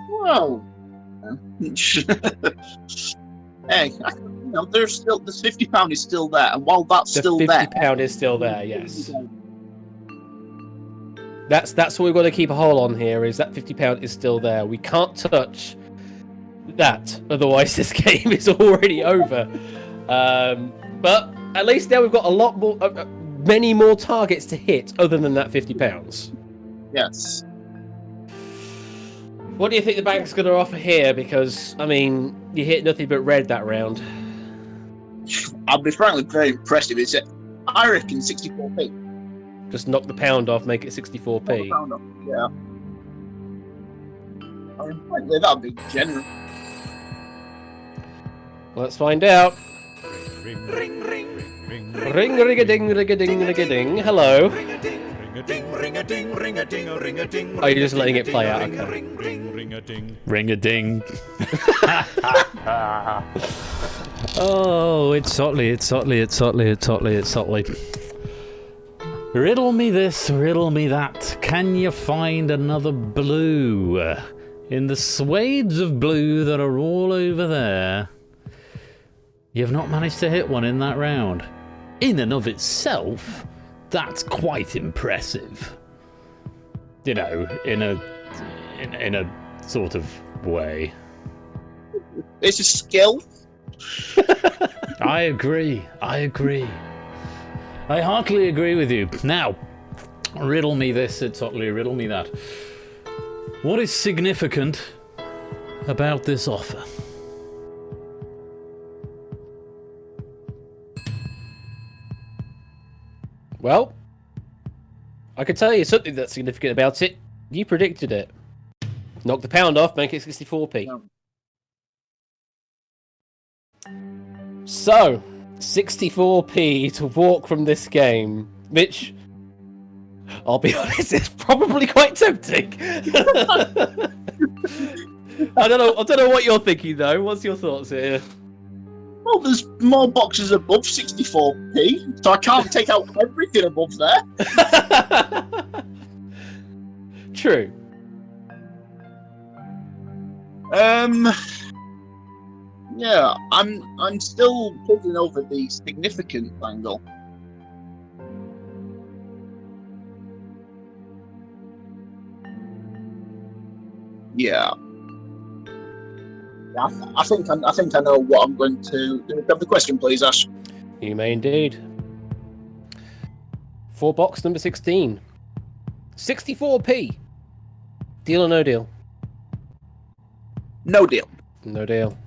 Well, hey, there's £50 is still there, and while that's still there, £50 is still there. Yes. That's what we've got to keep a hold on here. Is that £50 is still there? We can't touch that, otherwise this game is already over. But at least now we've got a lot more, many more targets to hit other than that £50. Yes. What do you think the bank's going to offer here? Because I mean, you hit nothing but red that round. I'll be frankly very impressed if it's I reckon 64p. Just knock the pound off, make it 64p. Yeah. I mean, frankly, that'd be generous. Let's find out. Ring, ring, ring, ring, Ring-a-ding, ring-a-ding. Hello. ring-a-ding, ring-a-ding, ring-a-ding, ring-a-ding. Are you just letting it play out? Okay. Ring, ring, ring-a-ding. Ring-a-ding. Oh, it's Sotley, it's Sotley, it's Sotley, it's Sotley, it's Sotley. Riddle me this, riddle me that. Can you find another blue? In the swathes of blue that are all over there, you've not managed to hit one in that round. In and of itself, that's quite impressive. You know, in a sort of way. It's a skill. I agree. I heartily agree with you. Now, riddle me this, it's Otley, riddle me that. What is significant about this offer? Well, I can tell you something that's significant about it. You predicted it. Knock the pound off, make it 64p. No. So, 64p to walk from this game, which, I'll be honest, is probably quite tempting. I don't know what you're thinking though. What's your thoughts here? Well, there's more boxes above 64p, so I can't take out everything above there. True. Yeah, I'm still puzzling over the significant angle. Yeah. I think I know what I'm going to do. Have the question, please, Ash. You may indeed. For box number 16. 64p. Deal or no deal? No deal. No deal.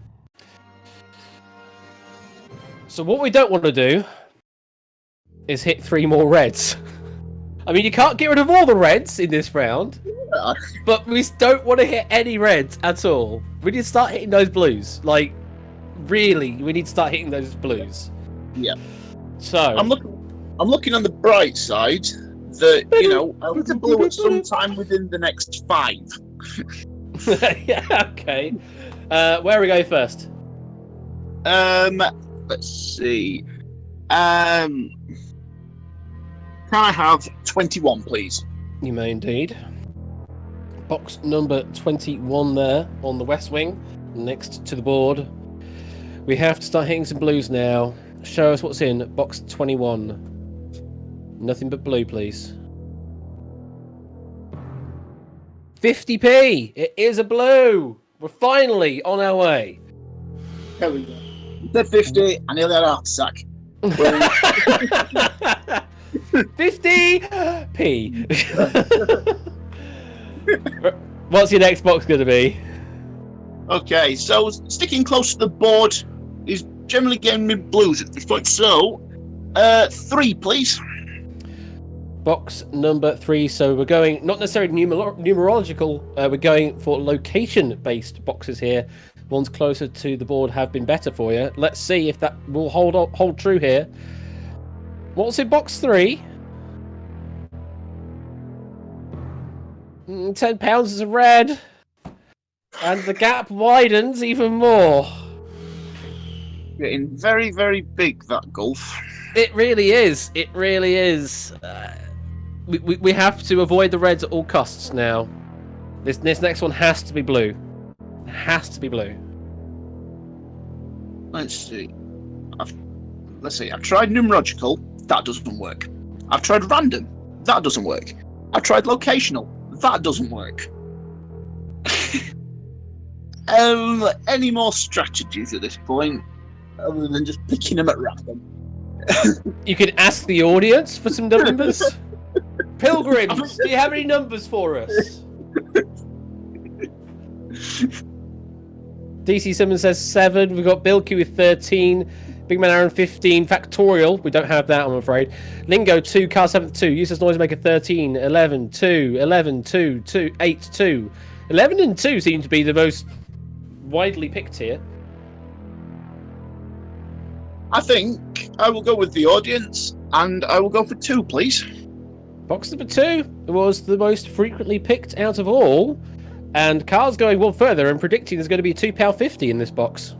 So what we don't want to do is hit 3 more reds. I mean, you can't get rid of all the reds in this round, but we don't want to hit any reds at all. We need to start hitting those blues. Like, really, we need to start hitting those blues. Yeah. So I'm looking on the bright side that, you know, I'll hit a blue at some time within the next 5. Yeah, okay. Where we go first? Let's see. Can I have 21, please? You may indeed. Box number 21 there on the west wing, next to the board. We have to start hitting some blues now. Show us what's in box 21. Nothing but blue, please. 50p! It is a blue! We're finally on our way. There we go. You said 50, I nearly had a heart attack. 50p! What's your next box going to be? Okay, so sticking close to the board is generally getting me blues at this point. So, 3, please. Box number 3. So we're going not necessarily numerological. We're going for location-based boxes here. Ones closer to the board have been better for you. Let's see if that will hold true here. What's in box 3? £10 is a red. And the gap widens even more. Getting very, very big, that gulf. It really is. It really is. We have to avoid the reds at all costs now. This next one has to be blue. It has to be blue. Let's see. I've tried numerological. That doesn't work. I've tried random. That doesn't work. I've tried locational. That doesn't work. Any more strategies at this point, other than just picking them at random? You could ask the audience for some numbers. Pilgrims, do you have any numbers for us? DC Simmons says 7. We've got Bill Q with 13. Big Man Aaron 15. Factorial, we don't have that, I'm afraid. Lingo 2. Car 7 2. Useless Noisemaker 13. 11 2. 11 2 2 8 2. 11 and 2 seem to be the most widely picked here. I think I will go with the audience, and I will go for 2, please. Box number 2 was the most frequently picked out of all, and Carl's going one further and predicting there's going to be £2.50 in this box.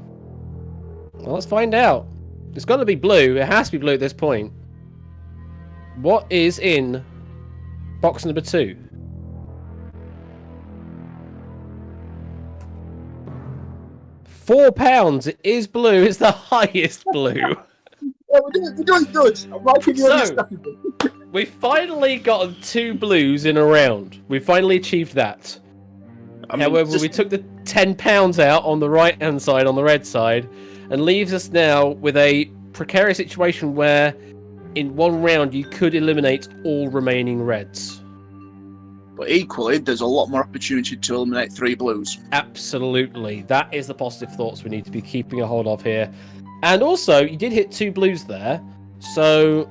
Well, let's find out. It's got to be blue. It has to be blue at this point. What is in box number 2? £4. It is blue. It's the highest blue. We're doing good. I'm liking your strategy. We finally got 2 blues in a round. We finally achieved that. However, we took the £10 out on the right-hand side, on the red side, and leaves us now with a precarious situation where in one round you could eliminate all remaining reds. But equally, there's a lot more opportunity to eliminate 3 blues. Absolutely. That is the positive thoughts we need to be keeping a hold of here. And also, you did hit 2 blues there, so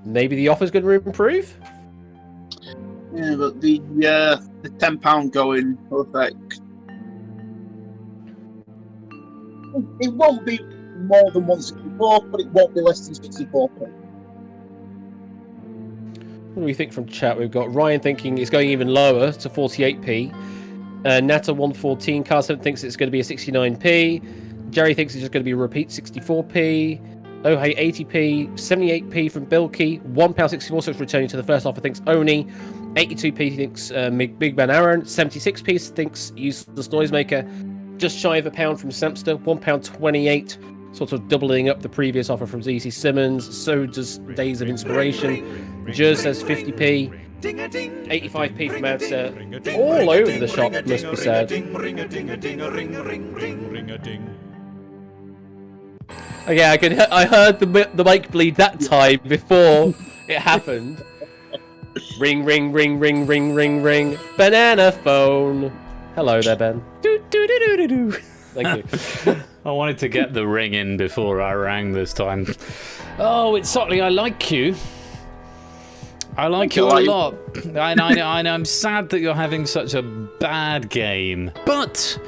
maybe the offer's going to improve? Yeah, but the £10 going will affect. It won't be more than 164, but it won't be less than 64. What do we think from chat? We've got Ryan thinking it's going even lower to 48p. Nata 114. Carson thinks it's going to be a 69p. Jerry thinks it's just going to be a repeat 64p. Oh hey, 80p, 78p from Bilky, £1.64, so it's returning to the first offer, thinks Oni. 82p thinks Big Ben Aaron. 76p thinks Useless Noisemaker. Just shy of £1 from Sampster. £1.28, sort of doubling up the previous offer from ZC Simmons. So does Days of Inspiration. Juz says 50p. 85p from Outset. All over the shop, must be said. Okay, I heard the mic bleed that time before it happened. Ring, ring, ring, ring, ring, ring, ring. Banana phone. Hello there, Ben. Thank you. I wanted to get the ring in before I rang this time. Oh, it's Sotley, I like you. I like you a lot. I know, I'm sad that you're having such a bad game. But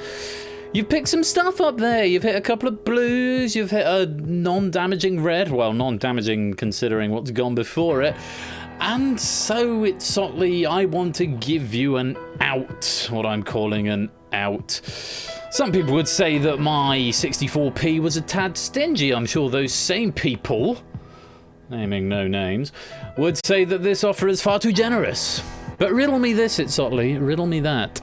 you've picked some stuff up there. You've hit a couple of blues. You've hit a non-damaging red. Well, non-damaging considering what's gone before it. And so it's Sotley, I want to give you an out. What I'm calling an out. Some people would say that my 64p was a tad stingy. I'm sure those same people, naming no names, would say that this offer is far too generous. But riddle me this, it's Sotley, riddle me that.